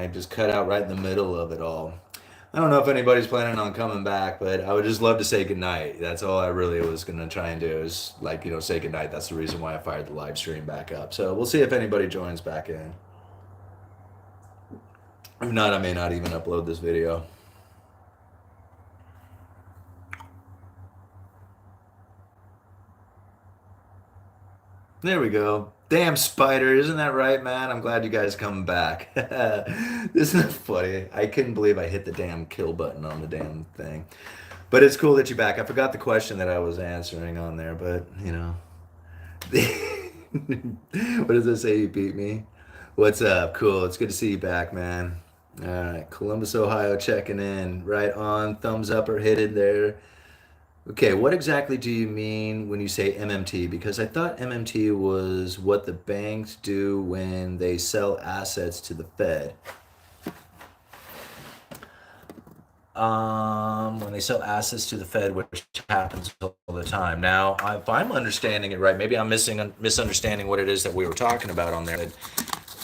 like just cut out right in the middle of it all. I don't know if anybody's planning on coming back, but I would just love to say goodnight. That's all I really was gonna try and do is like, say goodnight. That's the reason why I fired the live stream back up. So we'll see if anybody joins back in. If not, I may not even upload this video. There we go. Damn spider, isn't that right, man? I'm glad you guys come back. Isn't that funny? I couldn't believe I hit the damn kill button on the damn thing. But it's cool that you're back. I forgot the question that I was answering on there, but what does it say? You beat me. What's up? Cool. It's good to see you back, man. All right, Columbus, Ohio, checking in. Right on. Thumbs up or hit it there. Okay, what exactly do you mean when you say MMT? Because I thought MMT was what the banks do when they sell assets to the Fed. When they sell assets to the Fed, which happens all the time. Now, if I'm understanding it right, maybe I'm misunderstanding what it is that we were talking about on there. But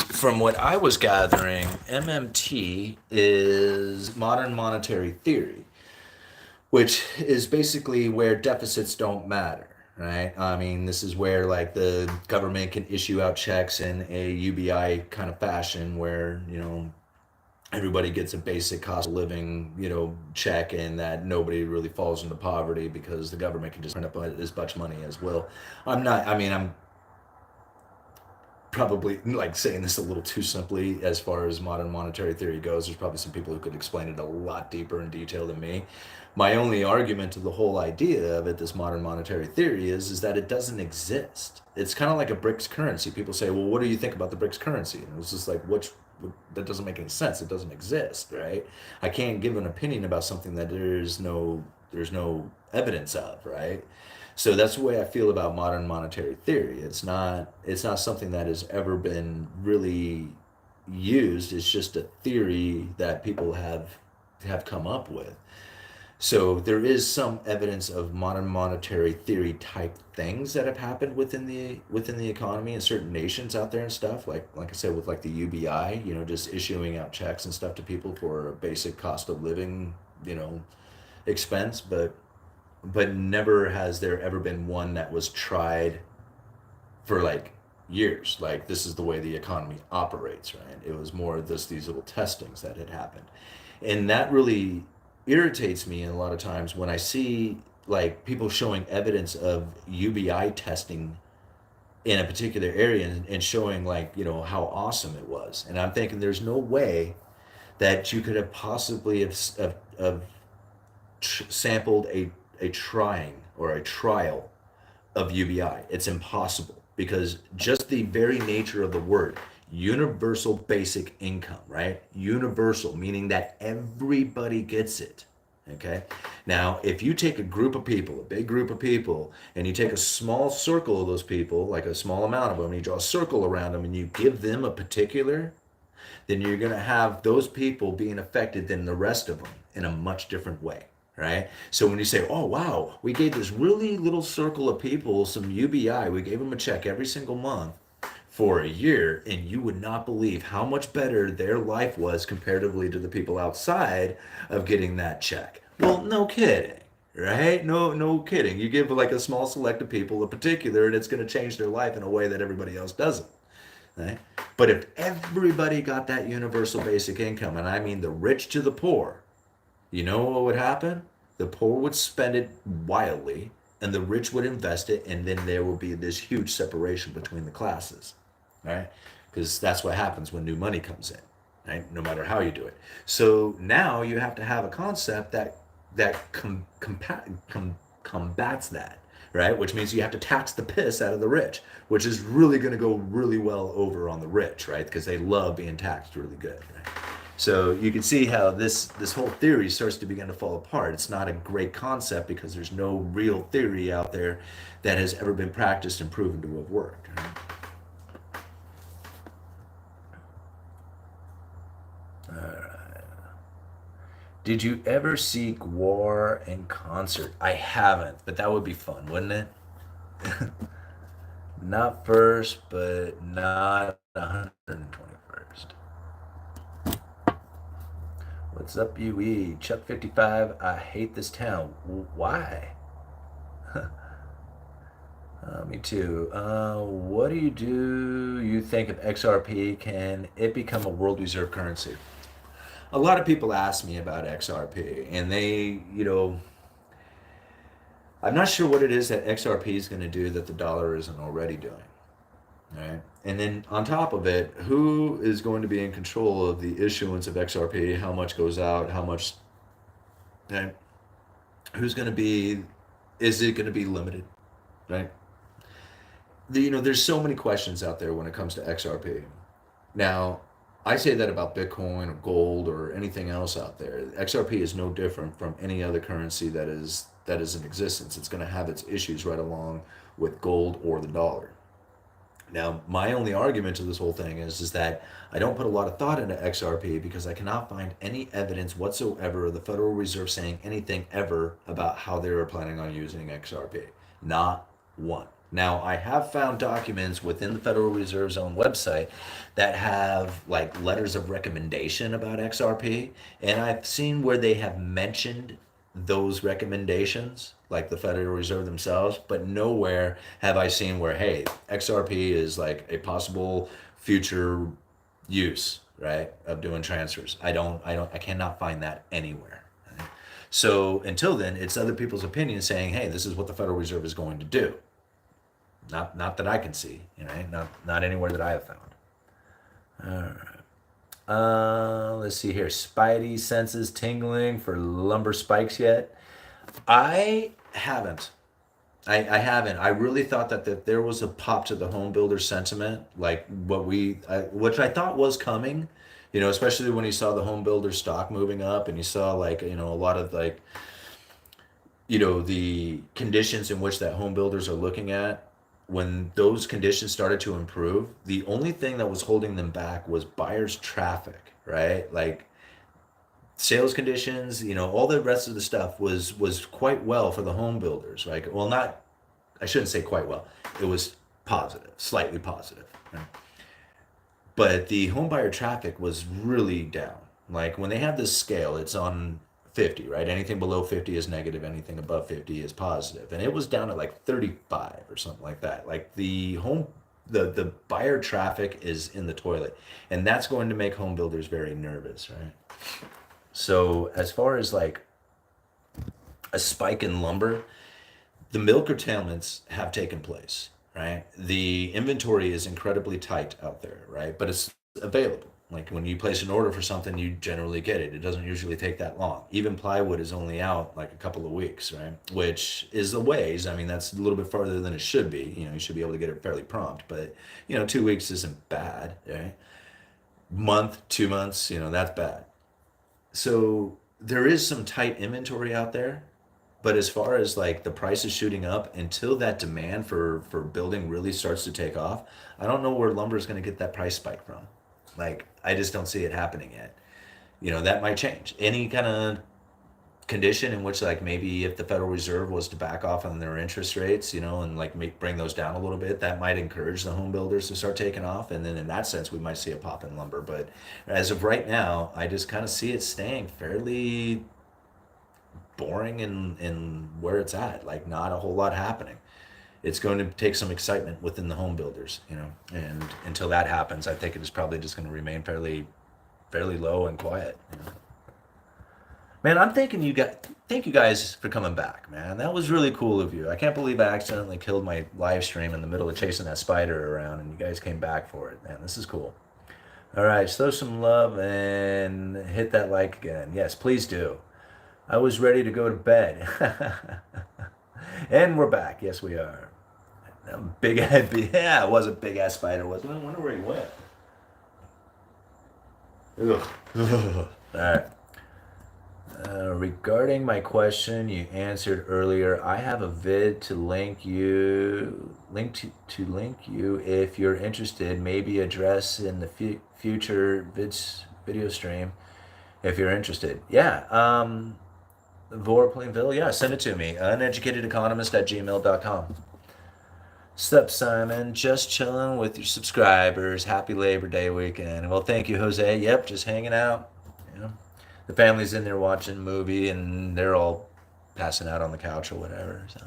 from what I was gathering, MMT is modern monetary theory, which is basically where deficits don't matter, right? I mean, this is where like the government can issue out checks in a UBI kind of fashion where, everybody gets a basic cost of living, check, and that nobody really falls into poverty because the government can just print up as much money as will. I'm probably like saying this a little too simply as far as modern monetary theory goes. There's probably some people who could explain it a lot deeper in detail than me. My only argument to the whole idea of it, this modern monetary theory, is that it doesn't exist. It's kind of like a BRICS currency. People say, well, what do you think about the BRICS currency? And it's just like, that doesn't make any sense. It doesn't exist, right? I can't give an opinion about something that there's no evidence of, right? So that's the way I feel about modern monetary theory. It's not something that has ever been really used. It's just a theory that people have come up with. So there is some evidence of modern monetary theory type things that have happened within the economy in certain nations out there and stuff. Like I said, with like the UBI, just issuing out checks and stuff to people for a basic cost of living, expense, but never has there ever been one that was tried for like years. Like this is the way the economy operates, right? It was more of these little testings that had happened, and that really irritates me a lot of times when I see like people showing evidence of UBI testing in a particular area and showing like how awesome it was, and I'm thinking there's no way that you could have possibly have sampled a trying or a trial of UBI. It's impossible because just the very nature of the word, universal basic income, right? Universal, meaning that everybody gets it. Okay. Now, if you take a group of people, a big group of people, and you take a small circle of those people, like a small amount of them, and you draw a circle around them and you give them a particular, then you're going to have those people being affected than the rest of them in a much different way, right? So when you say, oh, wow, we gave this really little circle of people some UBI, we gave them a check every single month for a year, and you would not believe how much better their life was comparatively to the people outside of getting that check. Well, no kidding. Right? No kidding. You give like a small select of people a particular, and it's going to change their life in a way that everybody else doesn't. Right? But if everybody got that universal basic income, and I mean the rich to the poor, you know what would happen? The poor would spend it wildly, and the rich would invest it, and then there will be this huge separation between the classes, right? Because that's what happens when new money comes in, right? No matter how you do it. So now you have to have a concept that combats that, right? Which means you have to tax the piss out of the rich, which is really going to go really well over on the rich, right? Because they love being taxed really good, right? So you can see how this whole theory starts to begin to fall apart. It's not a great concept because there's no real theory out there that has ever been practiced and proven to have worked, right? All right. Did you ever seek war in concert? I haven't, but that would be fun, wouldn't it? Not first, but not 121st. What's up, UE? Chuck 55. I hate this town. Why? Me too. What do you think of XRP? Can it become a world reserve currency? A lot of people ask me about XRP, and I'm not sure what it is that XRP is going to do that the dollar isn't already doing. Right. And then on top of it, who is going to be in control of the issuance of XRP? How much goes out? How much? Right? Who's going to be? Is it going to be limited? Right. There's so many questions out there when it comes to XRP. Now, I say that about Bitcoin or gold or anything else out there. XRP is no different from any other currency that is in existence. It's going to have its issues right along with gold or the dollar. Now, my only argument to this whole thing is that I don't put a lot of thought into XRP because I cannot find any evidence whatsoever of the Federal Reserve saying anything ever about how they were planning on using XRP. Not one. Now, I have found documents within the Federal Reserve's own website that have like letters of recommendation about XRP, and I've seen where they have mentioned those recommendations, like the Federal Reserve themselves, but nowhere have I seen where, hey, XRP is like a possible future use, right, of doing transfers. I cannot find that anywhere. Right? So until then, it's other people's opinions saying, hey, this is what the Federal Reserve is going to do. Not that I can see, not anywhere that I have found. All right. Let's see here. Spidey senses tingling for lumber spikes yet? I haven't. I haven't. I really thought that there was a pop to the home builder sentiment, like which I thought was coming, especially when you saw the home builder stock moving up and you saw like, a lot of like, the conditions in which that home builders are looking at. When those conditions started to improve, the only thing that was holding them back was buyers' traffic, right? Like sales conditions, all the rest of the stuff was quite well for the home builders, right? Well, I shouldn't say quite well. It was positive, slightly positive. Right? But the home buyer traffic was really down. Like when they have this scale, it's on 50, right? Anything below 50 is negative, anything above 50 is positive. And it was down at like 35 or something like that. Like the buyer traffic is in the toilet. And that's going to make home builders very nervous, right? So as far as like a spike in lumber, the mill curtailments have taken place, right? The inventory is incredibly tight out there, right? But it's available. Like when you place an order for something, you generally get it. It doesn't usually take that long. Even plywood is only out like a couple of weeks, right? Which is a ways. I mean, that's a little bit farther than it should be. You should be able to get it fairly prompt. But, 2 weeks isn't bad, right? Month, 2 months, that's bad. So there is some tight inventory out there. But as far as like the price is shooting up, until that demand for building really starts to take off, I don't know where lumber is going to get that price spike from. Like, I just don't see it happening yet. That might change. Any kind of condition in which, like, maybe if the Federal Reserve was to back off on their interest rates, and like bring those down a little bit, that might encourage the home builders to start taking off. And then in that sense, we might see a pop in lumber. But as of right now, I just kind of see it staying fairly boring in where it's at. Like, not a whole lot happening. It's going to take some excitement within the home builders, and until that happens, I think it is probably just going to remain fairly low and quiet. Man, I'm thanking you guys. Thank you guys for coming back, man. That was really cool of you. I can't believe I accidentally killed my live stream in the middle of chasing that spider around, and you guys came back for it, man. This is cool. All right, show some love and hit that like again. Yes, please do. I was ready to go to bed. And we're back. Yes, we are. Big head, yeah, it was a big ass spider, wasn't it? I wonder where he went. Ugh. All right. Regarding my question you answered earlier, I have a vid to link you if you're interested. Maybe address in the future video stream if you're interested. Yeah. Vora Plainville, yeah, send it to me. Uneducatedeconomist@gmail.com. Sup, Simon? Just chilling with your subscribers. Happy Labor Day weekend. Well, thank you, Jose. Yep, just hanging out. The family's in there watching a movie and they're all passing out on the couch or whatever. So,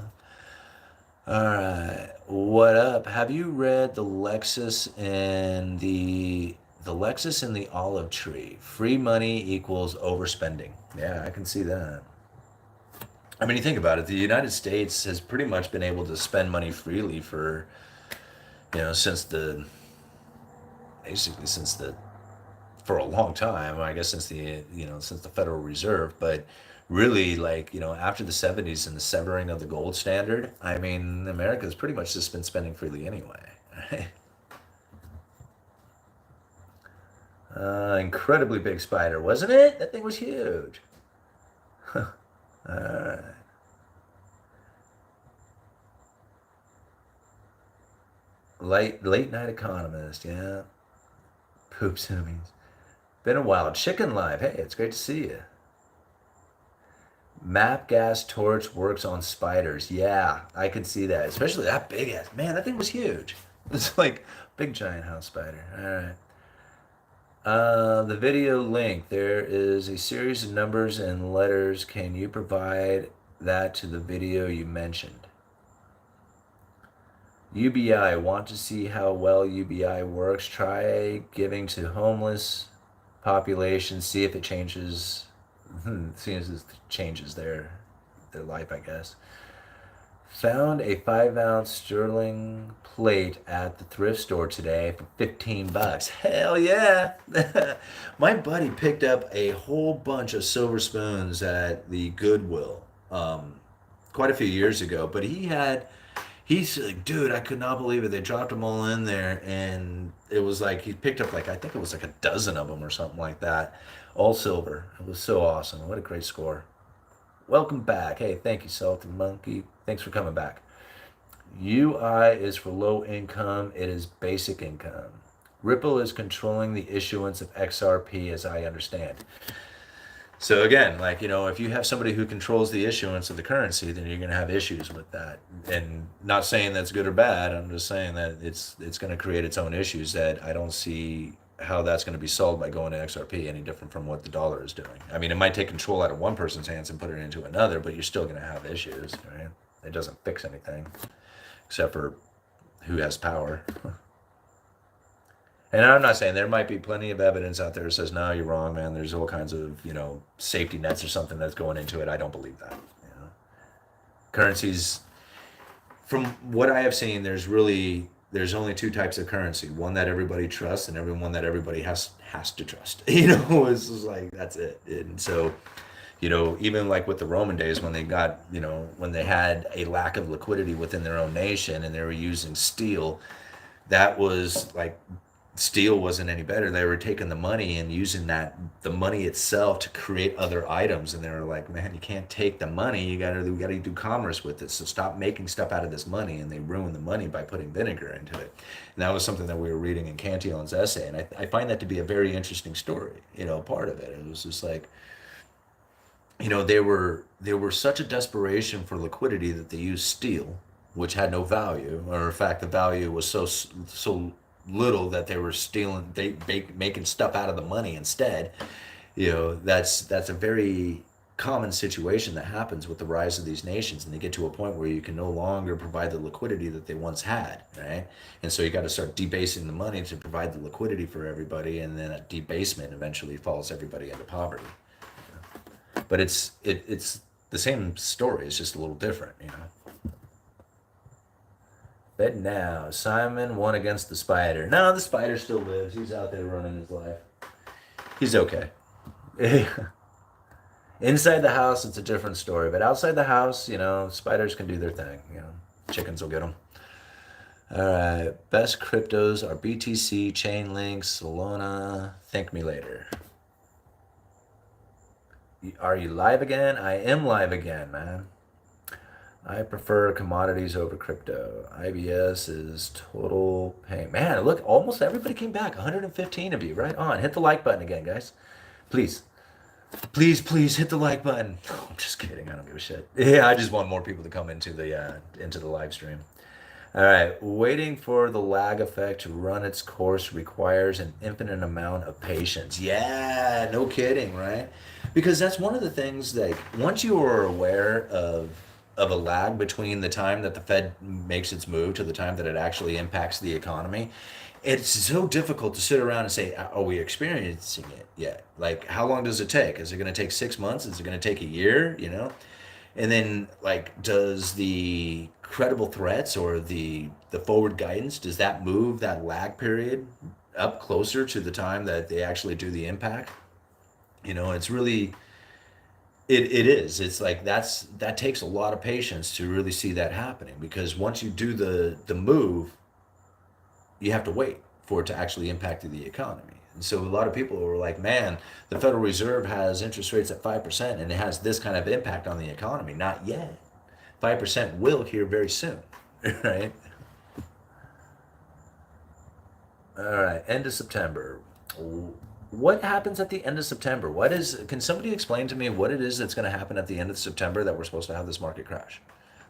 all right, what up? Have you read the Lexus and the Olive Tree? Free money equals overspending. Yeah, I can see that. I mean, you think about it, the United States has pretty much been able to spend money freely for, since basically since the, for a long time, I guess since the Federal Reserve, but really like, after the 70s and the severing of the gold standard, I mean, America's pretty much just been spending freely anyway. Right? Incredibly big spider, wasn't it? That thing was huge. All right. Late night economist, yeah. Poop zoomies. Been a while. Chicken live. Hey, it's great to see you. Map gas torch works on spiders. Yeah, I could see that. Especially that big ass. Man, that thing was huge. It's like big giant house spider. All right. The video link. There is a series of numbers and letters. Can you provide that to the video you mentioned? UBI. Want to see how well UBI works? Try giving to homeless population. See if it changes. See if it changes their life, I guess. Found a 5-ounce sterling plate at the thrift store today for $15. Hell yeah! My buddy picked up a whole bunch of silver spoons at the Goodwill quite a few years ago, but he's like, dude, I could not believe it. They dropped them all in there, and it was like he picked up like I think it was like a dozen of them or something like that, all silver. It was so awesome. What a great score. Welcome back. Hey, thank you, Salty Monkey. Thanks for coming back. UI is for low income. It is basic income. Ripple is controlling the issuance of XRP, as I understand. So again, like, if you have somebody who controls the issuance of the currency, then you're going to have issues with that. And not saying that's good or bad. I'm just saying that it's going to create its own issues that I don't see how that's going to be solved by going to XRP any different from what the dollar is doing. I mean, it might take control out of one person's hands and put it into another, but you're still going to have issues, right? It doesn't fix anything except for who has power. And I'm not saying there might be plenty of evidence out there that says, no, you're wrong, man. There's all kinds of, safety nets or something that's going into it. I don't believe that. Currencies, from what I have seen, there's only two types of currency. One that everybody trusts and one that everybody has to trust. It's just like, that's it. And so, even like with the Roman days when they got, when they had a lack of liquidity within their own nation and they were using steel, that was like, steel wasn't any better. They were taking the money and using the money itself to create other items. And they were like, man, you can't take the money. We gotta do commerce with it. So stop making stuff out of this money. And they ruined the money by putting vinegar into it. And that was something that we were reading in Cantillon's essay. And I find that to be a very interesting story, part of it. It was just like, they were such a desperation for liquidity that they used steel, which had no value, or in fact, the value was so little that they were stealing, making stuff out of the money instead. That's a very common situation that happens with the rise of these nations, and they get to a point where you can no longer provide the liquidity that they once had, right? And so you got to start debasing the money to provide the liquidity for everybody, and then that debasement eventually falls everybody into poverty. But it's the same story. It's just a little different. But now, Simon won against the spider. No, the spider still lives. He's out there running his life. He's okay. Inside the house, it's a different story. But outside the house, spiders can do their thing. Chickens will get them. All right. Best cryptos are BTC, Chainlink, Solana. Thank me later. Are you live again? I am live again, man. I prefer commodities over crypto. IBS is total pain. Man, look, almost everybody came back. 115 of you, right on. Hit the like button again, guys. Please. Please hit the like button. Oh, I'm just kidding. I don't give a shit. Yeah, I just want more people to come into the live stream. All right. Waiting for the lag effect to run its course requires an infinite amount of patience. Yeah, no kidding, right? Because that's one of the things, like once you are aware of a lag between the time that the Fed makes its move to the time that it actually impacts the economy, it's so difficult to sit around and say, are we experiencing it yet? Like, how long does it take? Is it going to take 6 months? Is it going to take a year? You know? And then, like, does the credible threats or the forward guidance, does that move that lag period up closer to the time that they actually do the impact? It's really, it is. It's like that takes a lot of patience to really see that happening, because once you do the move, you have to wait for it to actually impact the economy. And so a lot of people were like, man, the Federal Reserve has interest rates at 5% and it has this kind of impact on the economy. Not yet. 5% will here very soon, right? All right, end of September. What happens at the end of September? Can somebody explain to me what it is that's going to happen at the end of September that we're supposed to have this market crash?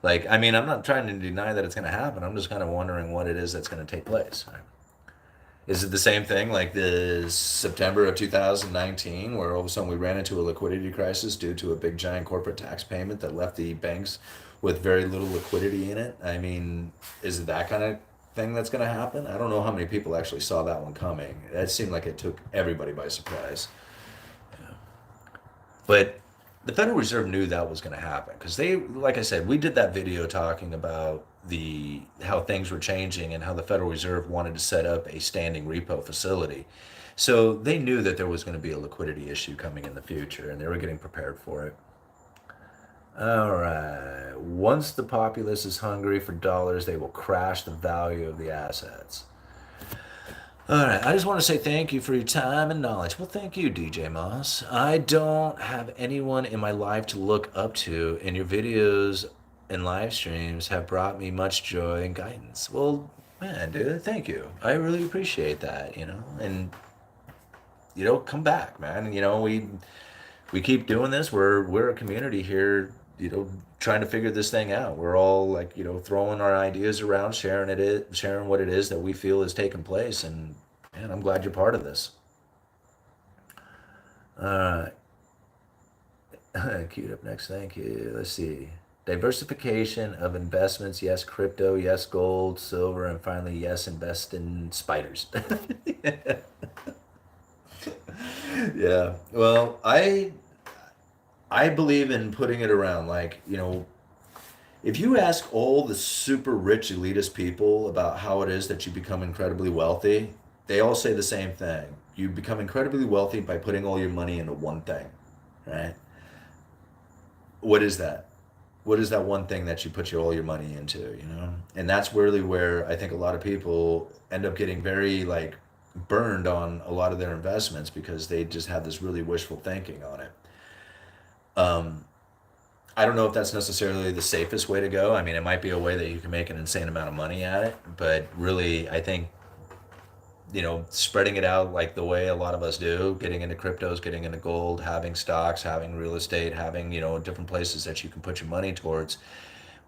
Like, I mean, I'm not trying to deny that it's going to happen. I'm just kind of wondering what it is that's going to take place. Is it the same thing like the September of 2019, where all of a sudden we ran into a liquidity crisis due to a big giant corporate tax payment that left the banks with very little liquidity in it? I mean, is it that kind of thing that's going to happen? I don't know how many people actually saw that one coming. That seemed like it took everybody by surprise. But the Federal Reserve knew that was going to happen, because they, like I said, we did that video talking about the how things were changing and how the Federal Reserve wanted to set up a standing repo facility. So they knew that there was going to be a liquidity issue coming in the future, and they were getting prepared for it. All right. Once the populace is hungry for dollars, they will crash the value of the assets. All right, I just want to say thank you for your time and knowledge. Well, thank you, DJ Moss. I don't have anyone in my life to look up to, and your videos and live streams have brought me much joy and guidance. Well, man, dude, thank you. I really appreciate that, and come back, man. We keep doing this. We're a community here, trying to figure this thing out. We're all like, throwing our ideas around, sharing what it is that we feel is taking place, and man, I'm glad you're part of this. All right, queued up next. Thank you. Let's see. Diversification of investments. Yes, crypto. Yes, gold, silver, and finally, yes, invest in spiders. Yeah. Well, I believe in putting it around, like, if you ask all the super rich elitist people about how it is that you become incredibly wealthy, they all say the same thing. You become incredibly wealthy by putting all your money into one thing, right? What is that? What is that one thing that you put all your money into? And that's really where I think a lot of people end up getting very, like, burned on a lot of their investments, because they just have this really wishful thinking on it. Um, I don't know if that's necessarily the safest way to go. I mean, it might be a way that you can make an insane amount of money at it, but really, I think, spreading it out like the way a lot of us do, getting into cryptos, getting into gold, having stocks, having real estate, having, different places that you can put your money towards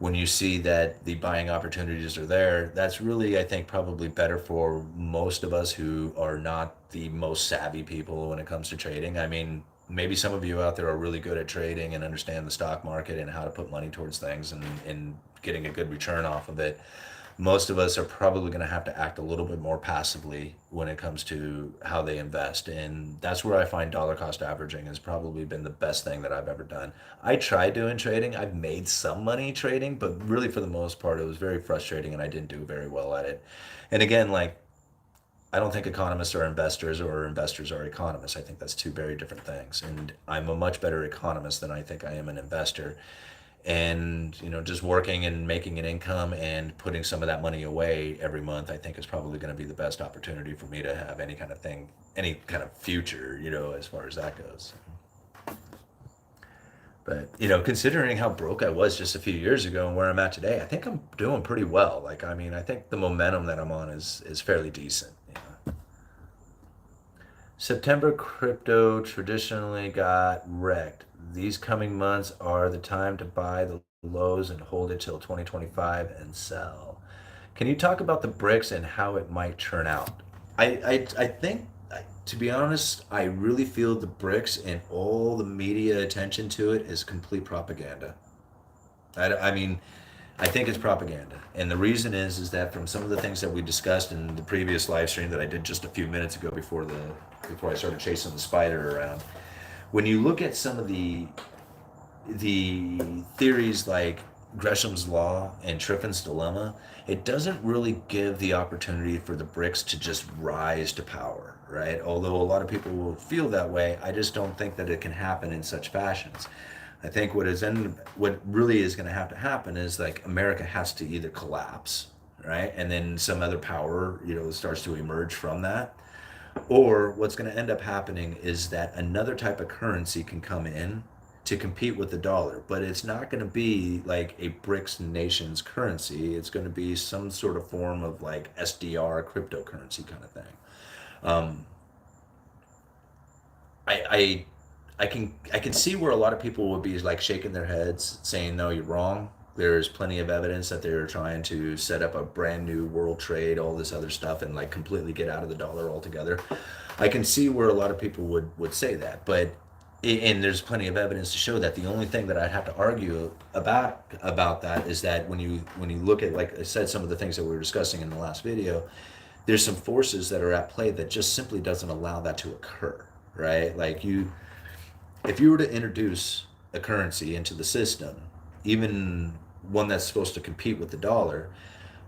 when you see that the buying opportunities are there. That's really, I think, probably better for most of us who are not the most savvy people when it comes to trading. I mean, maybe some of you out there are really good at trading and understand the stock market and how to put money towards things and getting a good return off of it. Most of us are probably going to have to act a little bit more passively when it comes to how they invest. And that's where I find dollar cost averaging has probably been the best thing that I've ever done. I tried doing trading. I've made some money trading, but really for the most part, it was very frustrating and I didn't do very well at it. And again, like, I don't think economists are investors or investors are economists. I think that's two very different things. And I'm a much better economist than I think I am an investor. And, just working and making an income and putting some of that money away every month, I think is probably going to be the best opportunity for me to have any kind of thing, any kind of future, as far as that goes. But, considering how broke I was just a few years ago and where I'm at today, I think I'm doing pretty well. Like, I mean, I think the momentum that I'm on is fairly decent. September crypto traditionally got wrecked. These coming months are the time to buy the lows and hold it till 2025 and sell. Can you talk about the BRICS and how it might turn out? I think To be honest, I really feel the BRICS and all the media attention to it is complete propaganda. I mean, I think it's propaganda, and the reason is that from some of the things that we discussed in the previous live stream that I did just a few minutes ago before I started chasing the spider around. When you look at some of the theories like Gresham's law and Triffin's dilemma, it doesn't really give the opportunity for the BRICS to just rise to power, right? Although a lot of people will feel that way, I just don't think that it can happen in such fashions. I think what really is going to have to happen is like America has to either collapse, right, and then some other power, starts to emerge from that, or what's going to end up happening is that another type of currency can come in to compete with the dollar, but it's not going to be like a BRICS nation's currency. It's going to be some sort of form of like SDR cryptocurrency kind of thing. Um, I, I can see where a lot of people would be like shaking their heads, saying, "No, you're wrong." There's plenty of evidence that they're trying to set up a brand new world trade, all this other stuff, and like completely get out of the dollar altogether. I can see where a lot of people would say that, but and there's plenty of evidence to show that. The only thing that I'd have to argue about that is that when you look at, like I said, some of the things that we were discussing in the last video, there's some forces that are at play that just simply doesn't allow that to occur, right? Like if you were to introduce a currency into the system, even one that's supposed to compete with the dollar,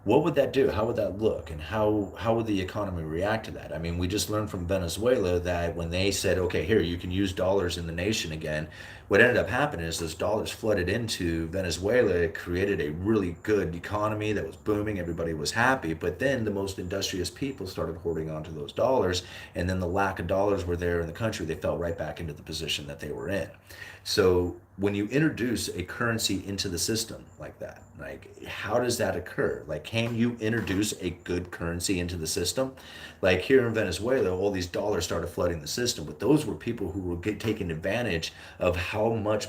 what would that do? How would that look? And how would the economy react to that? I mean, we just learned from Venezuela that when they said, okay, here, you can use dollars in the nation again, what ended up happening is those dollars flooded into Venezuela. It created a really good economy that was booming. Everybody was happy. But then the most industrious people started hoarding onto those dollars. And then the lack of dollars were there in the country. They fell right back into the position that they were in. So when you introduce a currency into the system like that, like how does that occur? Like, can you introduce a good currency into the system? Like here in Venezuela, all these dollars started flooding the system, but those were people who were taking advantage of how much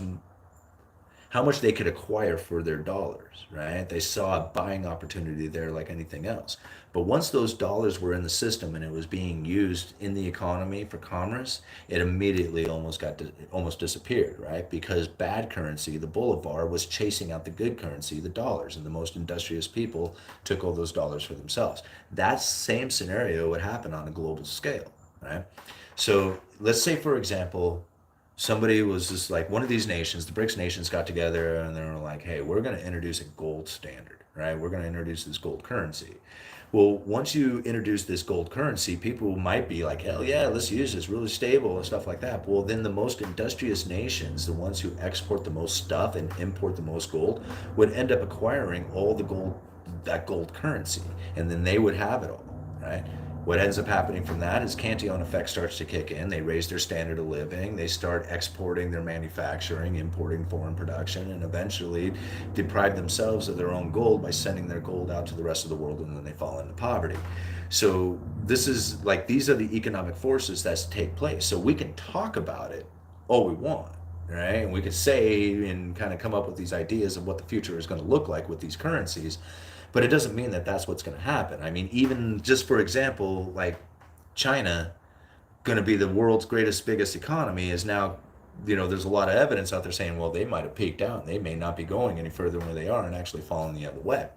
they could acquire for their dollars, right? They saw a buying opportunity there like anything else. But once those dollars were in the system and it was being used in the economy for commerce, it immediately almost disappeared, right? Because bad currency, the bolivar, was chasing out the good currency, the dollars, and the most industrious people took all those dollars for themselves. That same scenario would happen on a global scale, right? So let's say, for example, somebody was just like one of these nations, the BRICS nations got together and they were like, hey, we're going to introduce a gold standard, right? We're going to introduce this gold currency. Well, once you introduce this gold currency, people might be like, hell yeah, let's use it. It's really stable and stuff like that. Well, then the most industrious nations, the ones who export the most stuff and import the most gold, would end up acquiring all the gold, that gold currency, and then they would have it all, right? What ends up happening from that is Cantillon effect starts to kick in. They raise their standard of living. They start exporting their manufacturing, importing foreign production, and eventually deprive themselves of their own gold by sending their gold out to the rest of the world, and then they fall into poverty. So these are the economic forces that take place. So we can talk about it all we want, right? And we could say and kind of come up with these ideas of what the future is going to look like with these currencies, but it doesn't mean that that's what's going to happen. I mean, even just for example, like China, going to be the world's biggest economy, is now, there's a lot of evidence out there saying, well, they might have peaked out. They may not be going any further than where they are and actually falling the other way,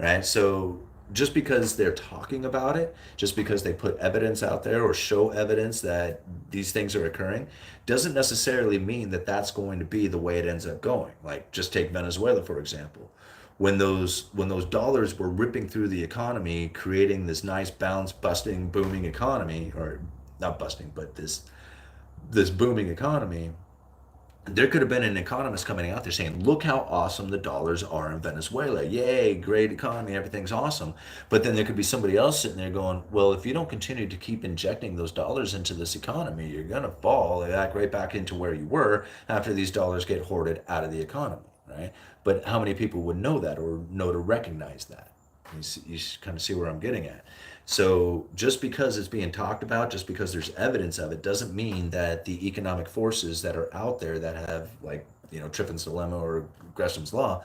right? So just because they're talking about it, just because they put evidence out there or show evidence that these things are occurring, doesn't necessarily mean that that's going to be the way it ends up going. Like, just take Venezuela, for example. When those dollars were ripping through the economy, creating this nice bounce, busting, booming economy, or not busting, but this booming economy, there could have been an economist coming out there saying, look how awesome the dollars are in Venezuela. Yay, great economy, everything's awesome. But then there could be somebody else sitting there going, well, if you don't continue to keep injecting those dollars into this economy, you're going to fall right back into where you were after these dollars get hoarded out of the economy, right? But how many people would know that or know to recognize that? You kind of see where I'm getting at. So just because it's being talked about, just because there's evidence of it, doesn't mean that the economic forces that are out there that have, like, Triffin's dilemma or Gresham's law,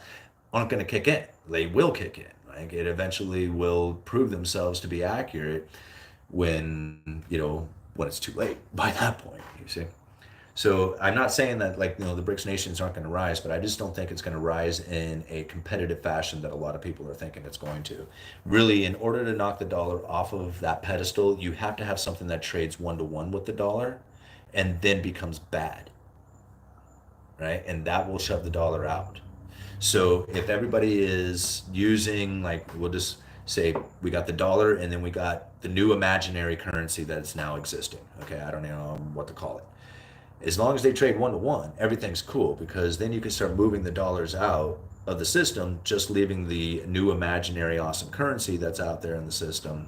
aren't going to kick in. They will kick in. Like, it eventually will prove themselves to be accurate when when it's too late by that point, you see. So I'm not saying that, like, the BRICS nations aren't going to rise, but I just don't think it's going to rise in a competitive fashion that a lot of people are thinking it's going to. Really, in order to knock the dollar off of that pedestal, you have to have something that trades one to one with the dollar and then becomes bad, right? And that will shove the dollar out. So if everybody is using, like, we'll just say we got the dollar and then we got the new imaginary currency that's now existing. Okay, I don't know what to call it. As long as they trade one to one, everything's cool, because then you can start moving the dollars out of the system, just leaving the new imaginary awesome currency that's out there in the system.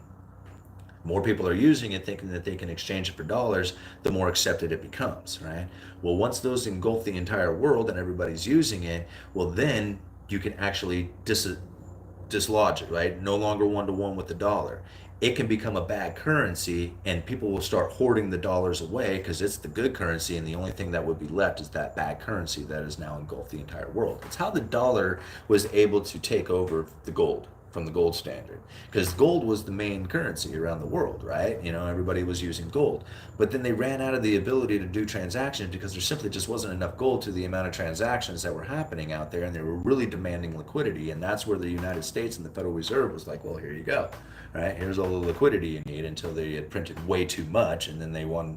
More people are using it, thinking that they can exchange it for dollars, the more accepted it becomes, right? Well, once those engulf the entire world and everybody's using it, well, then you can actually dislodge it, right? No longer one to one with the dollar. It can become a bad currency, and people will start hoarding the dollars away because it's the good currency, and the only thing that would be left is that bad currency that has now engulfed the entire world. It's how the dollar was able to take over the gold from the gold standard, because gold was the main currency around the world, right? Everybody was using gold, but then they ran out of the ability to do transactions because there simply just wasn't enough gold to the amount of transactions that were happening out there, and they were really demanding liquidity. And that's where the United States and the Federal Reserve was like, well, here you go, right? Here's all the liquidity you need, until they had printed way too much, and then they won,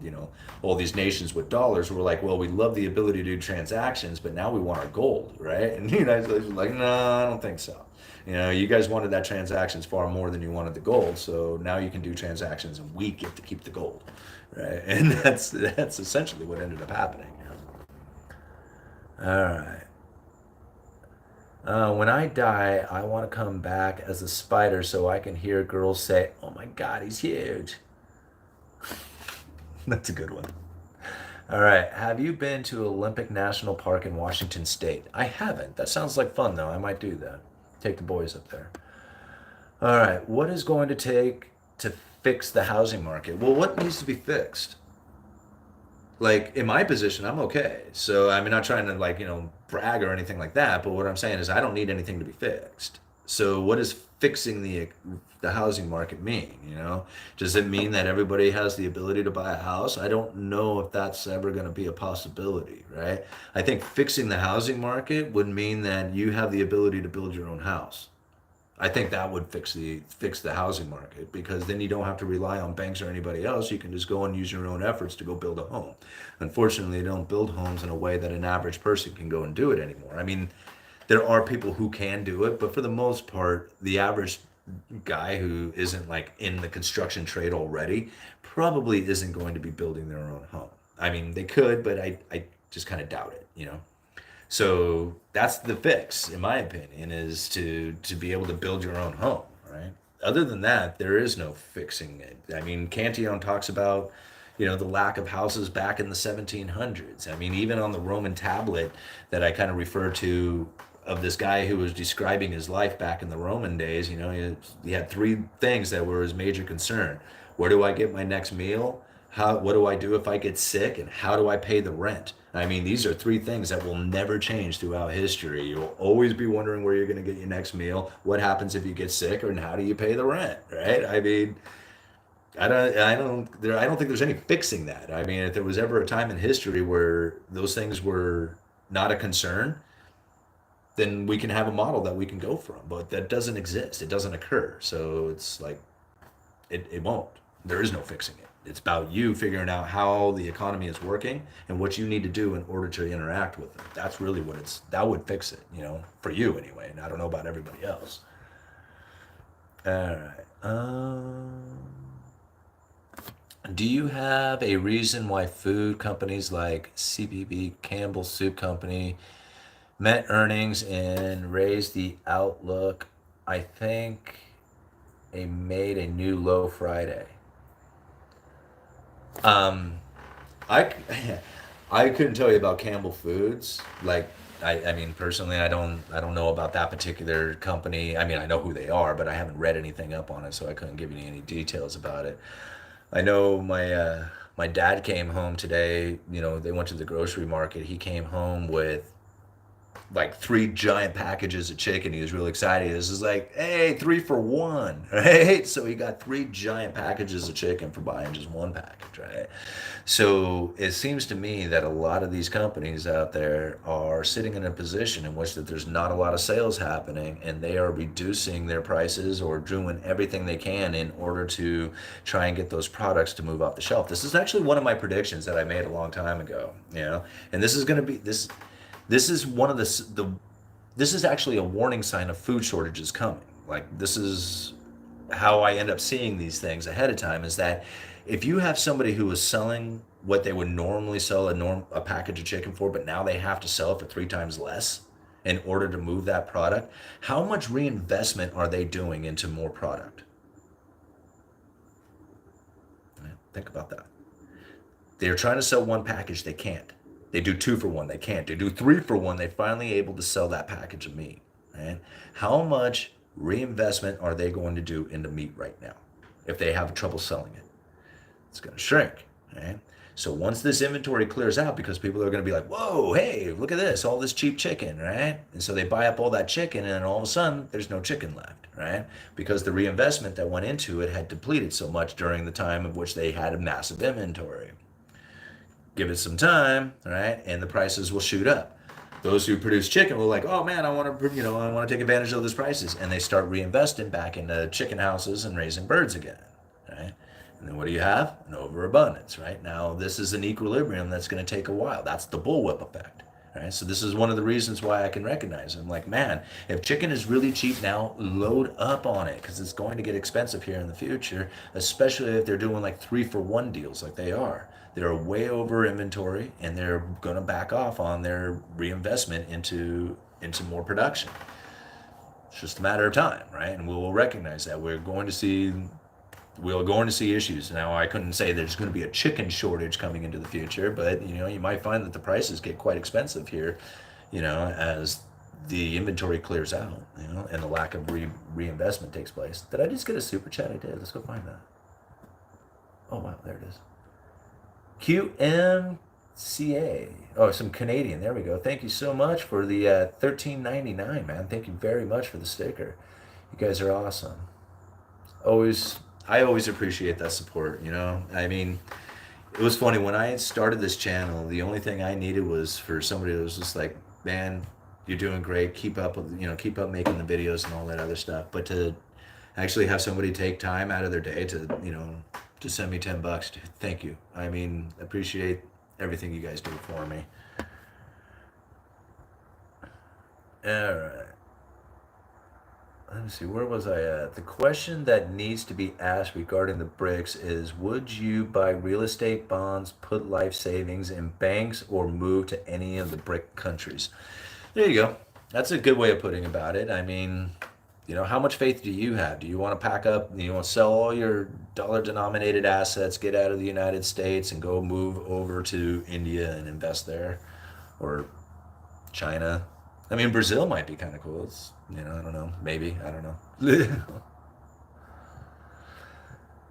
all these nations with dollars were like, well, we love the ability to do transactions, but now we want our gold, right? And the United States was like, no, I don't think so. You guys wanted that transactions far more than you wanted the gold, so now you can do transactions and we get to keep the gold, right? And that's essentially what ended up happening. All right. When I die, I want to come back as a spider so I can hear girls say, "Oh my God, he's huge." That's a good one. All right. Have you been to Olympic National Park in Washington State? I haven't. That sounds like fun, though. I might do that. Take the boys up there. All right. What is going to take to fix the housing market? Well, what needs to be fixed? Like, in my position, I'm okay. So I'm not trying to, like, brag or anything like that. But what I'm saying is I don't need anything to be fixed. So what does fixing the housing market mean? Does it mean that everybody has the ability to buy a house? I don't know if that's ever going to be a possibility, right? I think fixing the housing market would mean that you have the ability to build your own house. I think that would fix the housing market, because then you don't have to rely on banks or anybody else. You can just go and use your own efforts to go build a home. Unfortunately, they don't build homes in a way that an average person can go and do it anymore. I mean, there are people who can do it, but for the most part, the average guy who isn't, like, in the construction trade already probably isn't going to be building their own home. I mean, they could, but I just kind of doubt it. So that's the fix, in my opinion, is to be able to build your own home, right? Other than that, there is no fixing it. I mean, Cantillon talks about, the lack of houses back in the 1700s. I mean, even on the Roman tablet that I kind of refer to, of this guy who was describing his life back in the Roman days, he had three things that were his major concern. Where do I get my next meal? What do I do if I get sick? And how do I pay the rent? I mean, these are three things that will never change throughout history. You'll always be wondering where you're going to get your next meal, what happens if you get sick, and how do you pay the rent, right? I mean, I don't think there's any fixing that. I mean, if there was ever a time in history where those things were not a concern, then we can have a model that we can go from. But that doesn't exist. It doesn't occur. So it's like, it won't. There is no fixing it. It's about you figuring out how the economy is working and what you need to do in order to interact with it. That's really that would fix it, for you anyway. And I don't know about everybody else. All right. Do you have a reason why food companies like CBB, Campbell Soup Company, met earnings and raised the outlook? I think they made a new low Friday. I I couldn't tell you about Campbell Foods. Like, I mean, personally, I don't know about that particular company. I mean, I know who they are, but I haven't read anything up on it, so I couldn't give you any details about it. I know my dad came home today. They went to the grocery market. He came home with like 3 giant packages of chicken. He was really excited. This is like, hey, 3 for 1, right? So he got 3 giant packages of chicken for buying just 1 package, right? So it seems to me that a lot of these companies out there are sitting in a position in which that there's not a lot of sales happening, and they are reducing their prices or doing everything they can in order to try and get those products to move off the shelf. This is actually one of my predictions that I made a long time ago, and this is going to be this. This is one of the this is actually a warning sign of food shortages coming. Like, this is how I end up seeing these things ahead of time, is that if you have somebody who is selling what they would normally sell a package of chicken for, but now they have to sell it for 3 times less in order to move that product, how much reinvestment are they doing into more product? Think about that. They're trying to sell 1 package, they can't. They do 2 for 1, they can't. They do 3 for 1, they finally able to sell that package of meat. Right? How much reinvestment are they going to do into meat right now if they have trouble selling it? It's going to shrink. Right? So once this inventory clears out, because people are going to be like, whoa, hey, look at this, all this cheap chicken, right? And so they buy up all that chicken, and then all of a sudden there's no chicken left, right? Because the reinvestment that went into it had depleted so much during the time of which they had a massive inventory. Give it some time, right? And the prices will shoot up. Those who produce chicken will like, oh man, I want to take advantage of those prices, and they start reinvesting back into chicken houses and raising birds again, right? And then what do you have? An overabundance, right? Now this is an equilibrium that's going to take a while. That's the bullwhip effect, right? So this is one of the reasons why I can recognize it. I'm like, man, if chicken is really cheap now, load up on it, because it's going to get expensive here in the future, especially if they're doing like 3 for 1 deals like they are. They're way over inventory, and they're going to back off on their reinvestment into more production. It's just a matter of time, right? And we'll recognize that we're going to see issues. Now, I couldn't say there's going to be a chicken shortage coming into the future, but you might find that the prices get quite expensive here, as the inventory clears out, and the lack of reinvestment takes place. Did I just get a super chat? I did. Let's go find that. Oh wow, there it is. QMCA. Oh, some Canadian. There we go. Thank you so much for the $13.99, man. Thank you very much for the sticker. You guys are awesome. I always appreciate that support. I mean, it was funny when I started this channel. The only thing I needed was for somebody that was just like, man, you're doing great. Keep up with, keep up making the videos and all that other stuff. But to actually have somebody take time out of their day to, to send me $10, dude, thank you. I mean, appreciate everything you guys do for me. All right. Let me see, where was I at? The question that needs to be asked regarding the BRICS is, would you buy real estate bonds, put life savings in banks, or move to any of the BRIC countries? There you go. That's a good way of putting about it. I mean, how much faith do you have? Do you want to pack up, you want to sell all your dollar-denominated assets, get out of the United States, and go move over to India and invest there? Or China? I mean, Brazil might be kind of cool. It's, I don't know. Maybe. I don't know.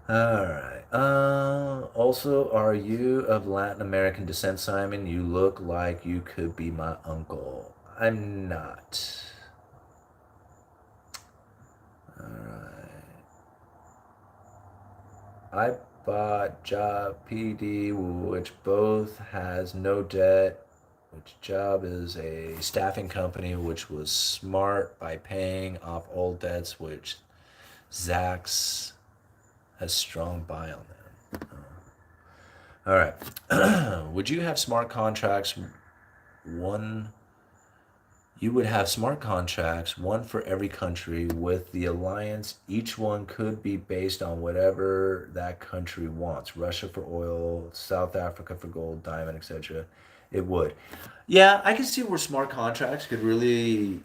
All right. Also, are you of Latin American descent, Simon? You look like you could be my uncle. I'm not. I bought Job PD, which both has no debt, which Job is a staffing company, which was smart by paying off old debts, which Zax has strong buy on them. All right. Would you have smart contracts? You would have smart contracts, one for every country. With the alliance, each one could be based on whatever that country wants. Russia for oil, South Africa for gold, diamond, etc. It would. Yeah, I can see where smart contracts could really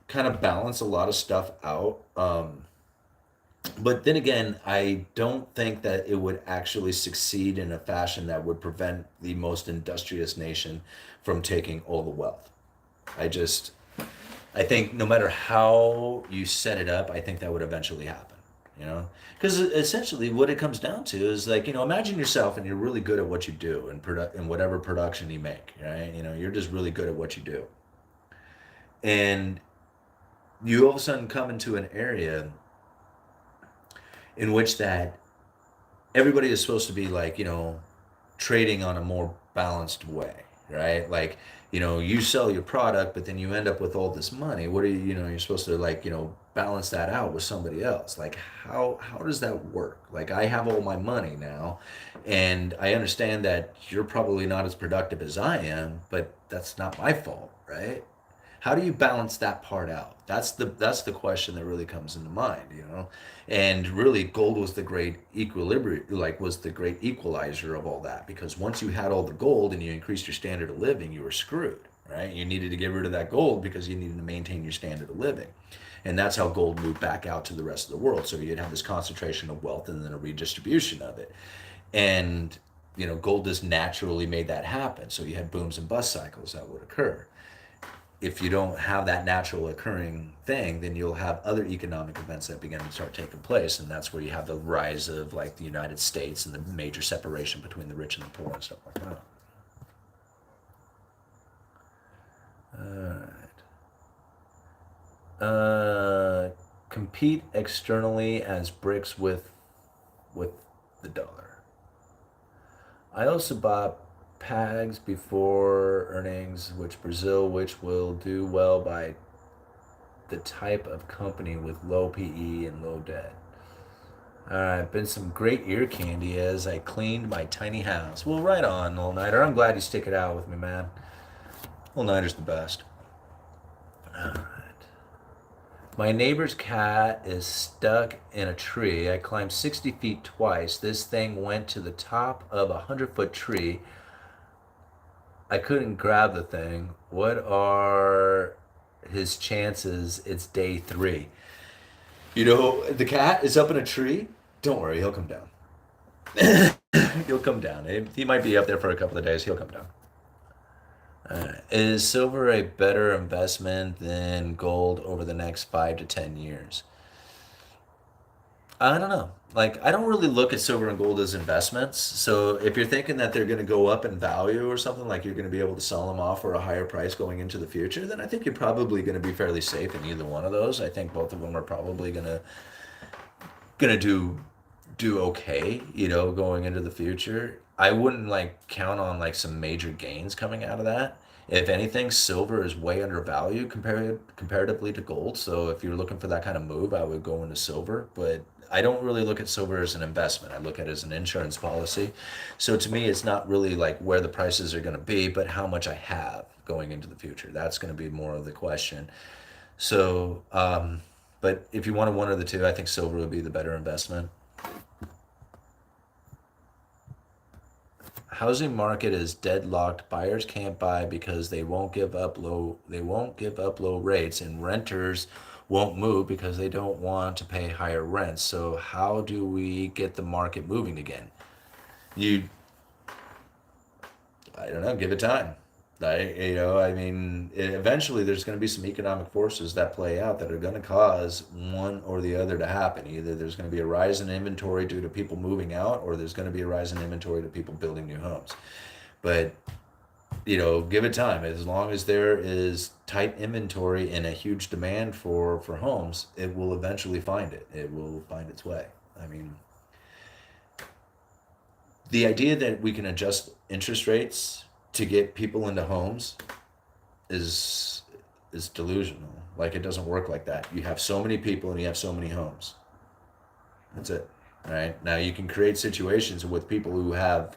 kind of balance a lot of stuff out. But then again, I don't think that it would actually succeed in a fashion that would prevent the most industrious nation from taking all the wealth. I think no matter how you set it up, I think that would eventually happen, Because essentially what it comes down to is like, imagine yourself and you're really good at what you do in whatever production you make, right? You're just really good at what you do. And you all of a sudden come into an area in which that everybody is supposed to be like, trading on a more balanced way, right? Like, you sell your product, but then you end up with all this money. What are you, you're supposed to like, balance that out with somebody else. Like, how does that work? Like, I have all my money now, and I understand that you're probably not as productive as I am, but that's not my fault, right? How do you balance that part out? That's the question that really comes into mind. And really, gold was the great equilibrium, like was the great equalizer of all that. Because once you had all the gold and you increased your standard of living, you were screwed, right? You needed to get rid of that gold because you needed to maintain your standard of living. And that's how gold moved back out to the rest of the world. So you'd have this concentration of wealth and then a redistribution of it. And gold just naturally made that happen. So you had booms and bust cycles that would occur. If you don't have that natural occurring thing, then you'll have other economic events that begin to start taking place, and that's where you have the rise of like the United States and the major separation between the rich and the poor and stuff like that. All right. Compete externally as BRICS with the dollar. I also bought PAGs before earnings, which will do well by the type of company with low PE and low debt. Been some great ear candy as I cleaned my tiny house. Well, right on, All Nighter. I'm glad you stick it out with me, man. All Nighter's the best. All right. My neighbor's cat is stuck in a tree. I climbed 60 feet twice. This thing went to the top of a 100-foot tree. I couldn't grab the thing. What are his chances? It's day 3. The cat is up in a tree. Don't worry, he'll come down. He'll come down. He might be up there for a couple of days. He'll come down. Is silver a better investment than gold over the next 5 to 10 years? I don't know. Like, I don't really look at silver and gold as investments. So if you're thinking that they're going to go up in value or something, like you're going to be able to sell them off for a higher price going into the future, then I think you're probably going to be fairly safe in either one of those. I think both of them are probably gonna do okay, going into the future. I wouldn't like count on like some major gains coming out of that. If anything, silver is way undervalued comparatively to gold. So if you're looking for that kind of move, I would go into silver. But I don't really look at silver as an investment. I look at it as an insurance policy. So to me, it's not really like where the prices are going to be, but how much I have going into the future. That's going to be more of the question. So, but if you wanted one of the two, I think silver would be the better investment. Housing market is deadlocked. Buyers can't buy because they won't give up low rates, and renters won't move because they don't want to pay higher rents. So how do we get the market moving again? You I don't know, give it time. I mean, eventually there's going to be some economic forces that play out that are going to cause one or the other to happen. Either there's going to be a rise in inventory due to people moving out, or there's going to be a rise in inventory to people building new homes. But, give it time. As long as there is tight inventory and a huge demand for homes, it will eventually find it. It will find its way. I mean, the idea that we can adjust interest rates to get people into homes is delusional. Like, it doesn't work like that. You have so many people and you have so many homes. That's it. All right. Now you can create situations with people who have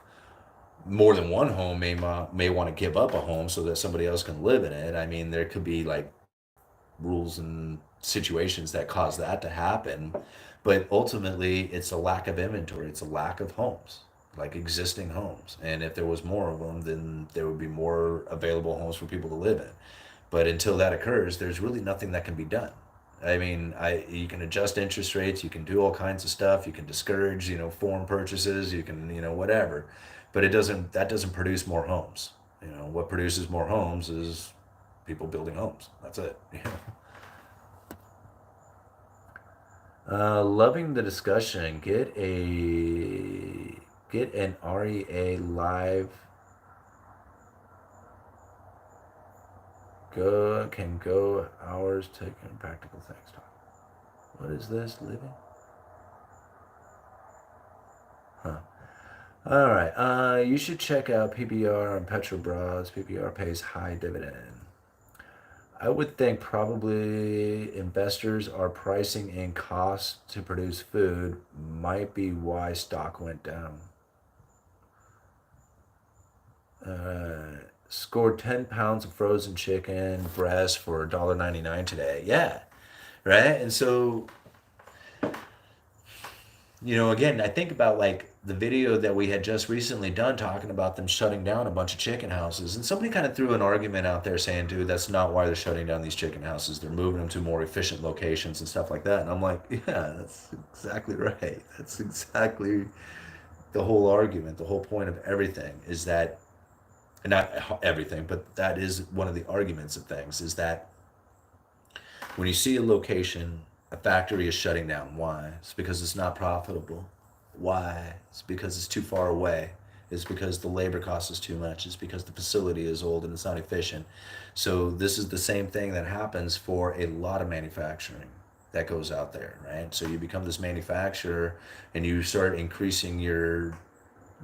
more than one home may want to give up a home so that somebody else can live in it. I mean, there could be like rules and situations that cause that to happen, but ultimately it's a lack of inventory. It's a lack of homes, like existing homes. And if there was more of them, then there would be more available homes for people to live in. But until that occurs, there's really nothing that can be done. I mean, you can adjust interest rates, you can do all kinds of stuff, you can discourage, foreign purchases, you can, whatever. But that doesn't produce more homes. What produces more homes is people building homes. That's it. Loving the discussion. Get an REA live Go hours taking practical things. What is this living? Huh. All right. You should check out PBR on Petrobras. PBR pays high dividend. I would think probably investors are pricing in costs to produce food. Might be why stock went down. Scored 10 pounds of frozen chicken breast for $1.99 today. Yeah, right? And so, again, I think about like the video that we had just recently done talking about them shutting down a bunch of chicken houses. And somebody kind of threw an argument out there saying, dude, that's not why they're shutting down these chicken houses. They're moving them to more efficient locations and stuff like that. And I'm like, yeah, that's exactly right. That's exactly the whole argument. The whole point of everything is that, and not everything, but that is one of the arguments of things, is that when you see a location, a factory is shutting down. Why? It's because it's not profitable. Why? It's because it's too far away. It's because the labor cost is too much. It's because the facility is old and it's not efficient. So this is the same thing that happens for a lot of manufacturing that goes out there, right? So you become this manufacturer and you start increasing your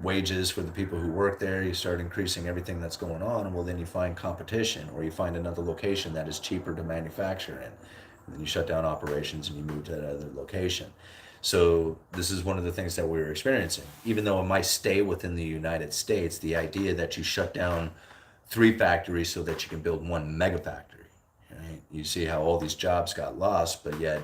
wages for the people who work there. You start increasing everything that's going on. Well, then you find competition, or you find another location that is cheaper to manufacture in. And then you shut down operations and you move to that other location. So this is one of the things that we're experiencing. Even though it might stay within the United States, the idea that you shut down 3 factories so that you can build 1 mega factory, right? You see how all these jobs got lost, but yet,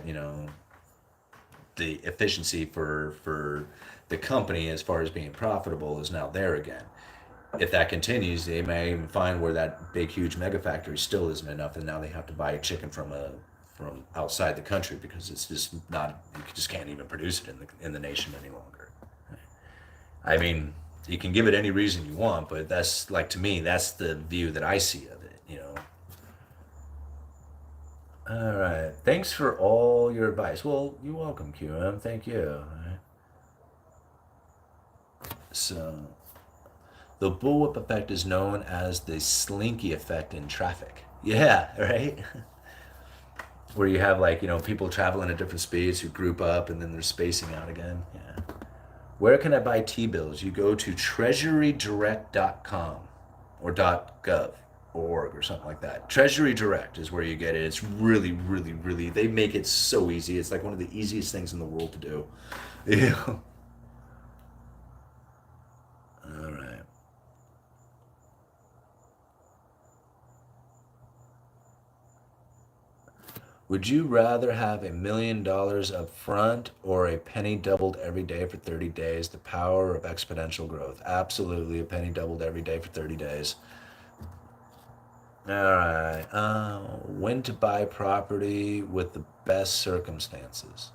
the efficiency for the company as far as being profitable is now there again. If that continues, they may even find where that big huge mega factory still isn't enough, and now they have to buy chicken from outside the country because it's just not, you just can't even produce it in the nation any longer. I mean, you can give it any reason you want, but that's like, to me, that's the view that I see of it. All right. Thanks for all your advice. Well, you're welcome, QM. Thank you. All right. So, the bullwhip effect is known as the slinky effect in traffic. Yeah, right? Where you have like, people traveling at different speeds who group up and then they're spacing out again. Yeah. Where can I buy T-bills? You go to treasurydirect.com or .gov or org or something like that. Treasury Direct is where you get it. It's really, really, really, they make it so easy. It's like one of the easiest things in the world to do. Yeah. All right. Would you rather have $1 million up front or a penny doubled every day for 30 days? The power of exponential growth. Absolutely, a penny doubled every day for 30 days. All right. When to buy property with the best circumstances?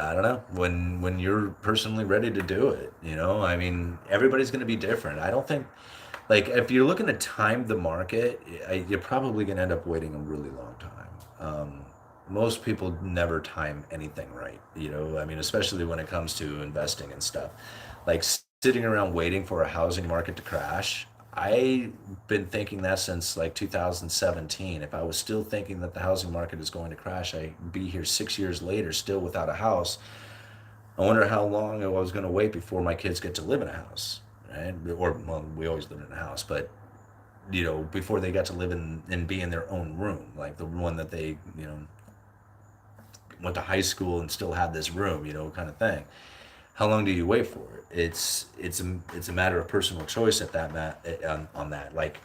I don't know. When you're personally ready to do it, I mean, everybody's going to be different. I don't think, like, if you're looking to time the market, you're probably going to end up waiting a really long time. Most people never time anything right, I mean, especially when it comes to investing and stuff. Like sitting around waiting for a housing market to crash. I've been thinking that since like 2017. If I was still thinking that the housing market is going to crash, I'd be here 6 years later still without a house. I wonder how long I was going to wait before my kids get to live in a house, right? Or, well, we always lived in a house, but before they got to live in and be in their own room, like the one that they, went to high school and still had this room, kind of thing. How long do you wait for it? It's a matter of personal choice at on that. Like,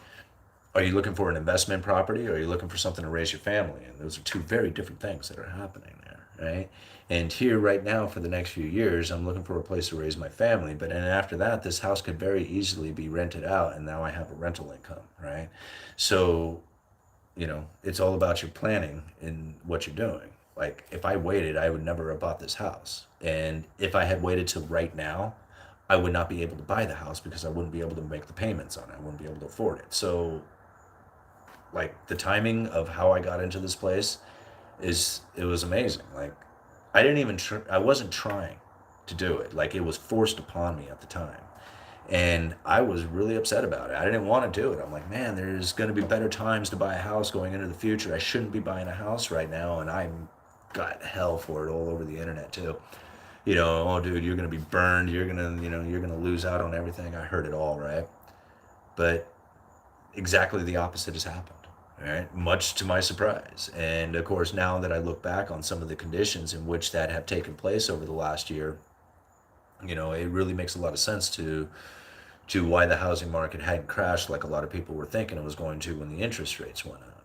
are you looking for an investment property, or are you looking for something to raise your family? And those are 2 very different things that are happening there, right? And here right now for the next few years, I'm looking for a place to raise my family. But then after that, this house could very easily be rented out, and now I have a rental income, right? So, it's all about your planning and what you're doing. Like, if I waited, I would never have bought this house. And if I had waited till right now, I would not be able to buy the house because I wouldn't be able to make the payments on it. I wouldn't be able to afford it. So, like, the timing of how I got into this place it was amazing. Like, I wasn't trying to do it. Like, it was forced upon me at the time. And I was really upset about it. I didn't want to do it. I'm like, man, there's going to be better times to buy a house going into the future. I shouldn't be buying a house right now. And I got hell for it all over the internet too. Oh, dude, you're going to be burned. You're going to, you're going to lose out on everything. I heard it all, right? But exactly the opposite has happened. Right, much to my surprise. And of course, now that I look back on some of the conditions in which that have taken place over the last year, it really makes a lot of sense to why the housing market hadn't crashed like a lot of people were thinking it was going to when the interest rates went up.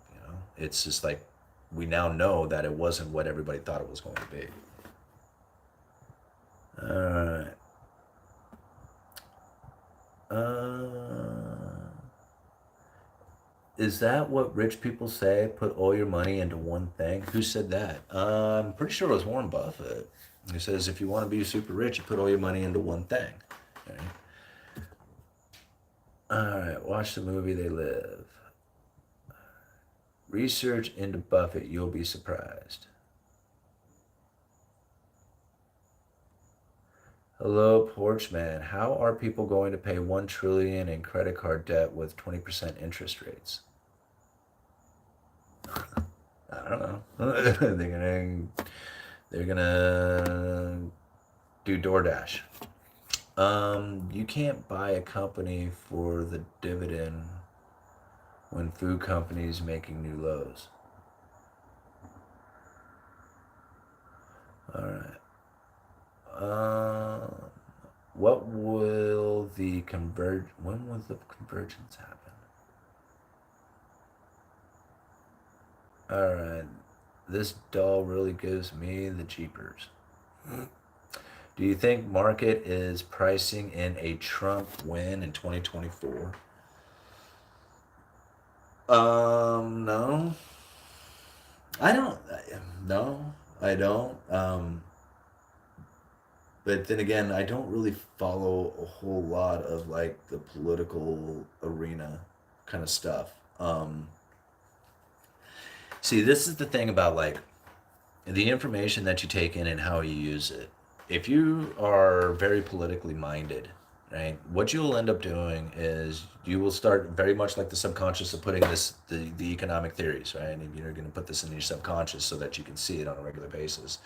It's just like we now know that it wasn't what everybody thought it was going to be. All right. Is that what rich people say? Put all your money into one thing? Who said that? I'm pretty sure it was Warren Buffett. He says if you want to be super rich, you put all your money into one thing. Okay? All right, watch the movie They Live. Research into Buffett, you'll be surprised. Hello, Porchman. How are people going to pay $1 trillion in credit card debt with 20% interest rates? I don't know. they're gonna do DoorDash. You can't buy a company for the dividend when food companies making new lows. All right. What will the when will the convergence happen? All right. This doll really gives me the jeepers. Do you think market is pricing in a Trump win in 2024? No. I don't. No, I don't. But then again, I don't really follow a whole lot of like the political arena kind of stuff. See, this is the thing about like the information that you take in and how you use it. If you are very politically minded, right, what you'll end up doing is you will start very much like the subconscious of putting the economic theories, right? And you're going to put this in your subconscious so that you can see it on a regular basis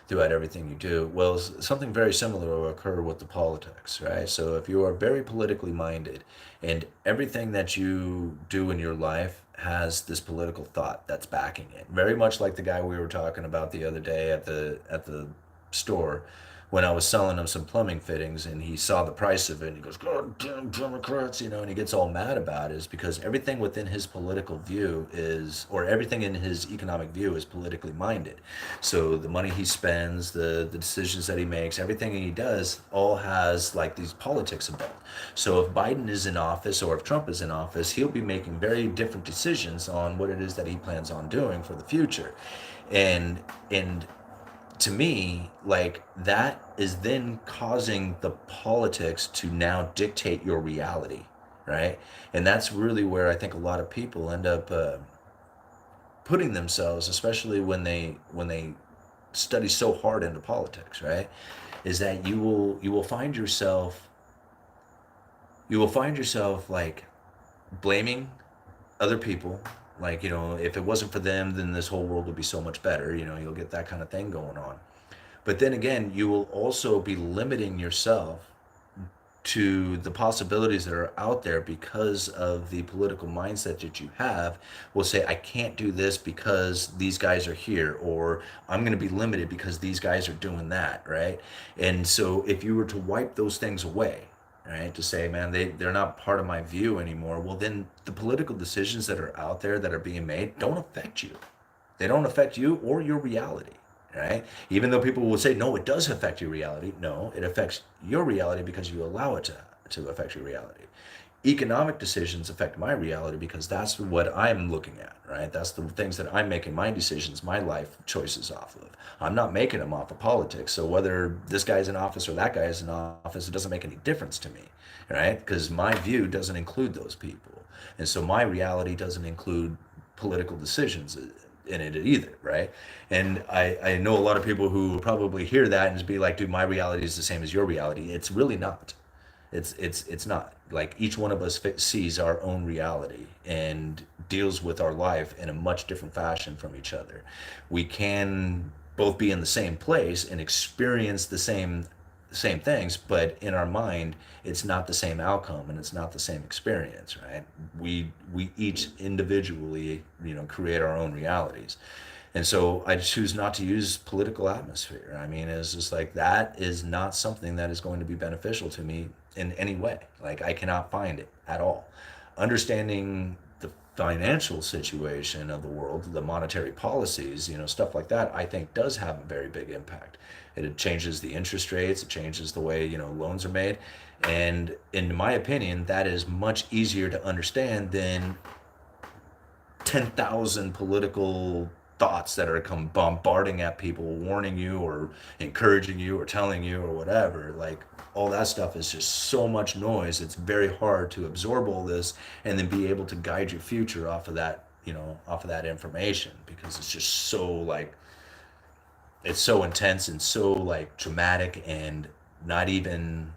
throughout everything you do. Well, something very similar will occur with the politics, right? So if you are very politically minded and everything that you do in your life has this political thought that's backing it, very much like the guy we were talking about the other day at the store when I was selling him some plumbing fittings and he saw the price of it and he goes, God damn Democrats, and he gets all mad about it is because everything within his political view is, or everything in his economic view is politically minded. So the money he spends, the decisions that he makes, everything he does all has like these politics involved. So if Biden is in office or if Trump is in office, he'll be making very different decisions on what it is that he plans on doing for the future. And to me, like that is then causing the politics to now dictate your reality, right? And that's really where I think a lot of people end up putting themselves, especially when they study so hard into politics, right? Is that you will find yourself like blaming other people, like if it wasn't for them then this whole world would be so much better. You'll get that kind of thing going on. But then again, you will also be limiting yourself to the possibilities that are out there because of the political mindset that you have. Will say, I can't do this because these guys are here, or I'm going to be limited because these guys are doing that, right? And so if you were to wipe those things away, right, to say, man, they're not part of my view anymore, well, then the political decisions that are out there that are being made don't affect you. They don't affect you or your reality, right? Even though people will say, no, it does affect your reality. No, it affects your reality because you allow it to affect your reality. Economic decisions affect my reality because that's what I'm looking at, right? That's the things that I'm making my decisions, my life choices off of. I'm not making them off of politics. So whether this guy's in office or that guy is in office, it doesn't make any difference to me, right? Because my view doesn't include those people. And so my reality doesn't include political decisions in it either, right? And I know a lot of people who probably hear that and just be like, dude, my reality is the same as your reality. It's really not. It's not. Like each one of us sees our own reality and deals with our life in a much different fashion from each other. We can both be in the same place and experience the same things, but in our mind it's not the same outcome and it's not the same experience, right? We each individually, create our own realities. And so I choose not to use political atmosphere. I mean, it's just like that is not something that is going to be beneficial to me in any way. Like I cannot find it at all. Understanding the financial situation of the world, the monetary policies, stuff like that, I think does have a very big impact. It changes the interest rates, it changes the way, loans are made. And in my opinion, that is much easier to understand than 10,000 political thoughts that are come bombarding at people, warning you or encouraging you or telling you or whatever. Like all that stuff is just so much noise. It's very hard to absorb all this and then be able to guide your future off of that, off of that information, because it's just so like, it's so intense and so like dramatic and not even,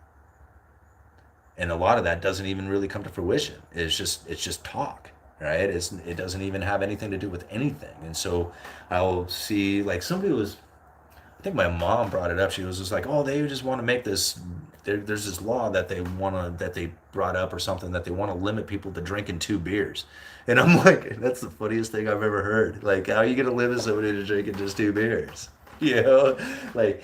and a lot of that doesn't even really come to fruition. It's just talk, right? It doesn't even have anything to do with anything. And so I'll see like somebody was, I think my mom brought it up. She was just like, oh, they just want to make this. There's this law that they brought up or something, that they want to limit people to drinking 2 beers. And I'm like, that's the funniest thing I've ever heard. Like, how are you gonna limit somebody to drinking just 2 beers? You know, like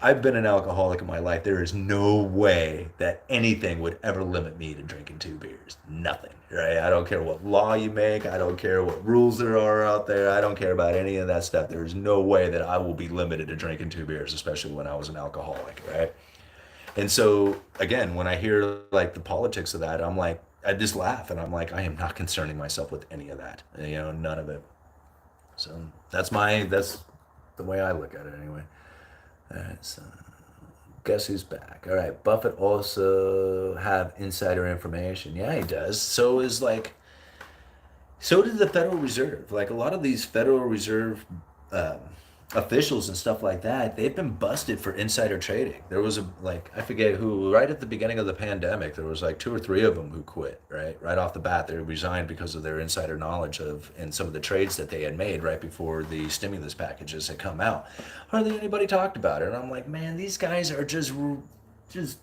I've been an alcoholic in my life. There is no way that anything would ever limit me to drinking 2 beers. Nothing, right? I don't care what law you make. I don't care what rules there are out there. I don't care about any of that stuff. There is no way that I will be limited to drinking 2 beers, especially when I was an alcoholic, right? And so, again, when I hear like the politics of that, I'm like, I just laugh and I'm like, I am not concerning myself with any of that. None of it. So that's the way I look at it anyway. All right, so guess who's back? All right, Buffett also have insider information. Yeah, he does. So did the Federal Reserve. Like a lot of these Federal Reserve um, officials and stuff like that, they've been busted for insider trading. There was I forget who, right at the beginning of the pandemic, there was like 2 or 3 of them who quit, right off the bat. They resigned because of their insider knowledge of and some of the trades that they had made right before the stimulus packages had come out. Hardly anybody talked about it. And I'm like, man, these guys are just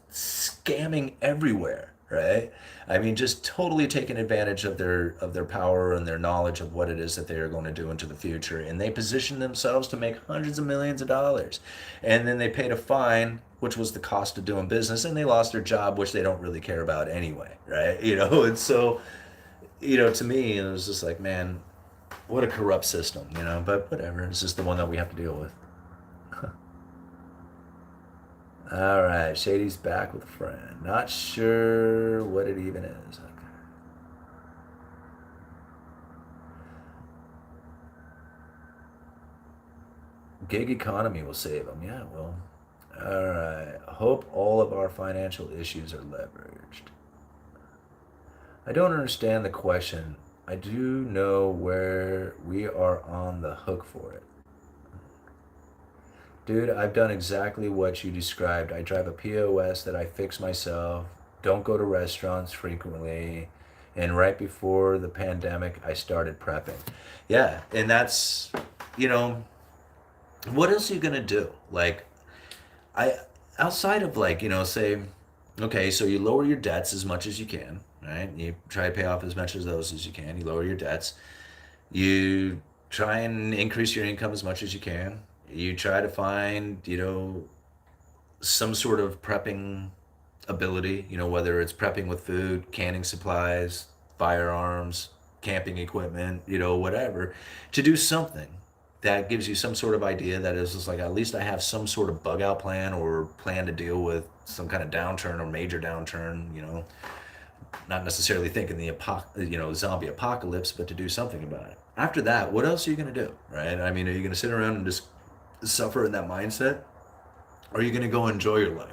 scamming everywhere, right? I mean, just totally taking advantage of their power and their knowledge of what it is that they are going to do into the future, and they position themselves to make hundreds of millions of dollars, and then they paid a fine, which was the cost of doing business, and they lost their job, which they don't really care about anyway, right? And so, to me, it was just like, man, what a corrupt system, But whatever, it's just the one that we have to deal with. All right, Shady's back with a friend. Not sure what it even is. Okay. Gig economy will save them. Yeah, well. All right. Hope all of our financial issues are leveraged. I don't understand the question. I do know where we are on the hook for it. Dude, I've done exactly what you described. I drive a POS that I fix myself, don't go to restaurants frequently, and right before the pandemic, I started prepping. Yeah, and that's, you know, what else are you gonna do? Like, I, outside of like, say, okay, so you lower your debts as much as you can, right? You try to pay off as much of those as you can. You lower your debts. You try and increase your income as much as you can. You try to find, some sort of prepping ability, whether it's prepping with food, canning supplies, firearms, camping equipment, whatever, to do something that gives you some sort of idea that is just like, at least I have some sort of bug out plan or plan to deal with some kind of downturn or major downturn, not necessarily thinking the zombie apocalypse, but to do something about it. After that, what else are you going to do, right? I mean, are you going to sit around and just suffer in that mindset? Or are you going to go enjoy your life?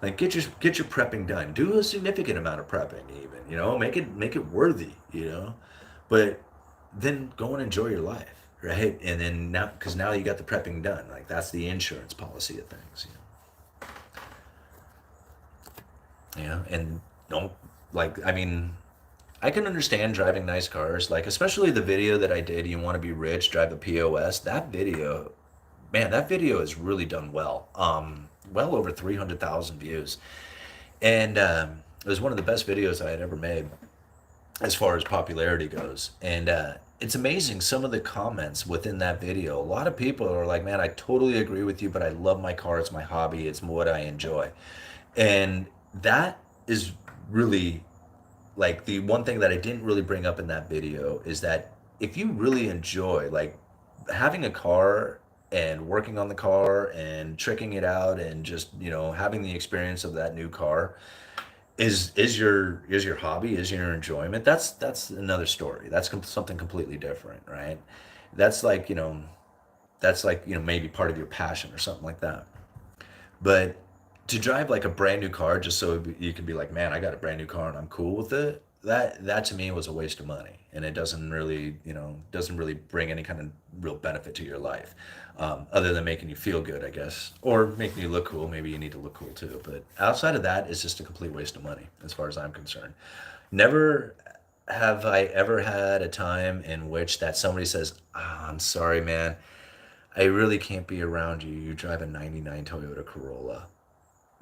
Like get your prepping done. Do a significant amount of prepping, even, make it worthy, but then go and enjoy your life, right? And then now, because now you got the prepping done, like that's the insurance policy of things. and don't like, I mean, I can understand driving nice cars, like especially the video that I did, You Want to Be Rich, Drive a POS. That video, man, that video has really done well. Well over 300,000 views. And it was one of the best videos I had ever made as far as popularity goes. And it's amazing some of the comments within that video. A lot of people are like, man, I totally agree with you, but I love my car. It's my hobby. It's what I enjoy. And that is really like the one thing that I didn't really bring up in that video is that if you really enjoy like having a car and working on the car and tricking it out and just, having the experience of that new car is your hobby, is your enjoyment, that's another story. That's something completely different, right? That's like, maybe part of your passion or something like that. But to drive like a brand new car just so you can be like, man, I got a brand new car and I'm cool with it. That to me was a waste of money, and it doesn't really bring any kind of real benefit to your life, other than making you feel good, I guess, or making you look cool. Maybe you need to look cool too, but outside of that, it's just a complete waste of money, as far as I'm concerned. Never have I ever had a time in which that somebody says, I'm sorry, man, I really can't be around you. You drive a 99 Toyota Corolla.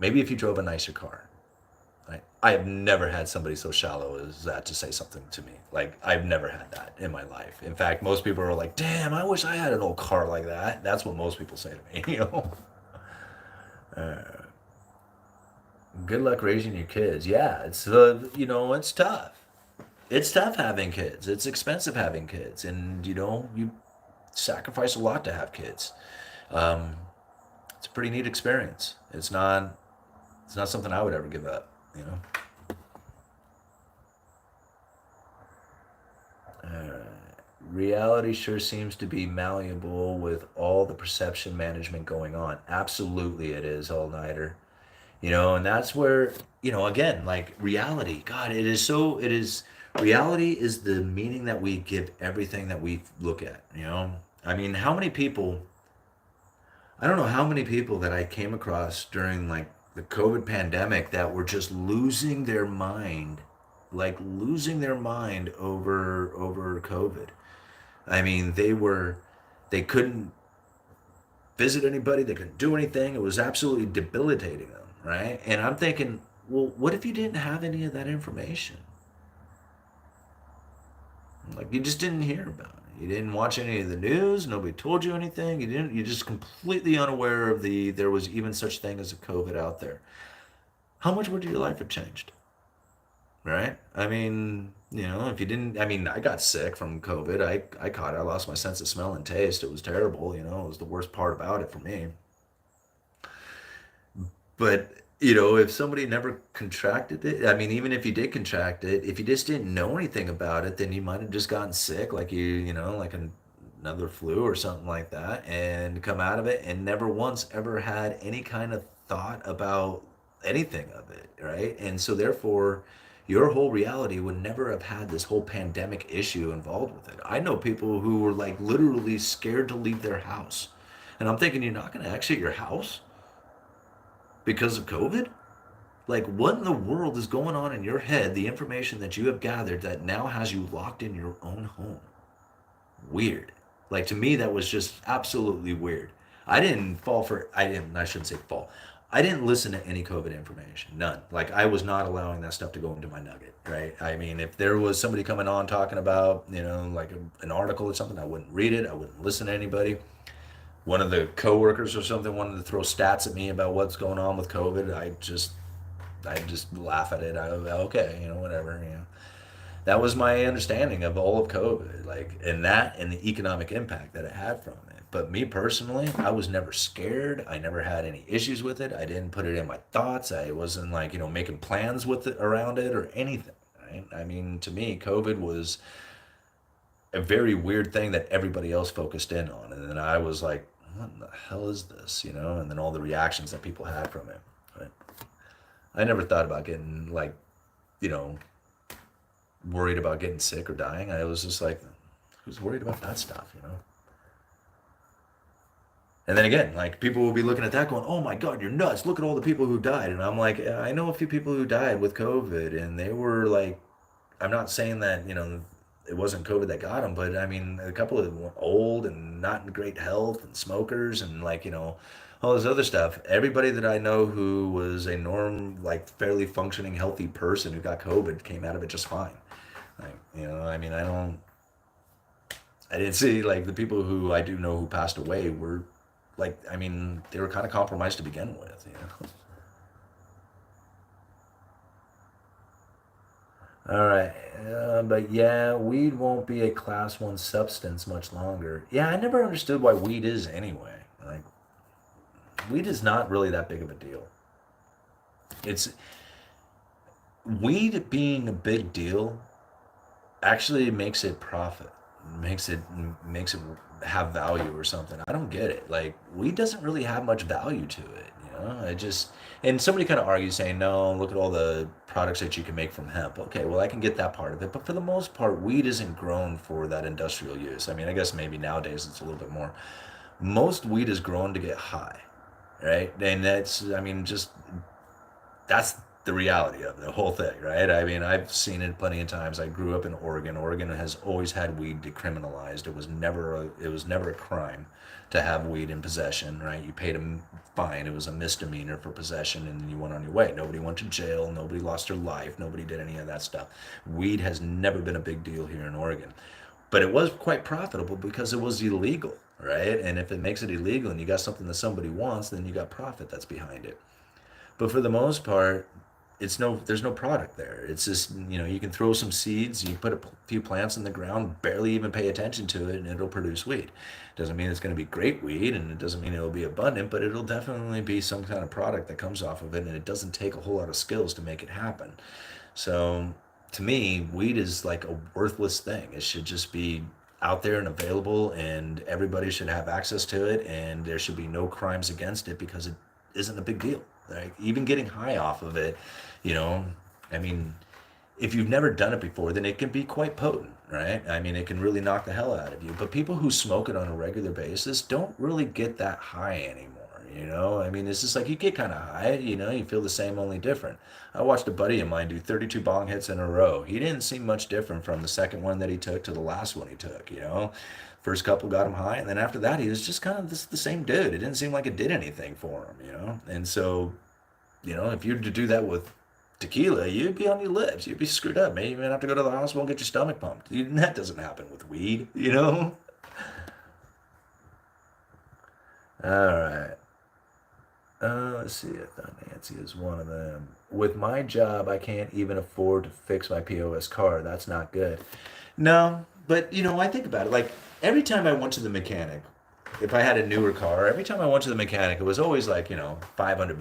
Maybe if you drove a nicer car. I have never had somebody so shallow as that to say something to me. Like, I've never had that in my life. In fact, most people are like, damn, I wish I had an old car like that. That's what most people say to me, Uh, Good luck raising your kids. Yeah, it's tough. It's tough having kids. It's expensive having kids. And, you sacrifice a lot to have kids. Um, it's a pretty neat experience. It's not something I would ever give up, you know. Uh, Reality sure seems to be malleable with all the perception management going on. Absolutely, it is all nighter. And that's where, again, like reality, God, reality is the meaning that we give everything that we look at. I mean, I don't know how many people that I came across during like the COVID pandemic that were just losing their mind, like losing their mind over COVID. I mean, they couldn't visit anybody, they couldn't do anything. It was absolutely debilitating them, right? And I'm thinking, well, what if you didn't have any of that information? Like you just didn't hear about it. You didn't watch any of the news. Nobody told you anything. You're just completely unaware of there was even such thing as a COVID out there. How much would your life have changed? Right? I mean, if you didn't, I mean, I got sick from COVID. I lost my sense of smell and taste. It was terrible. It was the worst part about it for me. But, if somebody never contracted it, I mean, even if you did contract it, if you just didn't know anything about it, then you might have just gotten sick, like like another flu or something like that, and come out of it and never once ever had any kind of thought about anything of it, right? And so, therefore, your whole reality would never have had this whole pandemic issue involved with it. I know people who were like literally scared to leave their house. And I'm thinking, you're not going to exit your house because of COVID? Like, what in the world is going on in your head, the information that you have gathered that now has you locked in your own home? Weird. Like, to me, that was just absolutely weird. I shouldn't say fall. I didn't listen to any COVID information, none. Like, I was not allowing that stuff to go into my nugget, right? I mean, if there was somebody coming on talking about, like an article or something, I wouldn't read it. I wouldn't listen to anybody. One of the coworkers or something wanted to throw stats at me about what's going on with COVID. I just laugh at it. Okay, whatever. That was my understanding of all of COVID, like, and the economic impact that it had from it. But me personally, I was never scared. I never had any issues with it. I didn't put it in my thoughts. I wasn't like, making plans with it around it or anything. Right? I mean, to me, COVID was a very weird thing that everybody else focused in on. And then I was like, what the hell is this? And then all the reactions that people had from it. Right? I never thought about getting like, you know, worried about getting sick or dying. I was just like, who's worried about that stuff? And then again, like people will be looking at that going, "Oh my God, you're nuts. Look at all the people who died." And I'm like, I know a few people who died with COVID and they were like, I'm not saying that, it wasn't COVID that got them, but I mean, a couple of them were old and not in great health and smokers and like, all this other stuff. Everybody that I know who was a like fairly functioning, healthy person who got COVID came out of it just fine. Like, I mean, I didn't see like the people who I do know who passed away were like, I mean, they were kind of compromised to begin with. All right. But yeah, weed won't be a class one substance much longer. Yeah, I never understood why weed is anyway. Like, weed is not really that big of a deal. It's weed being a big deal actually makes it profit, makes it have value or something. I don't get it. Like, weed doesn't really have much value to it. I just and somebody kind of argues saying, no, look at all the products that you can make from hemp. Okay, well, I can get that part of it, but for the most part, weed isn't grown for that industrial use. I mean, I guess maybe nowadays it's a little bit more. Most weed is grown to get high, right? And that's, I mean, just that's the reality of the whole thing, right? I mean, I've seen it plenty of times. I grew up in Oregon. Oregon has always had weed decriminalized. It was never a crime to have weed in possession, right? You paid a fine. It was a misdemeanor for possession, and then you went on your way. Nobody went to jail. Nobody lost their life. Nobody did any of that stuff. Weed has never been a big deal here in Oregon, but it was quite profitable because it was illegal, right? And if it makes it illegal and you got something that somebody wants, then you got profit that's behind it. But for the most part, there's no product there. It's just, you can throw some seeds, you put a few plants in the ground, barely even pay attention to it, and it'll produce weed. Doesn't mean it's going to be great weed, and it doesn't mean it'll be abundant, but it'll definitely be some kind of product that comes off of it, and it doesn't take a whole lot of skills to make it happen. So to me, weed is like a worthless thing. It should just be out there and available, and everybody should have access to it, and there should be no crimes against it because it isn't a big deal. Like, even getting high off of it, you know, I mean, if you've never done it before, then it can be quite potent, right? I mean, it can really knock the hell out of you. But people who smoke it on a regular basis don't really get that high anymore. I mean, it's just like you get kind of high, you feel the same, only different. I watched a buddy of mine do 32 bong hits in a row. He didn't seem much different from the second one that he took to the last one he took. First couple got him high, and then after that, he was just kind of the same dude. It didn't seem like it did anything for him. And so, if you were to do that with tequila, you'd be on your lips. You'd be screwed up. Maybe you even have to go to the hospital and get your stomach pumped. That doesn't happen with weed. All right. Let's see. I thought Nancy is one of them. With my job, I can't even afford to fix my POS car. That's not good. No, but I think about it. Like, every time I went to the mechanic, if I had a newer car, every time I went to the mechanic, it was always like, $500, $600,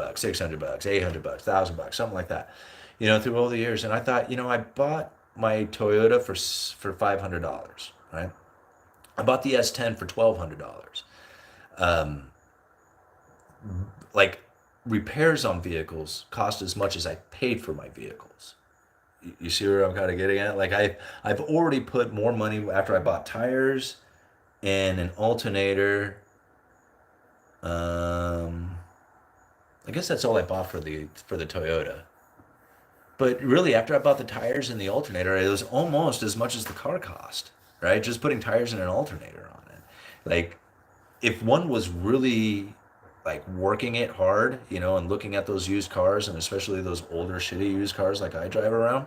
$800, $1,000, something like that. Through all the years. And I thought, I bought my Toyota for $500, right? I bought the S10 for $1,200. Um, like, repairs on vehicles cost as much as I paid for my vehicles. You see where I'm kind of getting at? Like, I've already put more money after I bought tires and an alternator. Um, I guess that's all I bought for the Toyota. But really, after I bought the tires and the alternator, it was almost as much as the car cost, right? Just putting tires and an alternator on it. Like, if one was really like working it hard, and looking at those used cars, and especially those older shitty used cars like I drive around,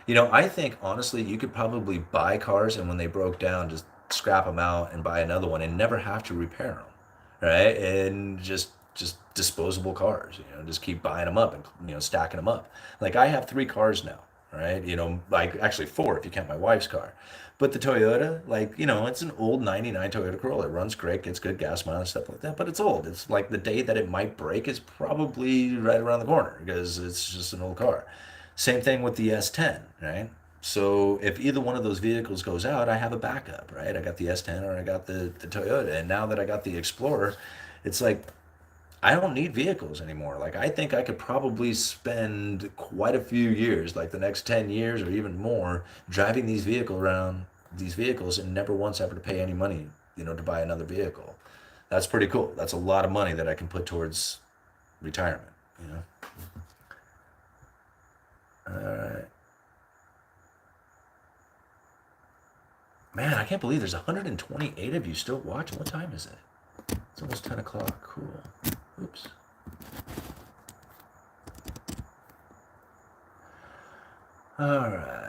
I think honestly you could probably buy cars, and when they broke down, just scrap them out and buy another one and never have to repair them, right? And just disposable cars, just keep buying them up and stacking them up. Like, I have 3 cars now, right? Like, actually 4 if you count my wife's car. But the Toyota, like, it's an old 99 Toyota Corolla. It runs great, gets good gas mileage, stuff like that, but it's old. It's like the day that it might break is probably right around the corner because it's just an old car. Same thing with the S10, right? So if either one of those vehicles goes out, I have a backup, right? I got the S10 or I got the Toyota. And now that I got the Explorer, it's like I don't need vehicles anymore. Like, I think I could probably spend quite a few years, like the next 10 years or even more, driving these vehicles and never once ever to pay any money, to buy another vehicle. That's pretty cool. That's a lot of money that I can put towards retirement, you know. All right. Man, I can't believe there's 128 of you still watching. What time is it? It's almost 10 o'clock. Cool. Oops. All right.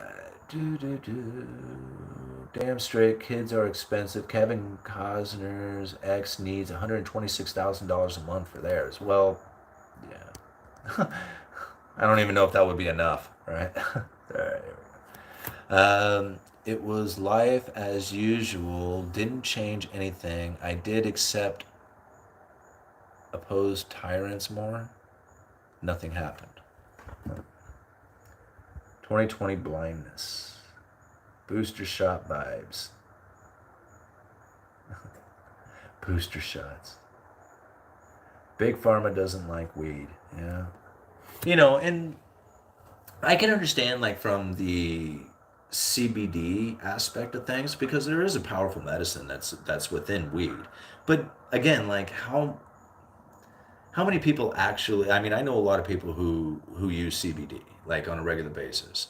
Damn straight, kids are expensive. Kevin Costner's ex needs $126,000 a month for theirs. Well, yeah. I don't even know if that would be enough, right? All right. It was life as usual. Didn't change anything. I did accept oppose tyrants more. Nothing happened. 2020 blindness. Booster shot vibes. Booster shots. Big Pharma doesn't like weed. Yeah. You know, and I can understand like from the CBD aspect of things because there is a powerful medicine that's within weed. But again, like how many people actually, I mean, I know a lot of people who use CBD like on a regular basis.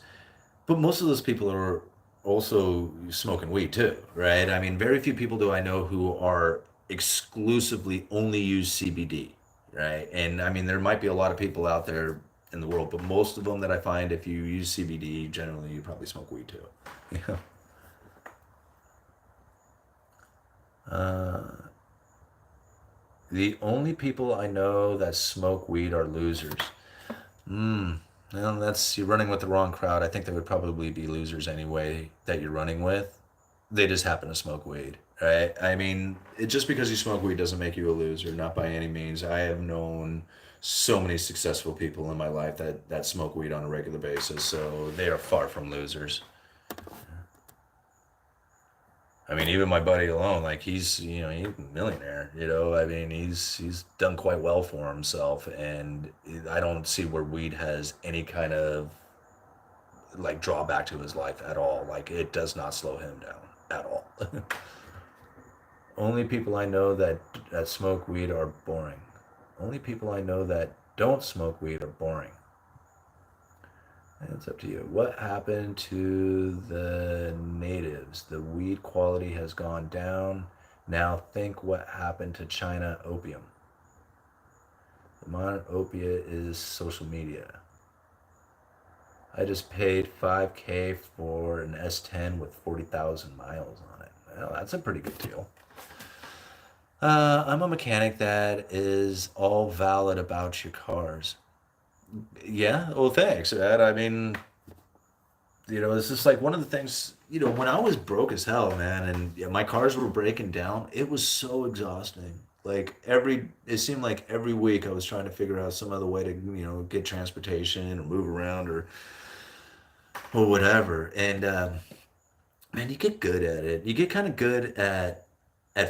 But most of those people are also smoking weed too, right? I mean, very few people do I know who are exclusively only use CBD, right? And I mean, there might be a lot of people out there in the world, but most of them that I find, if you use CBD, generally you probably smoke weed too. Yeah. Uh, the only people I know that smoke weed are losers. Hmm. Well, that's you're running with the wrong crowd. I think they would probably be losers anyway that you're running with. They just happen to smoke weed, right? I mean, just because you smoke weed doesn't make you a loser, not by any means. I have known so many successful people in my life that smoke weed on a regular basis, so they are far from losers. I mean, even my buddy alone, like he's a millionaire. I mean, he's done quite well for himself, and I don't see where weed has any kind of like drawback to his life at all. Like it does not slow him down at all. Only people I know that smoke weed are boring. Only people I know that don't smoke weed are boring. It's up to you. What happened to the natives? The weed quality has gone down. Now think what happened to China opium. The modern opiate is social media. I just paid 5K for an S10 with 40,000 miles on it. Well, that's a pretty good deal. I'm a mechanic that is all valid about your cars. Yeah, well, thanks, man. I mean, it's just like one of the things, when I was broke as hell, man, and yeah, my cars were breaking down, it was so exhausting. Like it seemed like every week I was trying to figure out some other way to, get transportation or move around or whatever. And man, you get good at it. You get kind of good at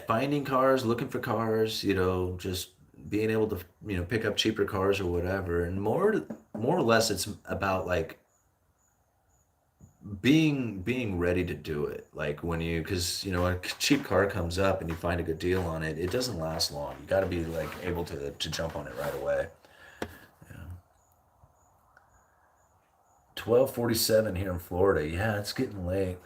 finding cars, looking for cars, just being able to, pick up cheaper cars or whatever. And more or less, it's about like being ready to do it. Like when because a cheap car comes up and you find a good deal on it, it doesn't last long. You got to be like able to jump on it right away. Yeah. 12:47 here in Florida. Yeah, it's getting late.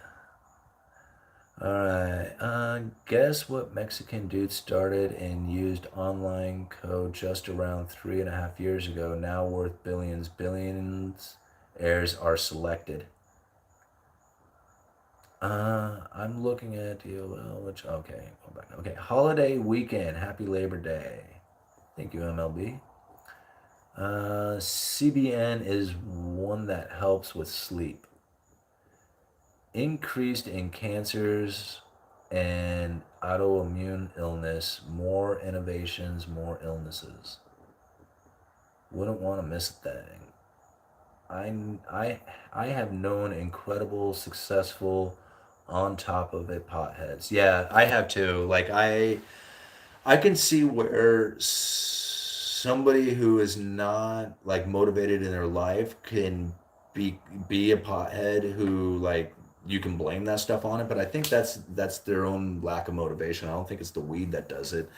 All right. Guess what Mexican dude started and used online code just around 3.5 years ago, now worth billions. Billions heirs are selected. I'm looking at DOL, which, okay, go back. Okay, holiday weekend. Happy Labor Day. Thank you, MLB. CBN is one that helps with sleep. Increased in cancers and autoimmune illness, more innovations, more illnesses. Wouldn't want to miss a thing. I have known incredible, successful, on top of it potheads. Yeah, I have too. Like I can see where somebody who is not like motivated in their life can be be a pothead who like you can blame that stuff on it, but I think that's their own lack of motivation. I don't think it's the weed that does it.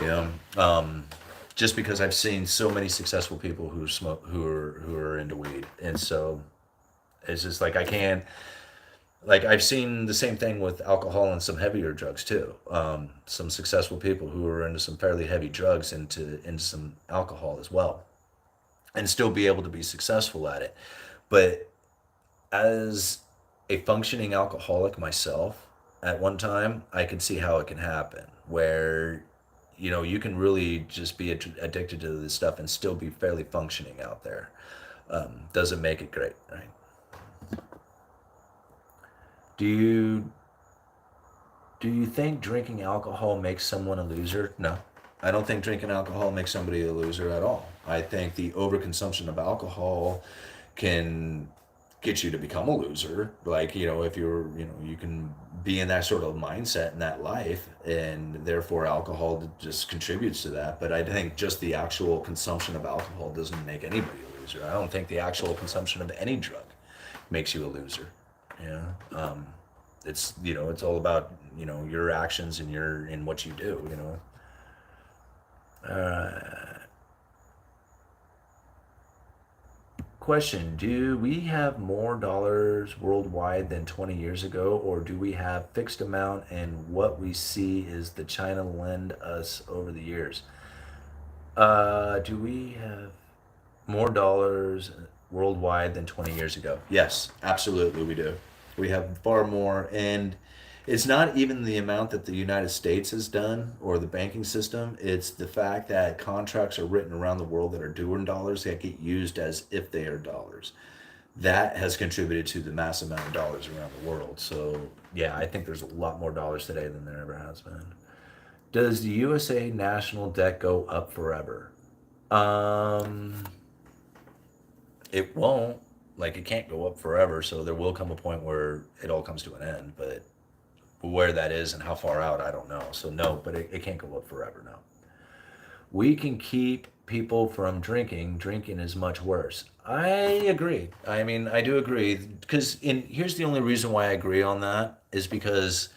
You know, just because I've seen so many successful people who smoke, who are into weed, and so it's just like I can't. Like I've seen the same thing with alcohol and some heavier drugs too. Some successful people who are into some fairly heavy drugs into some alcohol as well, and still be able to be successful at it. But as a functioning alcoholic myself, at one time, I could see how it can happen, where you can really just be addicted to this stuff and still be fairly functioning out there. Doesn't make it great, right? Do you do you think drinking alcohol makes someone a loser? No. I don't think drinking alcohol makes somebody a loser at all. I think the overconsumption of alcohol can get you to become a loser. Like, if you can be in that sort of mindset in that life, and therefore alcohol just contributes to that. But I think just the actual consumption of alcohol doesn't make anybody a loser. I don't think the actual consumption of any drug makes you a loser. Yeah. It's all about, your actions and in what you do. Uh, Question: do we have more dollars worldwide than 20 years ago, or do we have fixed amount and what we see is the China lend us over the years? Do we have more dollars worldwide than 20 years ago? Yes, absolutely we do. We have far more, and it's not even the amount that the United States has done or the banking system. It's the fact that contracts are written around the world that are due in dollars that get used as if they are dollars. That has contributed to the massive amount of dollars around the world. So, yeah, I think there's a lot more dollars today than there ever has been. Does the USA national debt go up forever? Um, it won't. Like, it can't go up forever, so there will come a point where it all comes to an end. But where that is and how far out, I don't know. So, no, but it can't go up forever, no. We can keep people from drinking. Drinking is much worse. I agree. I mean, I do agree. Because here's the only reason why I agree on that is because,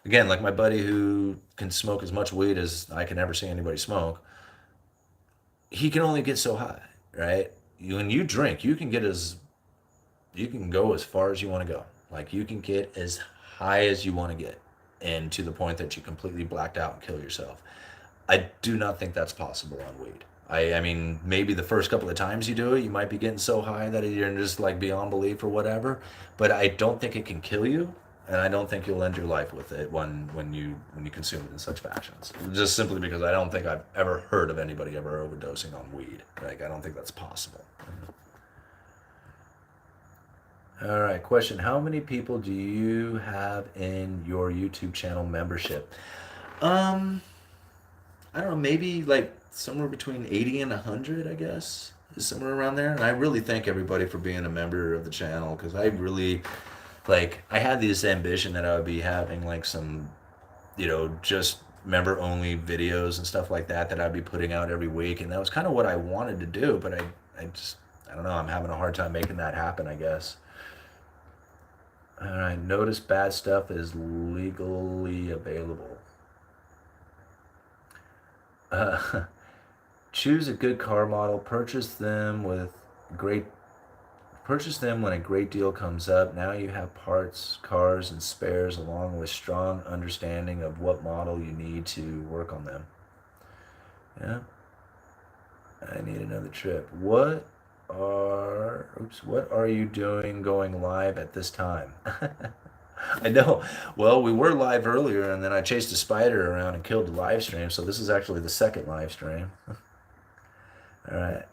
again, like my buddy who can smoke as much weed as I can ever see anybody smoke, he can only get so high, right? When you drink, you can go as far as you want to go. Like you can get as high as you want to get, and to the point that you completely blacked out and kill yourself. I do not think that's possible on weed. I mean, maybe the first couple of times you do it, you might be getting so high that you're just like beyond belief or whatever. But I don't think it can kill you, and I don't think you'll end your life with it when you consume it in such fashions. Just simply because I don't think I've ever heard of anybody ever overdosing on weed. Like I don't think that's possible. All right, question. How many people do you have in your YouTube channel membership? Um, I don't know, maybe like somewhere between 80 and 100, I guess, is somewhere around there. And I really thank everybody for being a member of the channel because I really, like, I had this ambition that I would be having like some, just member only videos and stuff like that I'd be putting out every week. And that was kind of what I wanted to do, but I don't know, I'm having a hard time making that happen, I guess. All right, notice bad stuff is legally available. Uh, choose a good car model. Great. Purchase them when a great deal comes up. Now you have parts, cars, and spares, along with strong understanding of what model you need to work on them. Yeah. I need another trip. What are you doing going live at this time? I know. Well, we were live earlier, and then I chased a spider around and killed the live stream. So this is actually the second live stream. All right.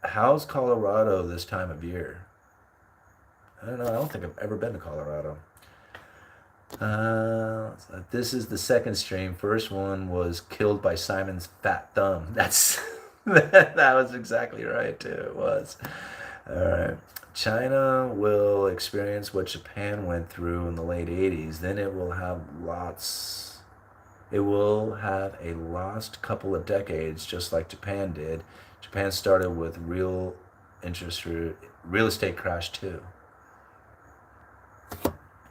How's Colorado this time of year? I don't know. I don't think I've ever been to Colorado. This is the second stream. First one was killed by Simon's fat thumb. That's that was exactly right too. It was. All right. China will experience what Japan went through in the late 80s. Then it will have a lost couple of decades, just like Japan did. Japan started with real estate crash too.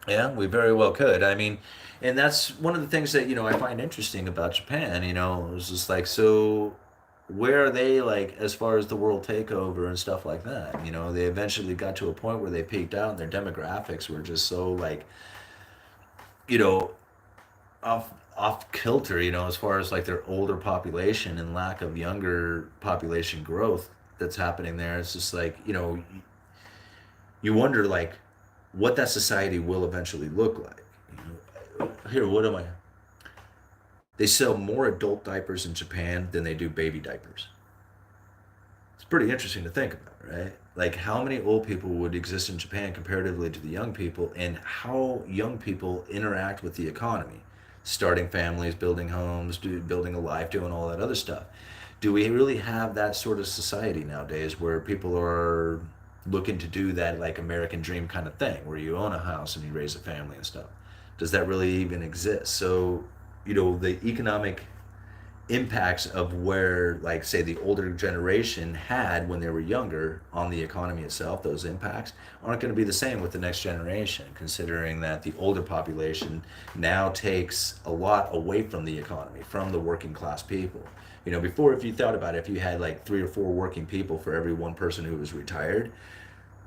Yeah, we very well could. I mean, and that's one of the things that, I find interesting about Japan, it's just like, so where are they like as far as the world takeover and stuff like that? They eventually got to a point where they peaked out and their demographics were just so like, you know, off kilter, as far as like their older population and lack of younger population growth that's happening there. It's just like, you wonder like what that society will eventually look like. Here, what am I? They sell more adult diapers in Japan than they do baby diapers. It's pretty interesting to think about, right? Like how many old people would exist in Japan comparatively to the young people, and how young people interact with the economy, starting families, building homes, building a life, doing all that other stuff. Do we really have that sort of society nowadays where people are looking to do that like American dream kind of thing, where you own a house and you raise a family and stuff? Does that really even exist? So, the economic impacts of where, like, say, the older generation had when they were younger on the economy itself, those impacts aren't going to be the same with the next generation, considering that the older population now takes a lot away from the economy, from the working class people. Before, if you thought about it, if you had like 3 or 4 working people for every one person who was retired,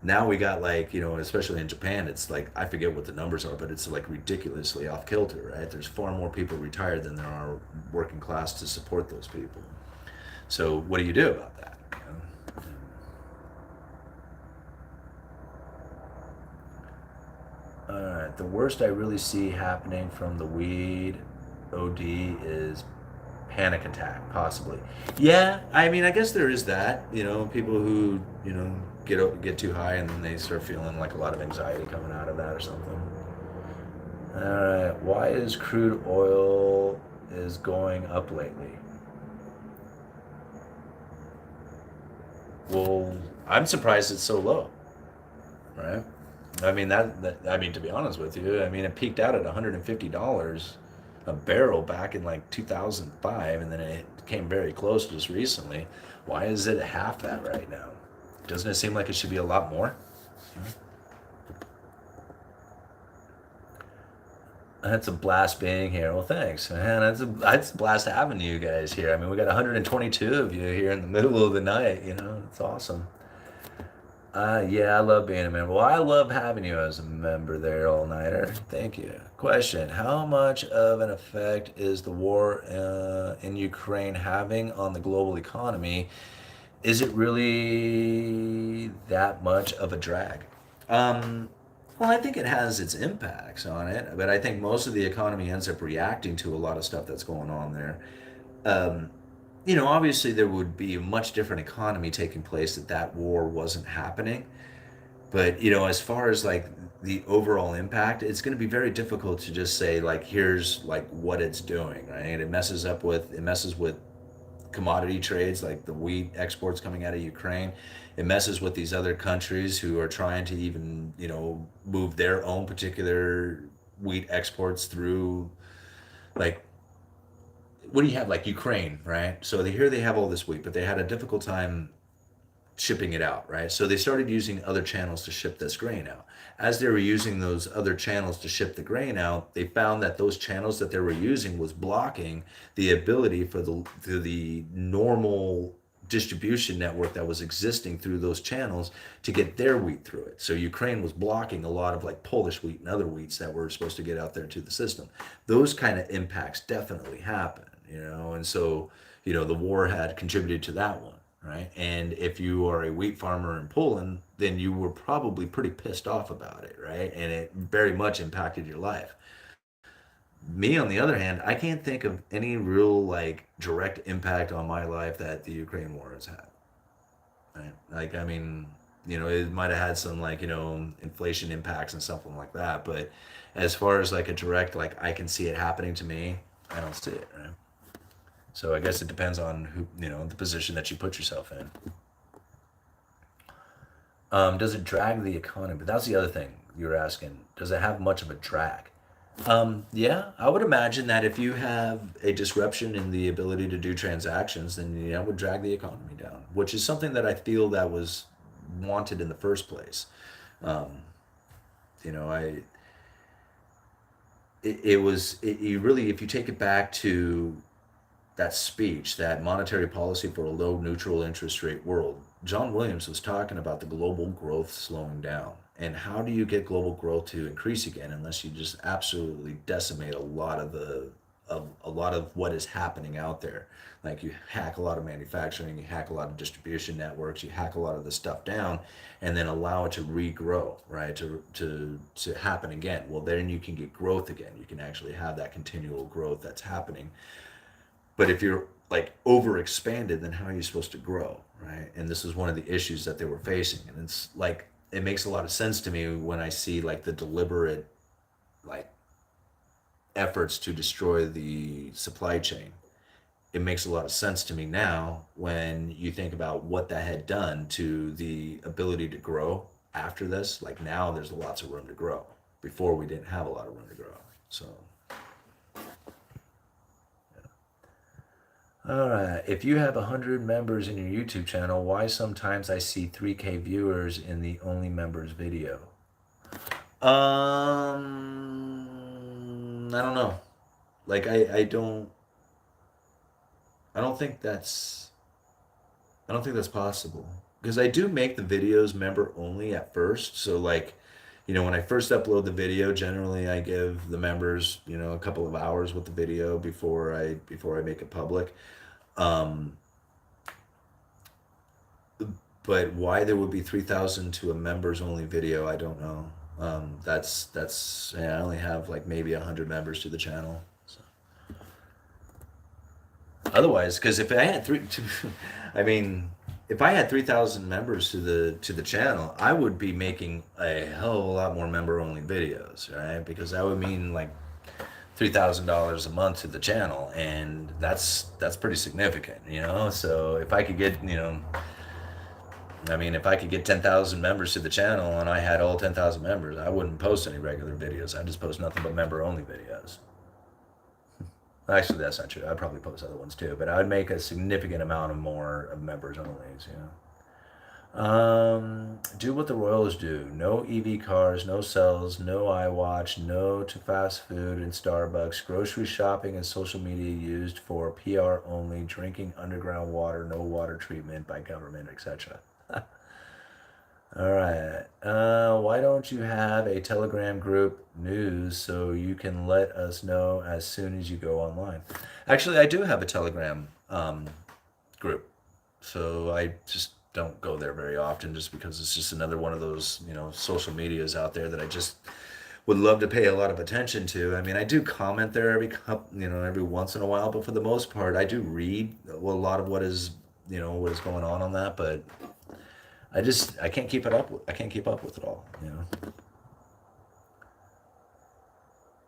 now we got like, especially in Japan, it's like, I forget what the numbers are, but it's like ridiculously off kilter, right? There's far more people retired than there are working class to support those people. So what do you do about that? All right, the worst I really see happening from the weed OD is panic attack, possibly. Yeah, I mean, I guess there is that. People who get too high and then they start feeling like a lot of anxiety coming out of that or something. All right, why is crude oil is going up lately? Well, I'm surprised it's so low, right? I mean I mean, to be honest with you, I mean it peaked out at $150 a barrel back in like 2005, and then it came very close just recently. Why is it half that right now? Doesn't it seem like it should be a lot more? That's a blast being here. Well, thanks, man. That's a blast having you guys here. I mean, we got 122 of you here in the middle of the night. It's awesome. Yeah, I love being a member. Well, I love having you as a member there, all nighter. Thank you. Question: how much of an effect is the war in Ukraine having on the global economy? Is it really that much of a drag? Um, well, I think it has its impacts on it, but I think most of the economy ends up reacting to a lot of stuff that's going on there. Um, Obviously there would be a much different economy taking place if that war wasn't happening. But, as far as like the overall impact, it's going to be very difficult to just say like, here's like what it's doing, right? It messes with commodity trades like the wheat exports coming out of Ukraine. It messes with these other countries who are trying to even, move their own particular wheat exports through, like, what do you have, like Ukraine, right? So here they have all this wheat, but they had a difficult time shipping it out, right? So they started using other channels to ship this grain out. As they were using those other channels to ship the grain out, they found that those channels that they were using was blocking the ability for the normal distribution network that was existing through those channels to get their wheat through it. So Ukraine was blocking a lot of like Polish wheat and other wheats that were supposed to get out there to the system. Those kind of impacts definitely happen, and so, the war had contributed to that one, right? And if you are a wheat farmer in Poland, then you were probably pretty pissed off about it, right? And it very much impacted your life. Me, on the other hand, I can't think of any real like direct impact on my life that the Ukraine war has had. Right? Like, I mean, it might have had some like, inflation impacts and something like that, but as far as like a direct, like I can see it happening to me, I don't see it, right? So I guess it depends on who, the position that you put yourself in. Does it drag the economy? But that's the other thing you were asking. Does it have much of a drag? Yeah, I would imagine that if you have a disruption in the ability to do transactions, then it would drag the economy down, which is something that I feel that was wanted in the first place. Um, I you really, if you take it back to that speech, that monetary policy for a low neutral interest rate world, John Williams was talking about the global growth slowing down. And how do you get global growth to increase again unless you just absolutely decimate a lot of what is happening out there? Like you hack a lot of manufacturing, you hack a lot of distribution networks, you hack a lot of this stuff down, and then allow it to regrow, right? To happen again. Well, then you can get growth again. You can actually have that continual growth that's happening. But if you're like overexpanded, then how are you supposed to grow, right? And this is one of the issues that they were facing. And it's like it makes a lot of sense to me when I see like the deliberate like efforts to destroy the supply chain. It makes a lot of sense to me now when you think about what that had done to the ability to grow after this. Like now there's lots of room to grow. Before we didn't have a lot of room to grow. So all right. If you have 100 members in your YouTube channel, why sometimes I see 3K viewers in the only members video? I don't know. Like I don't think that's I don't think that's possible because I do make the videos member only at first. So like, when I first upload the video, generally I give the members, a couple of hours with the video before I make it public. Um, but why there would be 3,000 to a members only video, I don't know. That's yeah, I only have like maybe 100 members to the channel. So. Otherwise, because if I had I mean, if I had 3,000 members to the channel, I would be making a hell of a lot more member only videos, right? Because that would mean like $3,000 a month to the channel, and that's pretty significant, So if I could get, if I could get 10,000 members to the channel, and I had all 10,000 members, I wouldn't post any regular videos. I'd just post nothing but member only videos. Actually, that's not true. I'd probably post other ones too, but I would make a significant amount of more of members only. Do what the Royals do. No EV cars, no cells, no iWatch, no to fast food and Starbucks, grocery shopping and social media used for PR only, drinking underground water, no water treatment by government, etc. All right. Why don't you have a Telegram group news so you can let us know as soon as you go online? Actually, I do have a Telegram group. So I just don't go there very often just because it's just another one of those, social medias out there that I just would love to pay a lot of attention to. I mean, I do comment there every once in a while, but for the most part, I do read a lot of what is going on that, but I can't keep it up with, I can't keep up with it all.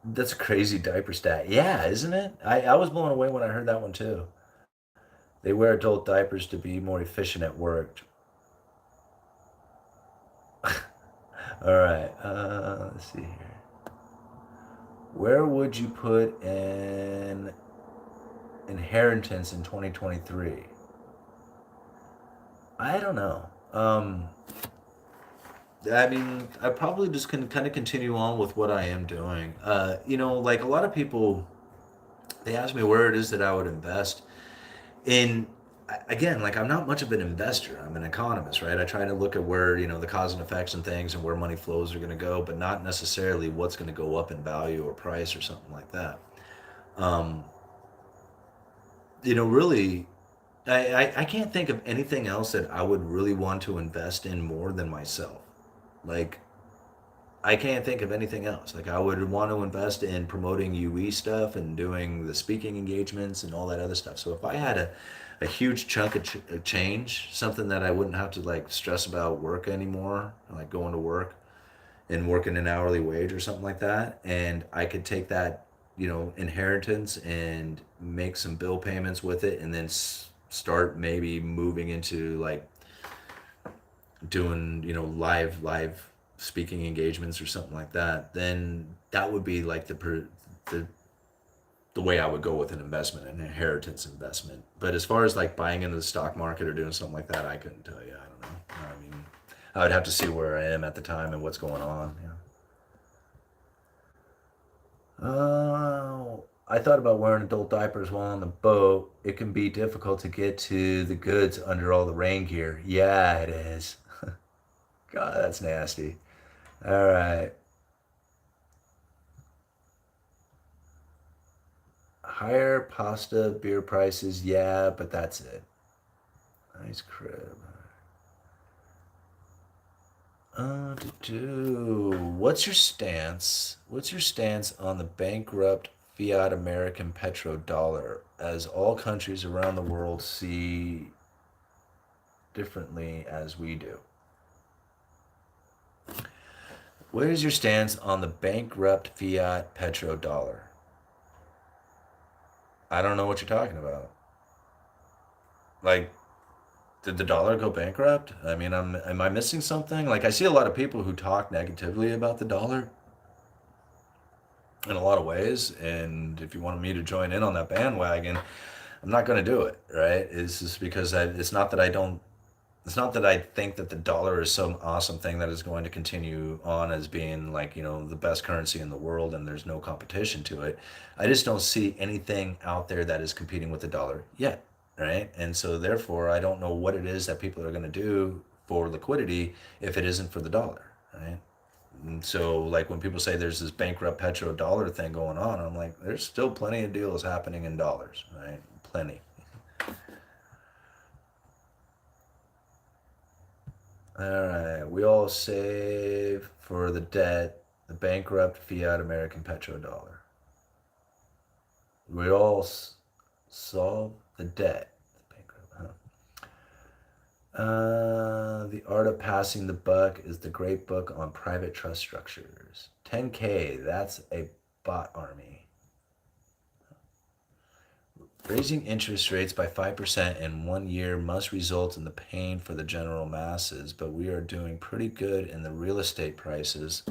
That's a crazy diaper stat. Yeah, isn't it? I was blown away when I heard that one too. They wear adult diapers to be more efficient at work. All right, let's see here. Where would you put an inheritance in 2023? I don't know. I probably just can kind of continue on with what I am doing. Like a lot of people, they ask me where it is that I would invest. In Again, like I'm not much of an investor. I'm an economist, right? I try to look at where the cause and effects and things and where money flows are going to go, but not necessarily what's going to go up in value or price or something like that. Um, Really, I can't think of anything else that I would really want to invest in more than myself. Like I can't think of anything else. Like I would want to invest in promoting UE stuff and doing the speaking engagements and all that other stuff. So if I had a huge chunk of change, something that I wouldn't have to like stress about work anymore, like going to work and working an hourly wage or something like that, and I could take that, inheritance and make some bill payments with it, and then start maybe moving into like doing live speaking engagements or something like that, then that would be like the the way I would go with an investment, an inheritance investment. But as far as like buying into the stock market or doing something like that, I couldn't tell you. I don't know. I mean, I would have to see where I am at the time and what's going on. I thought about wearing adult diapers while on the boat. It can be difficult to get to the goods under all the rain gear. Yeah, it is. God, that's nasty. All right. Higher pasta beer prices. Yeah, but that's it. Nice crib. What's your stance? What's your stance on the bankrupt fiat American petrodollar as all countries around the world see differently as we do? What is your stance on the bankrupt fiat petrodollar? I don't know what you're talking about. Like, did the dollar go bankrupt? I mean, am I missing something? Like, I see a lot of people who talk negatively about the dollar in a lot of ways, and if you wanted me to join in on that bandwagon, I'm not going to do it, right? It's just because it's not that I don't. It's not that I think that the dollar is some awesome thing that is going to continue on as being like, the best currency in the world and there's no competition to it. I just don't see anything out there that is competing with the dollar yet, right? And so therefore, I don't know what it is that people are going to do for liquidity if it isn't for the dollar, right? And so like when people say there's this bankrupt petrodollar thing going on, I'm like, there's still plenty of deals happening in dollars, right? Plenty. All right, we all save for the debt, the bankrupt fiat American petrodollar. We all solve the debt. The bankrupt, huh? The Art of Passing the Buck is the great book on private trust structures. 10K, that's a bot army. Raising interest rates by 5% in 1 year must result in the pain for the general masses, but we are doing pretty good in the real estate prices,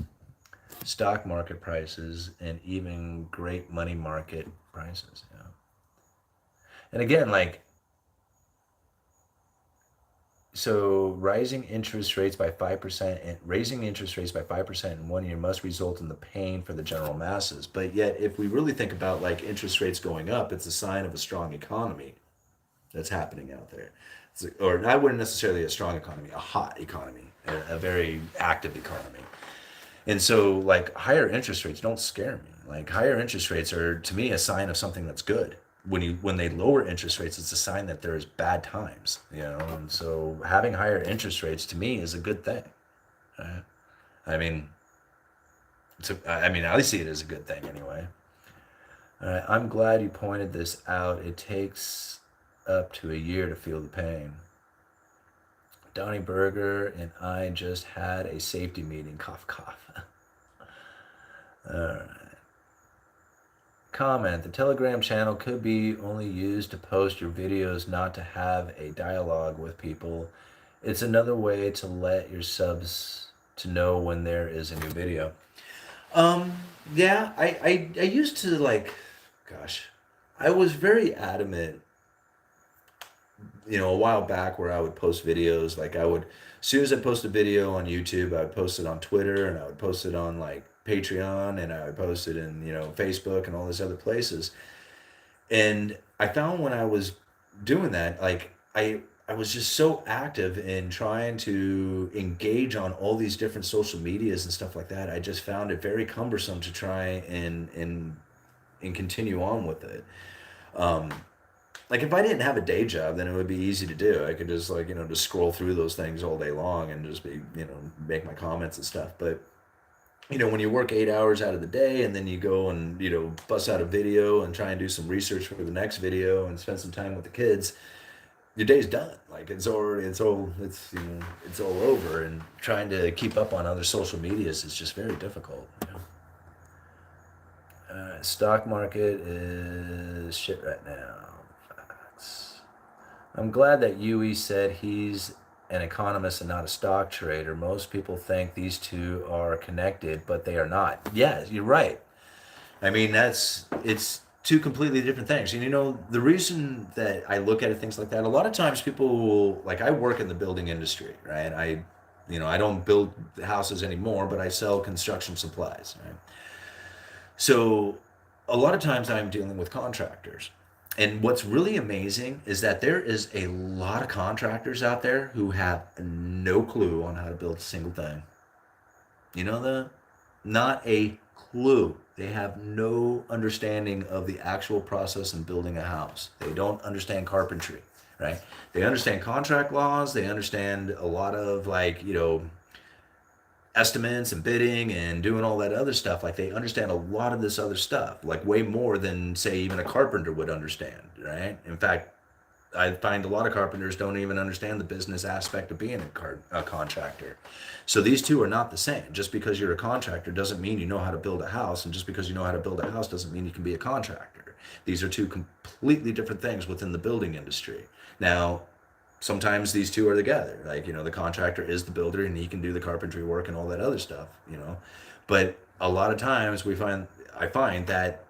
stock market prices, and even great money market prices. Yeah. And again, like, so raising interest rates by 5% in 1 year must result in the pain for the general masses. But yet, if we really think about like interest rates going up, it's a sign of a strong economy that's happening out there. Or I wouldn't necessarily a strong economy, a hot economy, a very active economy. And so, like, higher interest rates don't scare me. Like, higher interest rates are, to me, a sign of something that's good. When they lower interest rates, it's a sign that there's bad times, And so, having higher interest rates to me is a good thing. Uh, I mean, I see it as a good thing anyway. I'm glad you pointed this out. It takes up to a year to feel the pain. Donnie Berger and I just had a safety meeting. Cough, cough. All right. Comment: the Telegram channel could be only used to post your videos, not to have a dialogue with people. It's another way to let your subs to know when there is a new video. Um, yeah, I used to like, gosh, I was very adamant, a while back where I would post videos. Like as soon as I post a video on YouTube, I would post it on Twitter and I would post it on like Patreon and I would post it in, Facebook and all these other places. And I found when I was doing that, like I was just so active in trying to engage on all these different social medias and stuff like that. I just found it very cumbersome to try and continue on with it. Um, like if I didn't have a day job, then it would be easy to do. I could just like, just scroll through those things all day long and just be, make my comments and stuff. But when you work 8 hours out of the day and then you go and, bust out a video and try and do some research for the next video and spend some time with the kids, your day's done. Like it's all over. And trying to keep up on other social medias is just very difficult. Stock market is shit right now. Facts. I'm glad that Yui said he's an economist and not a stock trader. Most people think these two are connected, but they are not. Yeah, you're right. I mean, it's two completely different things. And the reason that I look at things like that, a lot of times people will, like, I work in the building industry, right? I don't build houses anymore, but I sell construction supplies, right? So a lot of times I'm dealing with contractors. And what's really amazing is that there is a lot of contractors out there who have no clue on how to build a single thing. You know that? Not a clue. They have no understanding of the actual process in building a house. They don't understand carpentry, right? They understand contract laws. They understand a lot of like, estimates and bidding and doing all that other stuff. Like they understand a lot of this other stuff, like way more than say even a carpenter would understand, right? In fact, I find a lot of carpenters don't even understand the business aspect of being a contractor. So these two are not the same. Just because you're a contractor doesn't mean you know how to build a house, and just because you know how to build a house doesn't mean you can be a contractor. These are two completely different things within the building industry. Now, sometimes these two are together. Like, the contractor is the builder and he can do the carpentry work and all that other stuff. But a lot of times I find that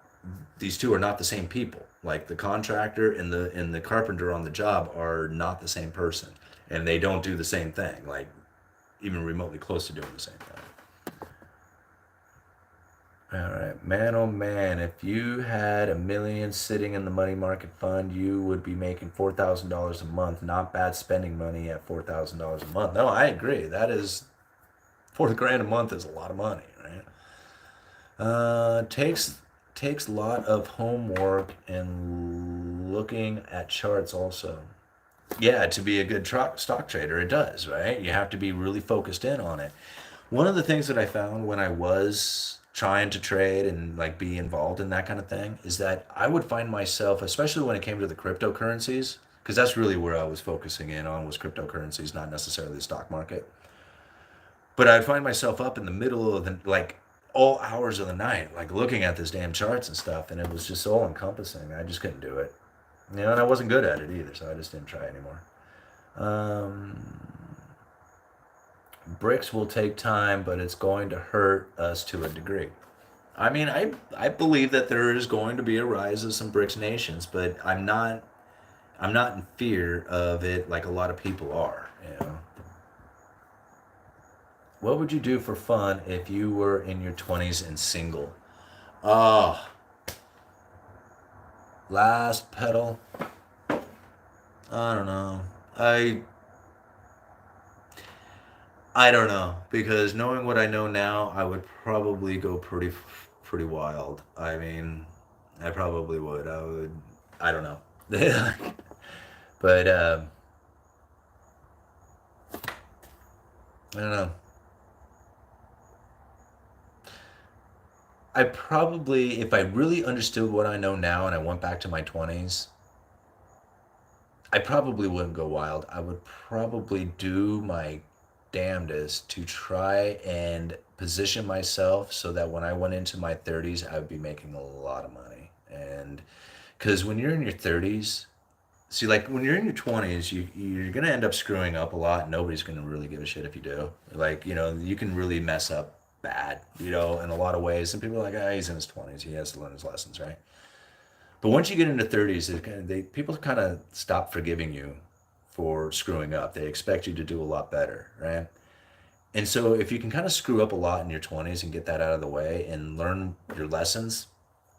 these two are not the same people. Like the contractor and the carpenter on the job are not the same person, and they don't do the same thing, like even remotely close to doing the same thing. All right, man, oh man, if you had $1 million sitting in the money market fund, you would be making $4,000 a month. Not bad spending money at $4,000 a month. No, I agree. That is $4 grand a month is a lot of money, right? Takes a lot of homework and looking at charts also. Yeah, to be a good stock trader, it does, right? You have to be really focused in on it. One of the things that I found when I was trying to trade and like be involved in that kind of thing is that I would find myself, especially when it came to the cryptocurrencies, because that's really where I was focusing in on was cryptocurrencies, not necessarily the stock market. But I'd find myself up in the middle of the like all hours of the night, like looking at this damn charts and stuff, and it was just all encompassing. I just couldn't do it. And I wasn't good at it either, so I just didn't try anymore. Um, BRICS will take time, but it's going to hurt us to a degree. I mean, I believe that there is going to be a rise of some BRICS nations, but I'm not in fear of it like a lot of people are. What would you do for fun if you were in your 20s and single? Oh, last pedal. I don't know. I I don't know because knowing what I know now, I would probably go pretty wild. I mean, I probably would. I would. I don't know. But I don't know. I probably, if I really understood what I know now and I went back to my 20s, I probably wouldn't go wild. I would probably do my damnedest to try and position myself so that when I went into my 30s, I would be making a lot of money. And because when you're in your 30s, see, like when you're in your 20s, you're gonna end up screwing up a lot. Nobody's gonna really give a shit if you do. Like, you can really mess up bad, in a lot of ways. And people are like, ah, he's in his 20s. He has to learn his lessons, right? But once you get into 30s, people kind of stop forgiving you for screwing up. They expect you to do a lot better, right? And so if you can kind of screw up a lot in your 20s and get that out of the way and learn your lessons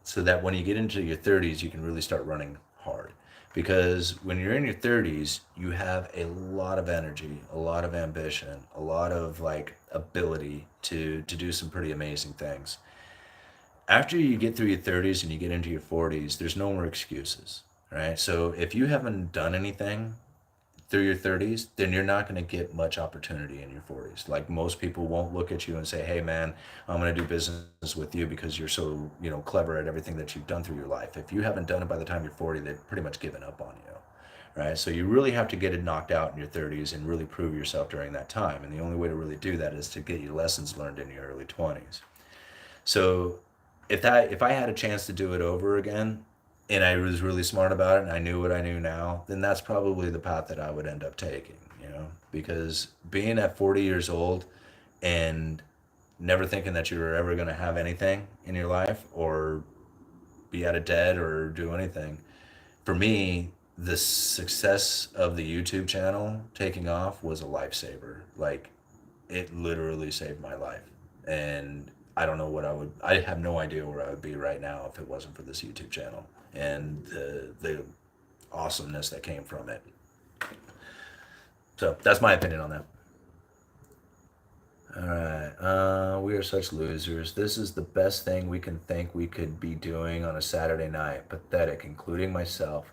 so that when you get into your 30s, you can really start running hard. Because when you're in your 30s, you have a lot of energy, a lot of ambition, a lot of like ability to do some pretty amazing things. After you get through your 30s and you get into your 40s, there's no more excuses, right? So if you haven't done anything through your 30s, then you're not going to get much opportunity in your 40s. Like most people won't look at you and say, "Hey man, I'm going to do business with you because you're so, clever at everything that you've done through your life." If you haven't done it by the time you're 40, they've pretty much given up on you. Right? So you really have to get it knocked out in your 30s and really prove yourself during that time. And the only way to really do that is to get your lessons learned in your early 20s. So if I had a chance to do it over again and I was really smart about it and I knew what I knew now, then that's probably the path that I would end up taking. Because being at 40 years old and never thinking that you were ever going to have anything in your life or be out of debt or do anything, for me, the success of the YouTube channel taking off was a lifesaver. Like, it literally saved my life. And I don't know what I have no idea where I would be right now if it wasn't for this YouTube channel and the awesomeness that came from it. So that's my opinion on that. All right. We are such losers. This is the best thing we can think we could be doing on a Saturday night. Pathetic, including myself.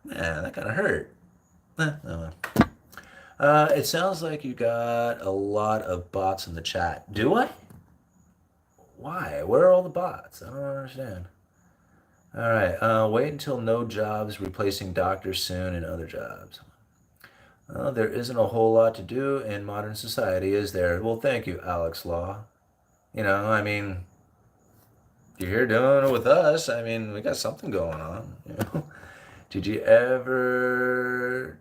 Man, that kind of hurt. Oh well. It sounds like you got a lot of bots in the chat. Do I? Why? Where are all the bots? I don't understand. All right. Wait until no jobs replacing doctors soon and other jobs. There isn't a whole lot to do in modern society, is there? Well, thank you, Alex Law. I mean, you're here doing it with us. I mean, we got something going on. Did you ever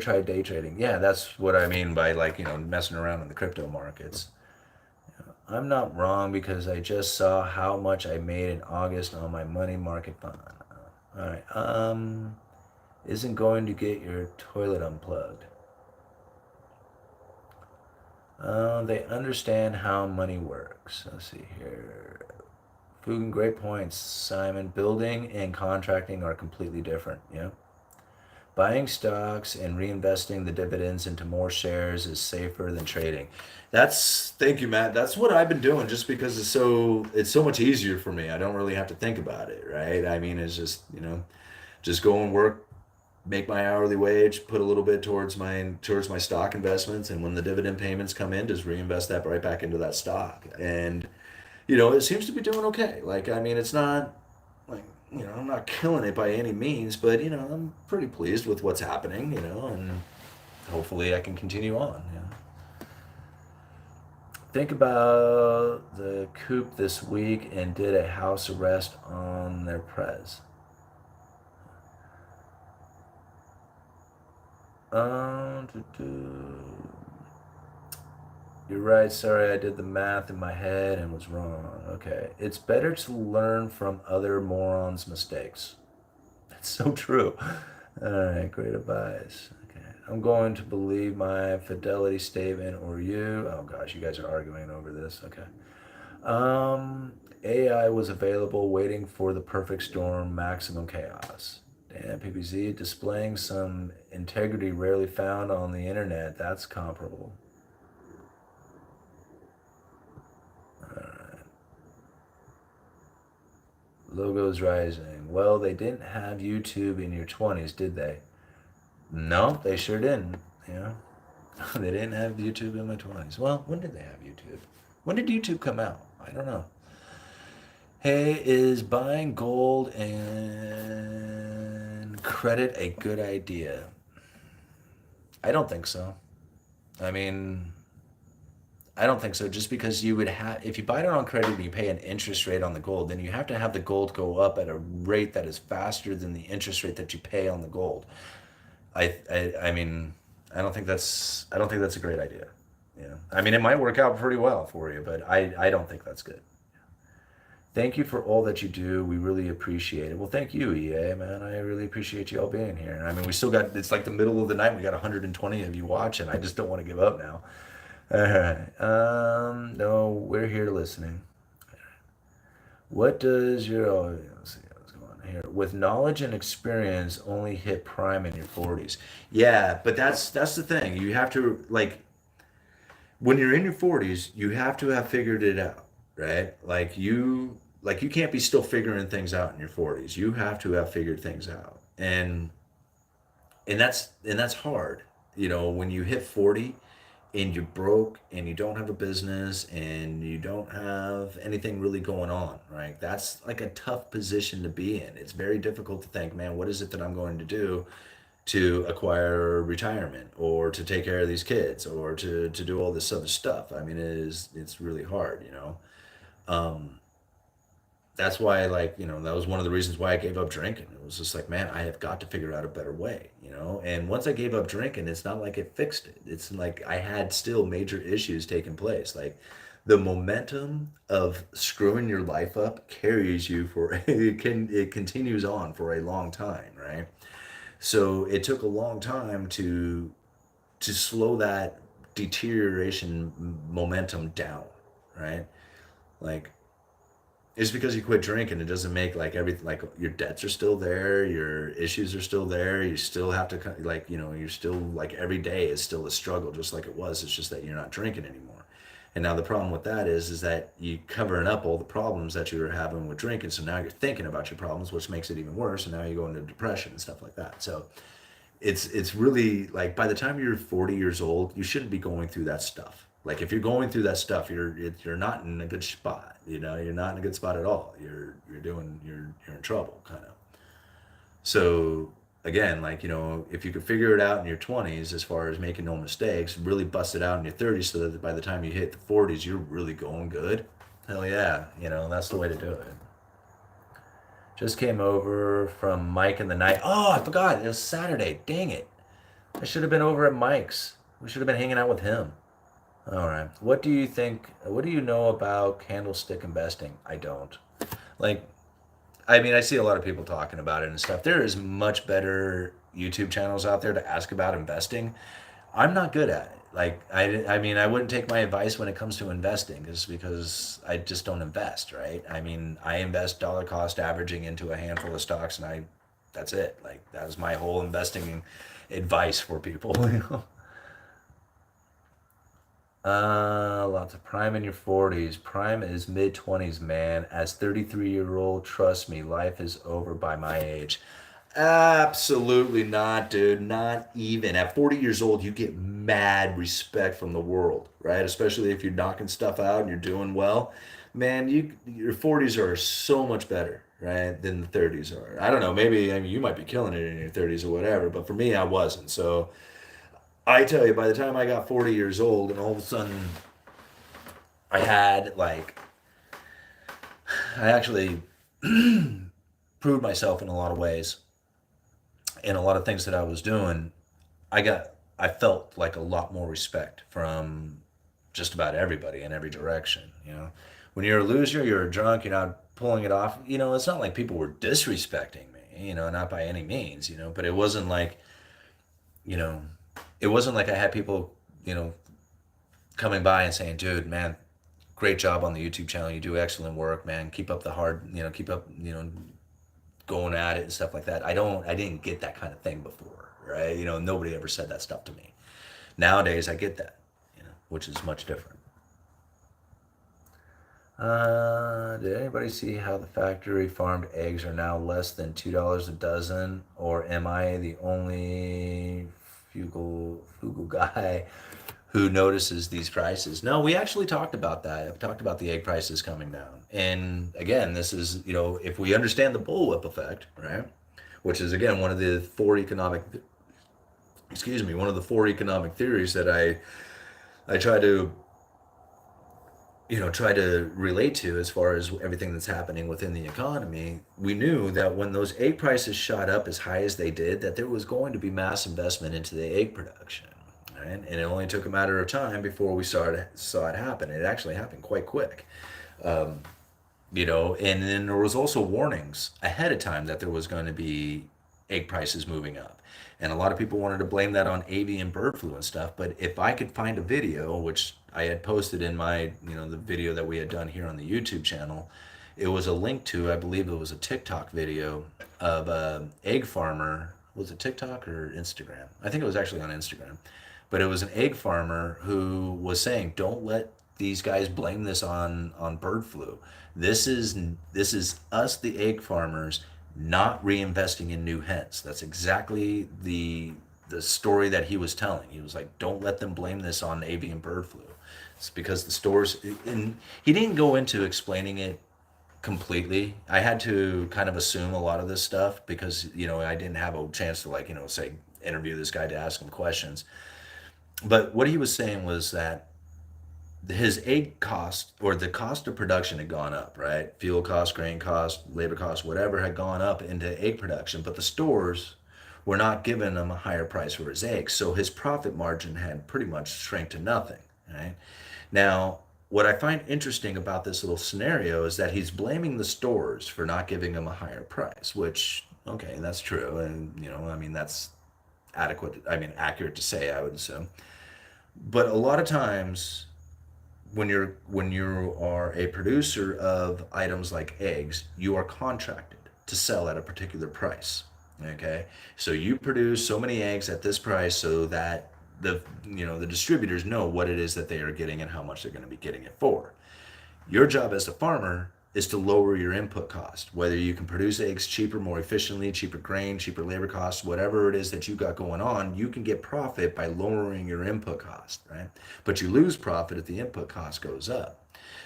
try day trading? Yeah, that's what I mean by messing around in the crypto markets. I'm not wrong because I just saw how much I made in August on my money market fund. All right. Isn't going to get your toilet unplugged. They understand how money works. Let's see here. Fugan, great points, Simon. Building and contracting are completely different. Yeah. Buying stocks and reinvesting the dividends into more shares is safer than trading. Thank you, Matt. That's what I've been doing just because it's so much easier for me. I don't really have to think about it, right? I mean, it's just go and work, make my hourly wage, put a little bit towards my stock investments, and when the dividend payments come in, just reinvest that right back into that stock. And it seems to be doing okay. Like, I mean, it's not like, I'm not killing it by any means, but I'm pretty pleased with what's happening, and hopefully I can continue on. Think about the coup this week and did a house arrest on their prez. You're right. Sorry, I did the math in my head and was wrong. Okay. It's better to learn from other morons' mistakes. That's so true. All right. Great advice. Okay. I'm going to believe my fidelity statement or you. Oh, gosh. You guys are arguing over this. Okay. AI was available waiting for the perfect storm, maximum chaos. Damn, PPZ displaying some integrity rarely found on the internet. That's comparable. Alright. Logos rising. Well, they didn't have YouTube in your 20s, did they? No, they sure didn't. They didn't have YouTube in my 20s. Well, when did they have YouTube? When did YouTube come out? I don't know. Hey, is buying gold and credit a good idea? I don't think so. I mean, I don't think so. Just because you would have, if you buy it on credit and you pay an interest rate on the gold, then you have to have the gold go up at a rate that is faster than the interest rate that you pay on the gold. I mean, I don't think that's a great idea. I mean, it might work out pretty well for you, but I don't think that's good. Thank you for all that you do. We really appreciate it. Well, thank you, EA, man. I really appreciate you all being here. I mean, it's like the middle of the night. We got 120 of you watching. I just don't want to give up now. All right. No, we're here listening. What does let's see what's going on here. With knowledge and experience, only hit prime in your 40s. Yeah, but that's the thing. You have to, when you're in your 40s, you have to have figured it out, right? You can't be still figuring things out in your 40s. You have to have figured things out. And that's hard. When you hit 40 and you're broke and you don't have a business and you don't have anything really going on, right? That's like a tough position to be in. It's very difficult to think, man, what is it that I'm going to do to acquire retirement or to take care of these kids or to do all this other stuff? I mean, it's really hard. That's why, that was one of the reasons why I gave up drinking. It was just like, man, I have got to figure out a better way. And once I gave up drinking, it's not like it fixed it. It's like I had still major issues taking place. Like, the momentum of screwing your life up carries you it continues on for a long time, right? So it took a long time to slow that deterioration momentum down, right? Like, it's because you quit drinking. It doesn't make like everything, like your debts are still there, your issues are still there. You still have to like, you're still like every day is still a struggle, just like it was. It's just that you're not drinking anymore. And now the problem with that is that you covering up all the problems that you were having with drinking. So now you're thinking about your problems, which makes it even worse. And now you go into depression and stuff like that. So it's really like by the time you're 40 years old, you shouldn't be going through that stuff. Like if you're going through that stuff, you're not in a good spot. You're not in a good spot at all. You're in trouble, kind of. So again, like if you could figure it out in your 20s, as far as making no mistakes, really bust it out in your 30s, so that by the time you hit the 40s, you're really going good. Hell yeah, that's the way to do it. Just came over from Mike in the night. Oh, I forgot. It was Saturday. Dang it. I should have been over at Mike's. We should have been hanging out with him. All right. What do you think? What do you know about candlestick investing? I don't. Like, I mean, I see a lot of people talking about it and stuff. There is much better YouTube channels out there to ask about investing. I'm not good at it. Like, I mean, I wouldn't take my advice when it comes to investing, just because I just don't invest, right? I mean, I invest dollar cost averaging into a handful of stocks, and that's it. Like, that is my whole investing advice for people, Lots of prime in your 40s. Prime is mid 20s, man. As 33-year-old, trust me, life is over by my age. Absolutely not, dude. Not even. At 40 years old, you get mad respect from the world, right? Especially if you're knocking stuff out and you're doing well. Man, your 40s are so much better, right, than the 30s are. I don't know. Maybe, I mean, you might be killing it in your 30s or whatever, but for me, I wasn't. So I tell you, by the time I got 40 years old, and all of a sudden I had like, I actually proved myself in a lot of ways, in a lot of things that I was doing. I felt like a lot more respect from just about everybody in every direction. When you're a loser, you're a drunk, you're not pulling it off. It's not like people were disrespecting me, not by any means, but you know, it wasn't like I had people, coming by and saying, dude, man, great job on the YouTube channel. You do excellent work, man. Keep up the hard, keep up, going at it and stuff like that. I didn't get that kind of thing before, right? Nobody ever said that stuff to me. Nowadays, I get that, which is much different. Did anybody see how the factory farmed eggs are now less than $2 a dozen? Or am I the only frugal guy who notices these prices? No, we actually talked about that. I've talked about the egg prices coming down. And again, this is, if we understand the bullwhip effect, right? Which is, again, one of the four economic theories that I try to relate to, as far as everything that's happening within the economy. We knew that when those egg prices shot up as high as they did, that there was going to be mass investment into the egg production, right? And it only took a matter of time before we saw it happen. It actually happened quite quick. And then there was also warnings ahead of time that there was going to be egg prices moving up. And a lot of people wanted to blame that on avian bird flu and stuff. But if I could find a video, which I had posted in my, the video that we had done here on the YouTube channel, it was a link to, I believe it was a TikTok video of a egg farmer. Was it TikTok or Instagram? I think it was actually on Instagram. But it was an egg farmer who was saying, don't let these guys blame this on bird flu. This is us, the egg farmers, not reinvesting in new hens. That's exactly the story that he was telling. He was like, don't let them blame this on avian bird flu. It's because the stores, and he didn't go into explaining it completely. I had to kind of assume a lot of this stuff because, I didn't have a chance to say, interview this guy to ask him questions. But what he was saying was that his egg cost, or the cost of production, had gone up, right? Fuel cost, grain cost, labor cost, whatever had gone up into egg production, but the stores were not giving him a higher price for his eggs. So his profit margin had pretty much shrank to nothing, right? Now, what I find interesting about this little scenario is that he's blaming the stores for not giving him a higher price, which, okay, that's true. And, that's accurate to say, I would assume. But a lot of times when you are a producer of items like eggs, you are contracted to sell at a particular price. Okay, so you produce so many eggs at this price so that the distributors know what it is that they are getting and how much they're going to be getting it for. Your job as a farmer is to lower your input cost, whether you can produce eggs cheaper, more efficiently, cheaper grain, cheaper labor costs, whatever it is that you got going on, you can get profit by lowering your input cost, right? But you lose profit if the input cost goes up.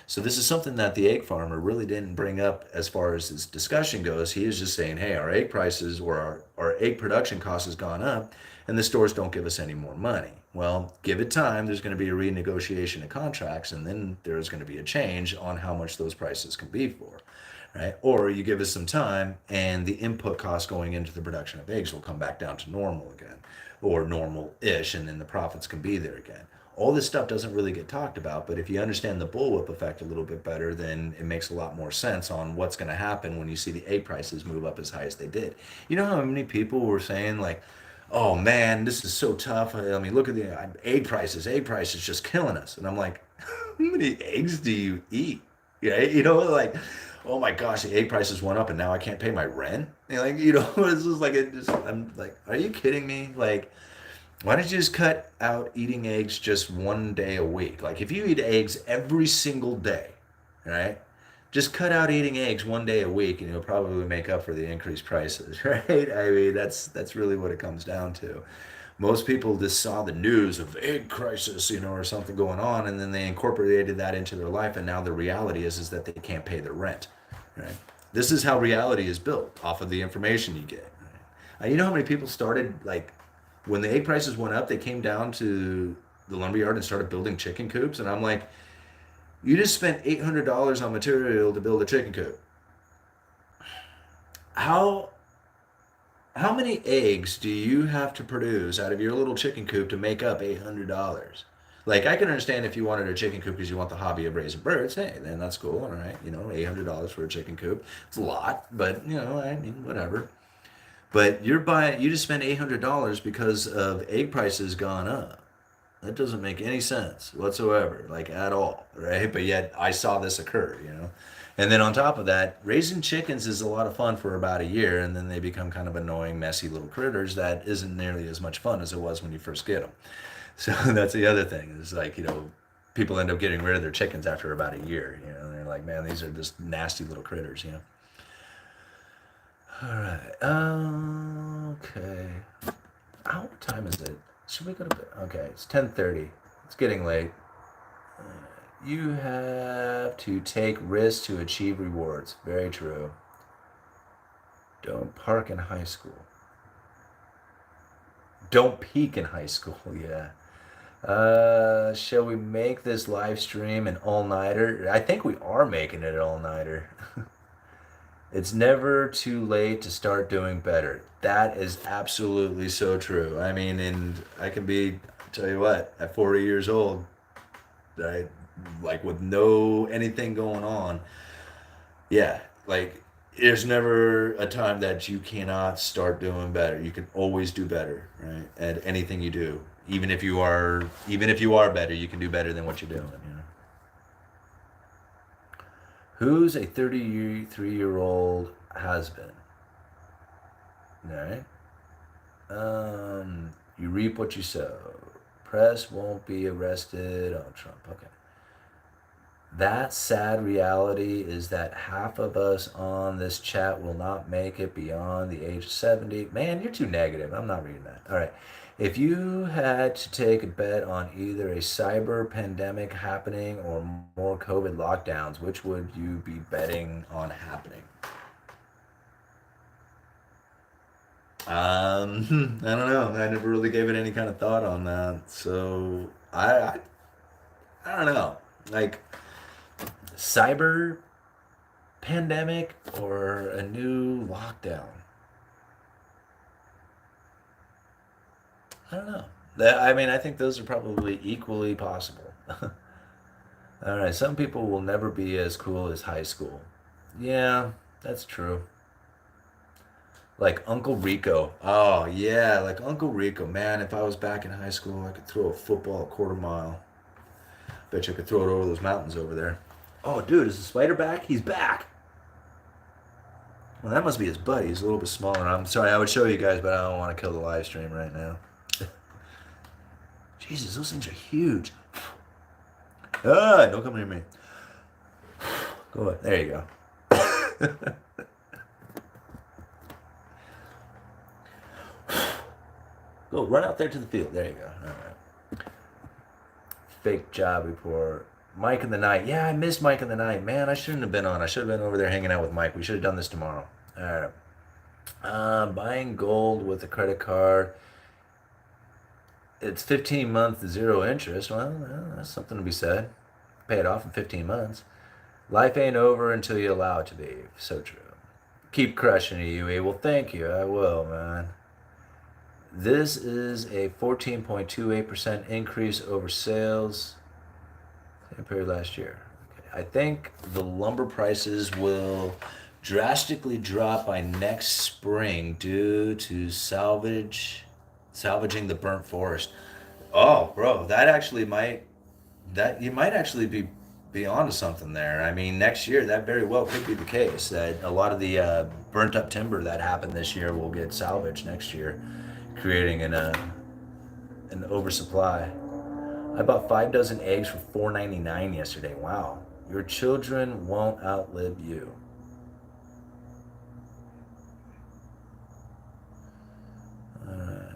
So this is something that the egg farmer really didn't bring up as far as this discussion goes. He is just saying, hey, our egg prices or our egg production cost has gone up and the stores don't give us any more money. Well, give it time. There's going to be a renegotiation of contracts and then there's going to be a change on how much those prices can be for. Right? Or you give us some time and the input cost going into the production of eggs will come back down to normal again or normal-ish and then the profits can be there again. All this stuff doesn't really get talked about, but if you understand the bullwhip effect a little bit better, then it makes a lot more sense on what's going to happen when you see the egg prices move up as high as they did. You know how many people were saying like, "Oh man, this is so tough. I mean, look at the egg prices. Egg prices just killing us." And I'm like, "How many eggs do you eat?" Yeah, like, "Oh my gosh, the egg prices went up, and now I can't pay my rent." It's just like I'm like, "Are you kidding me?" Like, why don't you just cut out eating eggs just one day a week? Like if you eat eggs every single day, right? Just cut out eating eggs one day a week and you'll probably make up for the increased prices, right? I mean, that's really what it comes down to. Most people just saw the news of egg crisis, or something going on, and then they incorporated that into their life, and now the reality is that they can't pay their rent, right? This is how reality is built off of the information you get. Right? You know how many people started like when the egg prices went up, they came down to the lumberyard and started building chicken coops, and I'm like, you just spent $800 on material to build a chicken coop. How how many eggs do you have to produce out of your little chicken coop to make up $800? Like I can understand if you wanted a chicken coop because you want the hobby of raising birds, hey, then that's cool, all right. $800 for a chicken coop. It's a lot, but I mean, whatever. But you just spent $800 because of egg prices gone up. That doesn't make any sense whatsoever, like at all, right? But yet I saw this occur. And then on top of that, raising chickens is a lot of fun for about a year, and then they become kind of annoying, messy little critters that isn't nearly as much fun as it was when you first get them. So that's the other thing. Is like, people end up getting rid of their chickens after about a year. They're like, man, these are just nasty little critters. All right. Okay. What time is it? Should we go to bed? Okay, it's 10:30. It's getting late. You have to take risks to achieve rewards. Very true. Don't park in high school. Don't peak in high school. Yeah. Shall we make this live stream an all-nighter? I think we are making it an all-nighter. It's never too late to start doing better. That is absolutely so true. I mean, and I can tell you what, at 40 years old, I, like with no anything going on, yeah, like there's never a time that you cannot start doing better. You can always do better, right? At anything you do. Even if you are better, you can do better than what you're doing. Who's a 33-year-old has been? All right. You reap what you sow. Press won't be arrested. Oh, Trump. Okay. That sad reality is that half of us on this chat will not make it beyond the age of 70. Man, you're too negative. I'm not reading that. All right. If you had to take a bet on either a cyber pandemic happening or more COVID lockdowns, which would you be betting on happening? I don't know. I never really gave it any kind of thought on that. So I don't know. Like cyber pandemic or a new lockdown. I don't know. I mean, I think those are probably equally possible. All right. Some people will never be as cool as high school. Yeah, that's true. Like Uncle Rico. Oh yeah, like Uncle Rico. Man, if I was back in high school, I could throw a football a quarter mile. Bet you I could throw it over those mountains over there. Oh, dude, is the spider back? He's back. Well, that must be his buddy. He's a little bit smaller. I'm sorry, I would show you guys, but I don't want to kill the live stream right now. Jesus, those things are huge. Ah, don't come near me. Go ahead. There you go. Go, run out there to the field. There you go. All right. Fake job report. Mike in the night. Yeah, I missed Mike in the night. Man, I shouldn't have been on. I should have been over there hanging out with Mike. We should have done this tomorrow. All right. Buying gold with a credit card. It's 15 months, zero interest. Well, that's something to be said. Pay it off in 15 months. Life ain't over until you allow it to be. So true. Keep crushing it, UE. Well, thank you. I will, man. This is a 14.28% increase over sales compared last year. Okay. I think the lumber prices will drastically drop by next spring due to salvaging the burnt forest. Oh, bro, that actually might that you might actually be onto something there. I mean, next year that very well could be the case. That a lot of the burnt up timber that happened this year will get salvaged next year, creating an oversupply. I bought 5 dozen eggs for $4.99 yesterday. Wow, your children won't outlive you. Uh,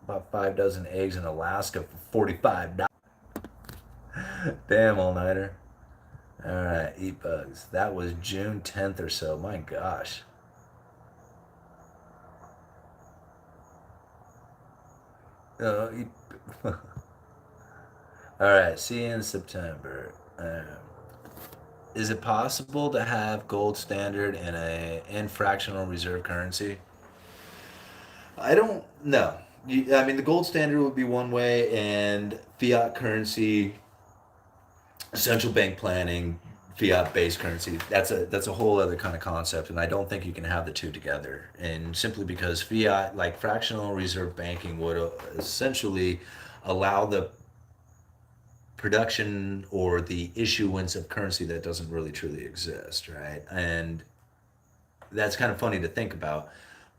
Bought 5 dozen eggs in Alaska for $45. Damn, all nighter. All right, eat bugs. That was June 10th or so. My gosh. Eat. All right, see you in September. Is it possible to have gold standard and fractional reserve currency? I don't know. I mean, the gold standard would be one way, and fiat currency, central bank planning, fiat based currency. That's a whole other kind of concept, and I don't think you can have the two together. And simply because fiat, like fractional reserve banking, would essentially allow the production or the issuance of currency that doesn't really truly exist, right? And that's kind of funny to think about.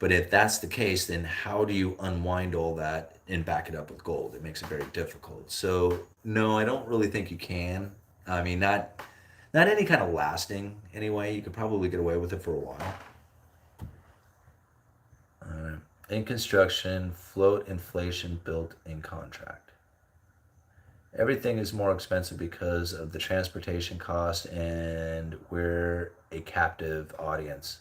But if that's the case, then how do you unwind all that and back it up with gold? It makes it very difficult. So no, I don't really think you can. I mean, not any kind of lasting anyway. You could probably get away with it for a while. In construction, float inflation built in contract. Everything is more expensive because of the transportation cost, and we're a captive audience.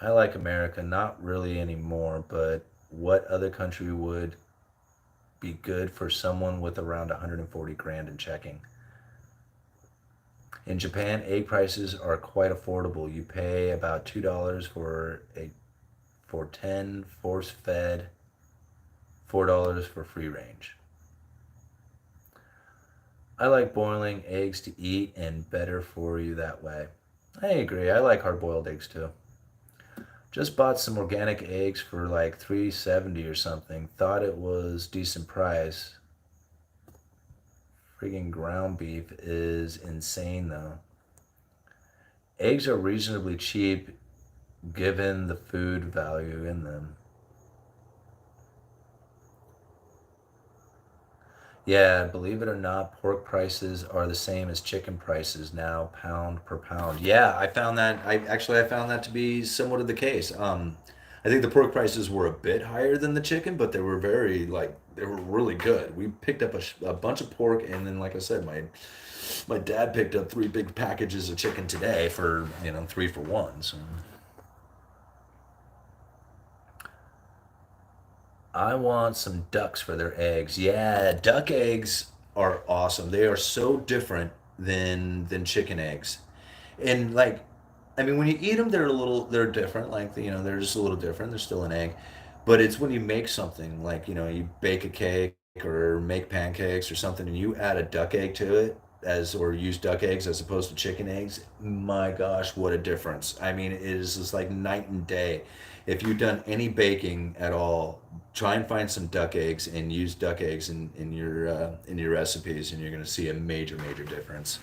I like America, not really anymore, but what other country would be good for someone with around 140 grand in checking? In Japan, egg prices are quite affordable. You pay about $2 for 10 force-fed, $4 for free range. I like boiling eggs to eat and better for you that way. I agree. I like hard-boiled eggs too. Just bought some organic eggs for like 370 or something. Thought it was decent price. Friggin' ground beef is insane though. Eggs are reasonably cheap given the food value in them. Yeah, believe it or not, pork prices are the same as chicken prices now, pound per pound. Yeah, I found that to be somewhat of the case. I think the pork prices were a bit higher than the chicken, but they were they were really good. We picked up a bunch of pork, and then like I said, my dad picked up 3 big packages of chicken today for 3 for 1. So I want some ducks for their eggs. Yeah, duck eggs are awesome. They are so different than chicken eggs. And like I mean when you eat them they're different. Like they're just a little different. They're still an egg. But it's when you make something like, you bake a cake or make pancakes or something and you add a duck egg to it. as or use duck eggs as opposed to chicken eggs, my gosh, what a difference. I mean, it is just like night and day. If you've done any baking at all, try and find some duck eggs and use duck eggs in your recipes, and you're going to see a major difference.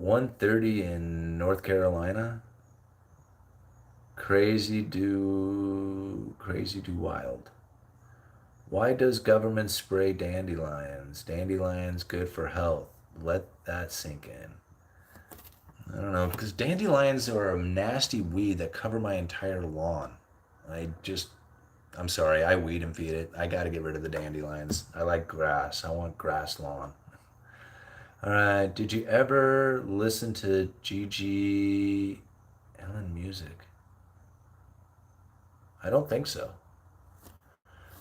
1:30 in North Carolina. Crazy do wild. Why does government spray dandelions? Dandelions good for health. Let that sink in. I don't know, because dandelions are a nasty weed that cover my entire lawn. I'm sorry, I weed and feed it. I got to get rid of the dandelions. I like grass. I want grass lawn. All right, did you ever listen to Gigi Ellen music? I don't think so.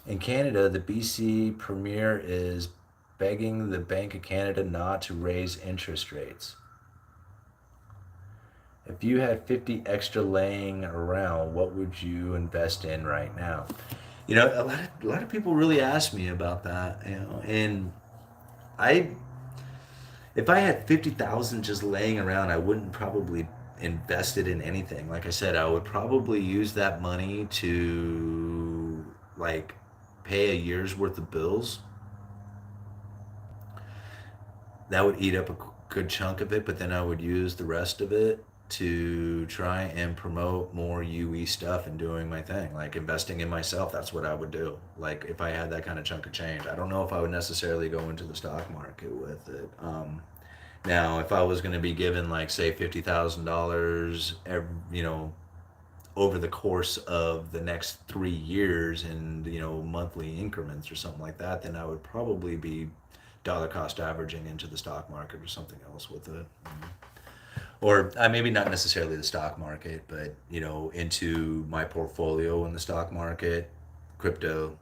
In Canada, the BC Premier is begging the Bank of Canada not to raise interest rates. If you had 50 extra laying around, what would you invest in right now? A lot of people really ask me about that, and I if I had 50,000 just laying around, I wouldn't probably invest it in anything. Like I said, I would probably use that money to like pay a year's worth of bills. That would eat up a good chunk of it, but then I would use the rest of it to try and promote more UE stuff and doing my thing, like investing in myself. That's what I would do. Like if I had that kind of chunk of change, I don't know if I would necessarily go into the stock market with it. Now, if I was going to be given like say $50,000, over the course of the next 3 years in monthly increments or something like that, then I would probably be dollar cost averaging into the stock market or something else with it. Or maybe not necessarily the stock market, but into my portfolio in the stock market, crypto,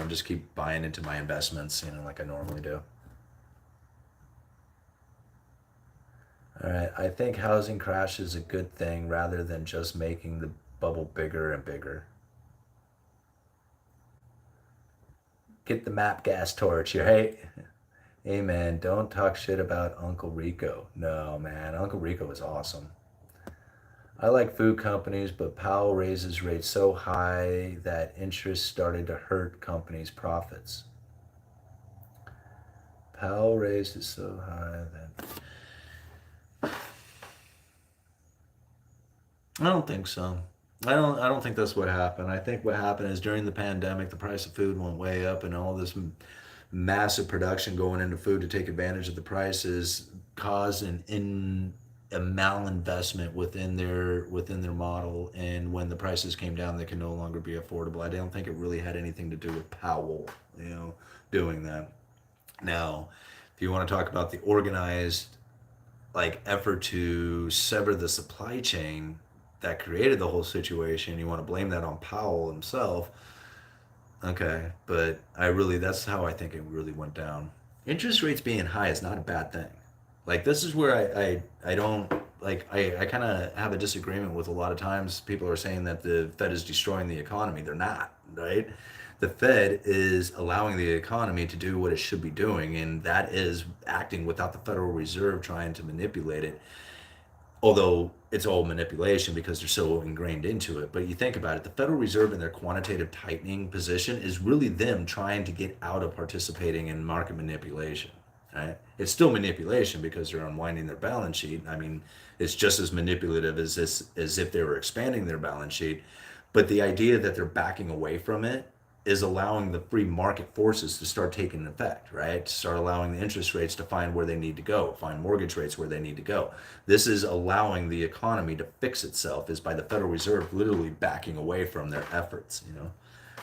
just keep buying into my investments, like I normally do. All right, I think housing crash is a good thing rather than just making the bubble bigger and bigger. Get the map gas torch, right? Hey man, don't talk shit about Uncle Rico. No man, Uncle Rico is awesome. I like food companies, but Powell raises rates so high that interest started to hurt companies' profits. Powell raised it so high that I don't think so. I don't think that's what happened. I think what happened is during the pandemic, the price of food went way up, and all this massive production going into food to take advantage of the prices caused a malinvestment within their model. And when the prices came down, they can no longer be affordable. I don't think it really had anything to do with Powell, doing that. Now, if you want to talk about the organized effort to sever the supply chain that created the whole situation, you want to blame that on Powell himself. Okay, but that's how I think it really went down. Interest rates being high is not a bad thing. Like this is where I don't I kind of have a disagreement with a lot of times people are saying that the Fed is destroying the economy. They're not, right? The Fed is allowing the economy to do what it should be doing, and that is acting without the Federal Reserve trying to manipulate it, although it's all manipulation because they're so ingrained into it. But you think about it, the Federal Reserve in their quantitative tightening position is really them trying to get out of participating in market manipulation. Right? It's still manipulation because they're unwinding their balance sheet. I mean, it's just as manipulative as if they were expanding their balance sheet. But the idea that they're backing away from it is allowing the free market forces to start taking effect, right? To start allowing the interest rates to find where they need to go, find mortgage rates where they need to go. This is allowing the economy to fix itself, is by the Federal Reserve literally backing away from their efforts,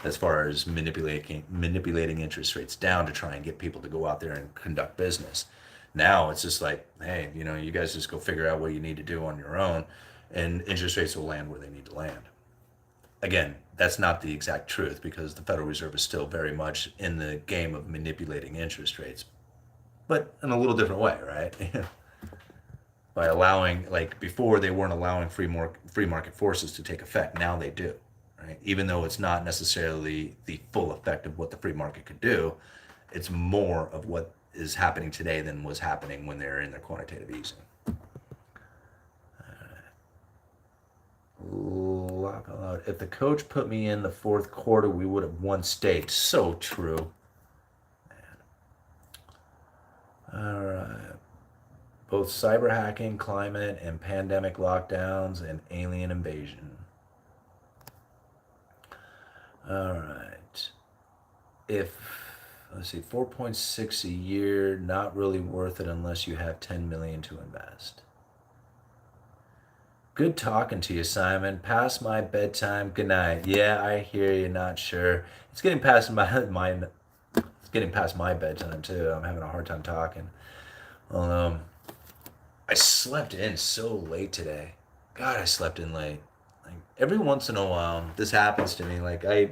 as far as manipulating interest rates down to try and get people to go out there and conduct business. Now it's just like, hey, you guys just go figure out what you need to do on your own, and interest rates will land where they need to land. Again, that's not the exact truth because the Federal Reserve is still very much in the game of manipulating interest rates, but in a little different way, right? By allowing, before they weren't allowing free market forces to take effect. Now they do, right? Even though it's not necessarily the full effect of what the free market could do, it's more of what is happening today than was happening when they're in their quantitative easing. If the coach put me in the fourth quarter, we would have won state. So true. All right. Both cyber hacking, climate, and pandemic lockdowns, and alien invasion. All right. Let's see, 4.6 a year, not really worth it unless you have 10 million to invest. Good talking to you, Simon. Past my bedtime. Good night. Yeah, I hear you. Not sure. It's getting past it's getting past my bedtime too. I'm having a hard time talking. I slept in so late today. God, I slept in late. Like every once in a while, this happens to me. Like I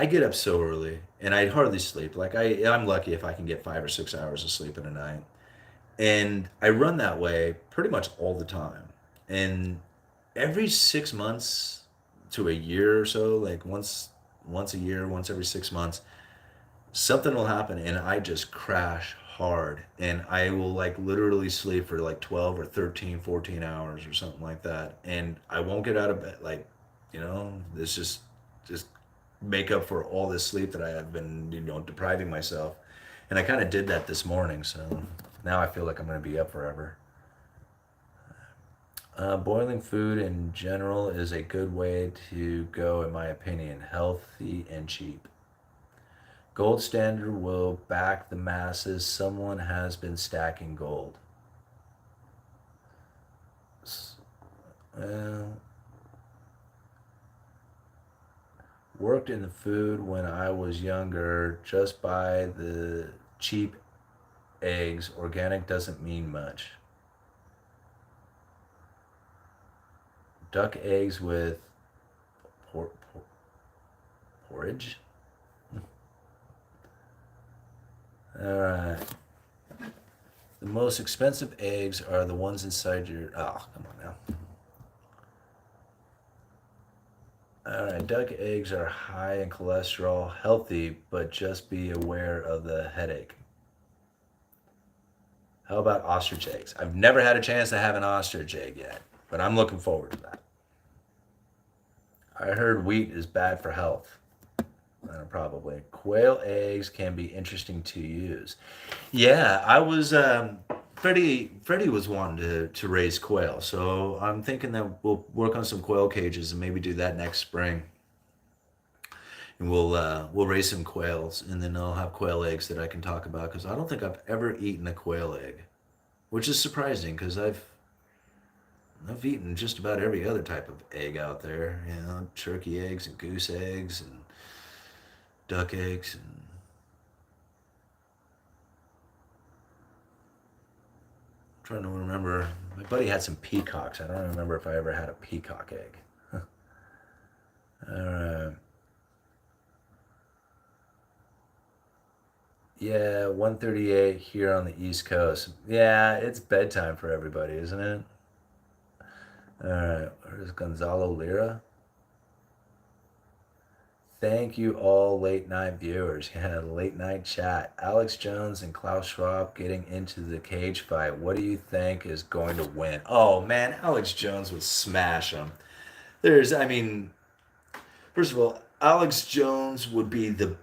get up so early and I hardly sleep. Like I'm lucky if I can get 5 or 6 hours of sleep in a night. And I run that way pretty much all the time. And every 6 months to a year or so, like once a year, once every 6 months, something will happen and I just crash hard and I will like literally sleep for like 12 or 13, 14 hours or something like that. And I won't get out of bed. Like, this just make up for all this sleep that I have been, depriving myself. And I kind of did that this morning. So now I feel like I'm going to be up forever. Boiling food in general is a good way to go, in my opinion. Healthy and cheap. Gold standard will back the masses. Someone has been stacking gold. Worked in the food when I was younger. Just buy the cheap eggs. Organic doesn't mean much. Duck eggs with porridge. All right. The most expensive eggs are the ones inside your... Oh, come on now. All right. Duck eggs are high in cholesterol, healthy, but just be aware of the headache. How about ostrich eggs? I've never had a chance to have an ostrich egg yet, but I'm looking forward to that. I heard wheat is bad for health. Probably. Quail eggs can be interesting to use. Yeah, I was Freddie was wanting to raise quail, so I'm thinking that we'll work on some quail cages and maybe do that next spring. And we'll raise some quails, and then I'll have quail eggs that I can talk about because I don't think I've ever eaten a quail egg, which is surprising because I've eaten just about every other type of egg out there. Turkey eggs and goose eggs and duck eggs and I'm trying to remember. My buddy had some peacocks. I don't remember if I ever had a peacock egg. All right. Yeah, 1:38 here on the East Coast. Yeah, it's bedtime for everybody, isn't it? All right. Where's Gonzalo Lira? Thank you all late night viewers. Yeah, late night chat. Alex Jones and Klaus Schwab getting into the cage fight. What do you think is going to win? Oh man, Alex Jones would smash him. First of all, Alex Jones would be the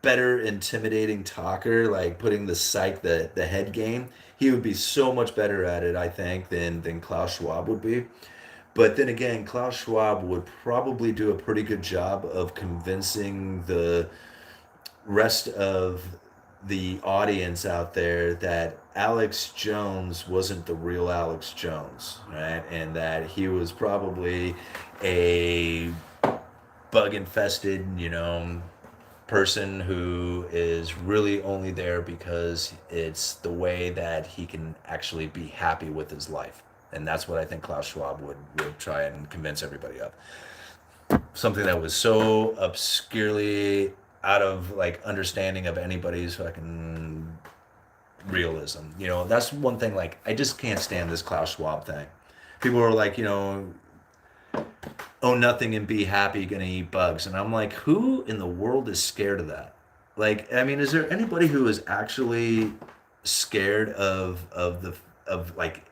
better intimidating talker, like putting the head game. He would be so much better at it, I think, than Klaus Schwab would be. But then again, Klaus Schwab would probably do a pretty good job of convincing the rest of the audience out there that Alex Jones wasn't the real Alex Jones, right? And that he was probably a bug infested, person who is really only there because it's the way that he can actually be happy with his life. And that's what I think Klaus Schwab would try and convince everybody of. Something that was so obscurely out of like understanding of anybody's fucking realism. That's one thing, like, I just can't stand this Klaus Schwab thing. People are like, own nothing and be happy, gonna eat bugs. And I'm like, who in the world is scared of that? Like, I mean, is there anybody who is actually scared of like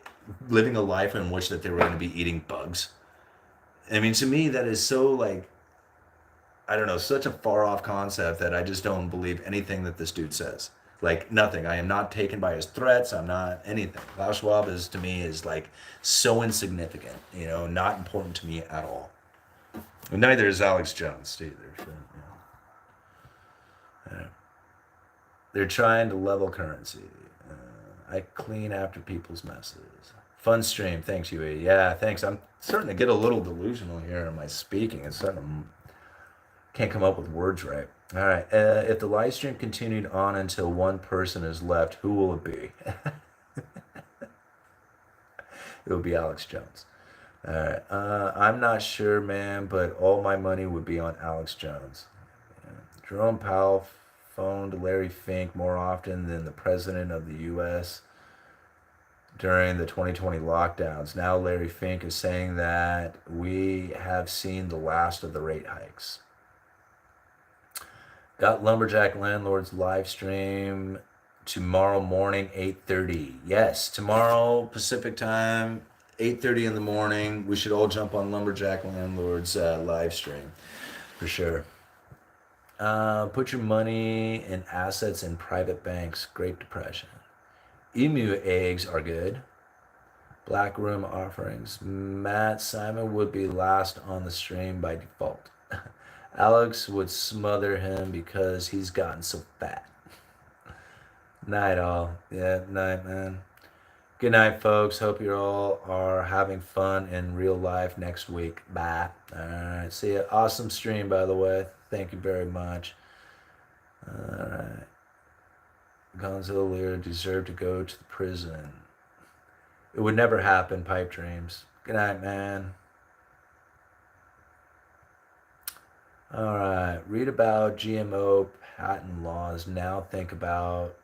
living a life in which that they were going to be eating bugs? I mean, to me, that is so like, I don't know, such a far off concept that I just don't believe anything that this dude says. Like nothing. I am not taken by his threats. I'm not anything. Klaus Schwab is to me is like so insignificant. You know, not important to me at all. And neither is Alex Jones either. So, yeah. They're trying to level currency. I clean after people's messes. Fun stream. Thanks, UAE. Yeah, thanks. I'm starting to get a little delusional here in my speaking. It's starting to, can't come up with words right. All right. If the live stream continued on until one person is left, who will it be? It will be Alex Jones. All right. I'm not sure, man, but all my money would be on Alex Jones. Yeah. Jerome Powell phoned Larry Fink more often than the president of the U.S. during the 2020 lockdowns. Now Larry Fink is saying that we have seen the last of the rate hikes. Got Lumberjack Landlord's live stream tomorrow morning, 8:30. Yes, tomorrow Pacific time, 8:30 in the morning. We should all jump on Lumberjack Landlord's live stream for sure. Put your money and assets in private banks. Great Depression. Emu eggs are good. Black room offerings. Matt Simon would be last on the stream by default. Alex would smother him because he's gotten so fat. Night all. Yeah, night, man. Good night, folks. Hope you all are having fun in real life next week. Bye. All right. See ya. Awesome stream, by the way. Thank you very much. All right. Gonzo Lear deserved to go to the prison. It would never happen, pipe dreams. Good night, man. All right. Read about GMO patent laws. Now think about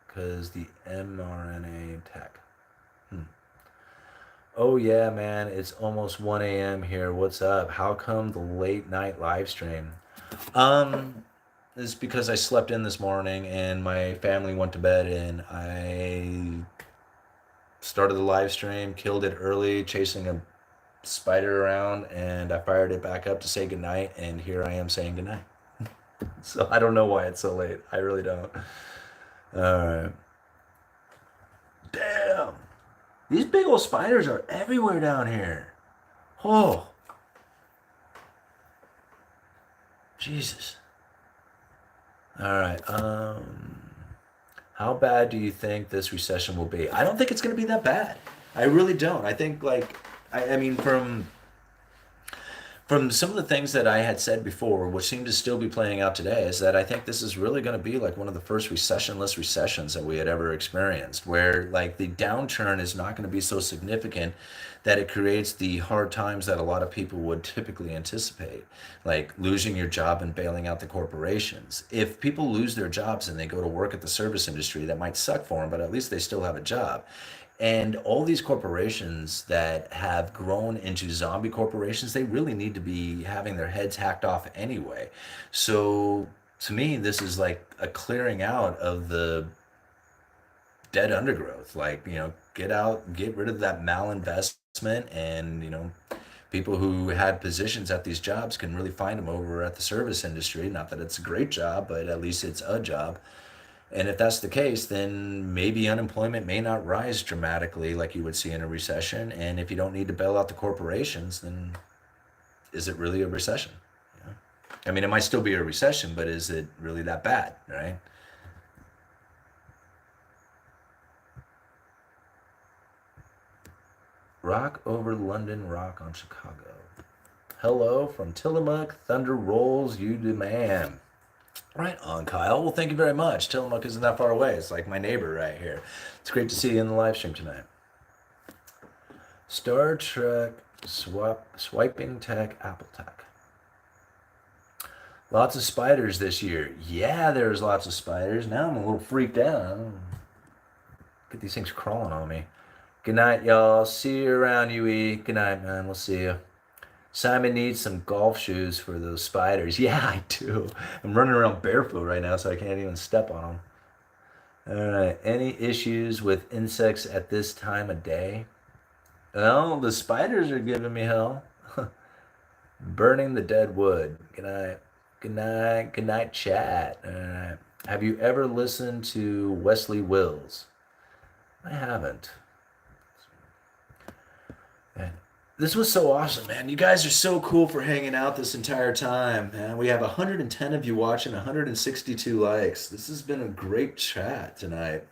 because the mRNA tech. Oh yeah, man. It's almost 1 a.m. here. What's up? How come the late night live stream? It's because I slept in this morning and my family went to bed and I started the live stream, killed it early, chasing a spider around, and I fired it back up to say goodnight, and here I am saying goodnight. So I don't know why it's so late. I really don't. All right. Damn. These big old spiders are everywhere down here. Oh. Jesus. All right. How bad do you think this recession will be? I don't think it's going to be that bad. I really don't. I think like I mean from some of the things that I had said before, which seem to still be playing out today, is that I think this is really going to be like one of the first recessionless recessions that we had ever experienced, where like the downturn is not going to be so significant that it creates the hard times that a lot of people would typically anticipate, like losing your job and bailing out the corporations. If people lose their jobs and they go to work at the service industry, that might suck for them, but at least they still have a job. And all these corporations that have grown into zombie corporations, they really need to be having their heads hacked off anyway. So to me, this is like a clearing out of the dead undergrowth. Like, you know, get out, get rid of that malinvestment, and, you know, people who had positions at these jobs can really find them over at the service industry. Not that it's a great job, but at least it's a job. And if that's the case, then maybe unemployment may not rise dramatically like you would see in a recession. And if you don't need to bail out the corporations, then is it really a recession? You know? I mean, it might still be a recession, but is it really that bad, right? Rock over London, rock on Chicago. Hello from Tillamook, thunder rolls, you demand. Right on, Kyle. Well, thank you very much. Tillamook isn't that far away. It's like my neighbor right here. It's great to see you in the live stream tonight. Star Trek, swiping tech, Apple Tech. Lots of spiders this year. Yeah, there's lots of spiders. Now I'm a little freaked out. Get these things crawling on me. Good night, y'all. See you around, UE. Good night, man. We'll see you. Simon needs some golf shoes for those spiders. Yeah, I do. I'm running around barefoot right now, so I can't even step on them. All right. Any issues with insects at this time of day? Well, the spiders are giving me hell. Burning the dead wood. Good night. Good night. Good night, chat. All right. Have you ever listened to Wesley Wills? I haven't. Man, this was so awesome, man. You guys are so cool for hanging out this entire time, man. We have 110 of you watching, 162 likes. This has been a great chat tonight.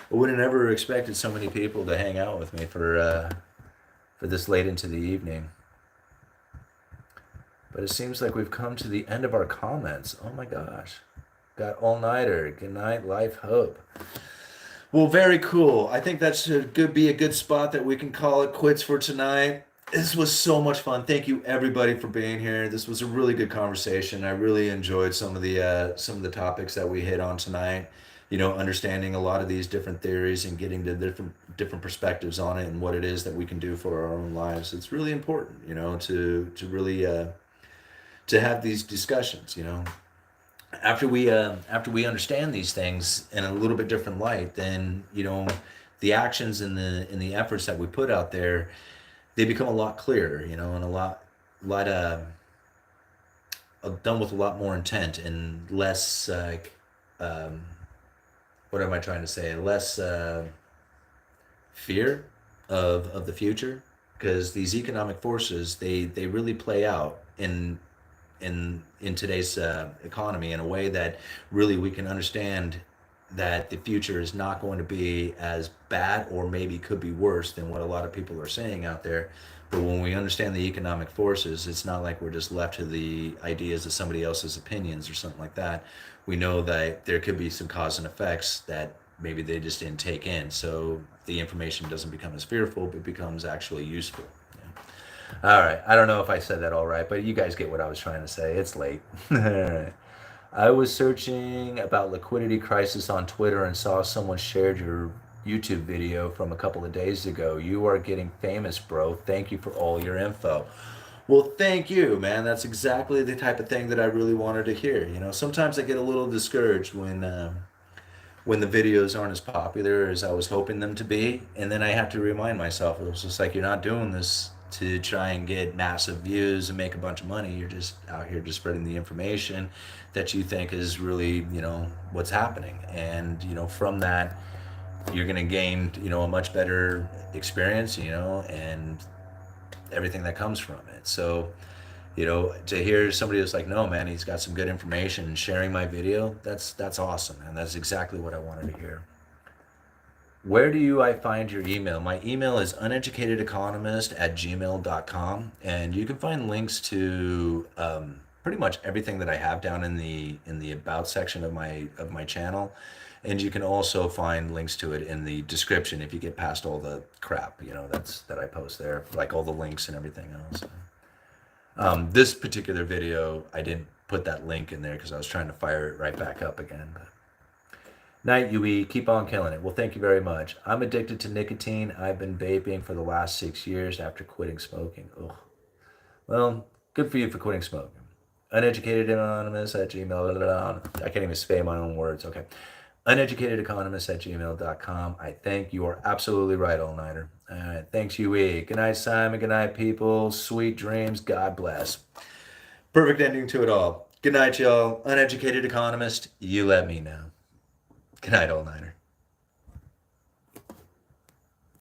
I would have never expected so many people to hang out with me for this late into the evening. But it seems like we've come to the end of our comments. Oh my gosh. Got all-nighter. Good night, life, hope. Well, very cool. I think that should be a good spot that we can call it quits for tonight. This was so much fun. Thank you everybody for being here. This was a really good conversation. I really enjoyed some of the topics that we hit on tonight. You know, understanding a lot of these different theories and getting to different perspectives on it and what it is that we can do for our own lives. It's really important, you know, to really to have these discussions, you know. After we understand these things in a little bit different light, then, you know, the actions and the efforts that we put out there, they become a lot clearer, you know, and a lot done with a lot more intent and less like what am I trying to say? Less fear of the future, because these economic forces, they really play out in today's economy in a way that really we can understand that the future is not going to be as bad, or maybe could be worse than what a lot of people are saying out there. But when we understand the economic forces, it's not like we're just left to the ideas of somebody else's opinions or something like that. We know that there could be some cause and effects that maybe they just didn't take in. So the information doesn't become as fearful, but becomes actually useful. Yeah. All right. I don't know if I said that all right, but you guys get what I was trying to say. It's late. All right. I was searching about liquidity crisis on Twitter and saw someone shared your YouTube video from a couple of days ago. You are getting famous, bro. Thank you for all your info. Well, thank you, man. That's exactly the type of thing that I really wanted to hear. You know, sometimes I get a little discouraged when the videos aren't as popular as I was hoping them to be, and then I have to remind myself, it was just like, you're not doing this to try and get massive views and make a bunch of money. You're just out here just spreading the information that you think is really, you know, what's happening. And, you know, from that, you're going to gain, you know, a much better experience, you know, and everything that comes from it. So, you know, to hear somebody that's like, no, man, he's got some good information and sharing my video, that's awesome. And that's exactly what I wanted to hear. Where do I find your email? My email is uneducatedeconomist@gmail.com, and you can find links to pretty much everything that I have down in the about section of my channel, and you can also find links to it in the description if you get past all the crap, you know, that I post there, like all the links and everything else. This particular video, I didn't put that link in there because I was trying to fire it right back up again. But night, Yui. Keep on killing it. Well, thank you very much. I'm addicted to nicotine. I've been vaping for the last 6 years after quitting smoking. Ugh. Well, good for you for quitting smoking. Uneducatedeconomist@gmail.com. I can't even say my own words. Okay. Uneducatedeconomist@gmail.com. I think you are absolutely right, all-nighter. All right. Thanks, Yui. Good night, Simon. Good night, people. Sweet dreams. God bless. Perfect ending to it all. Good night, y'all. Uneducated economist, you let me know. Good night, all-nighter.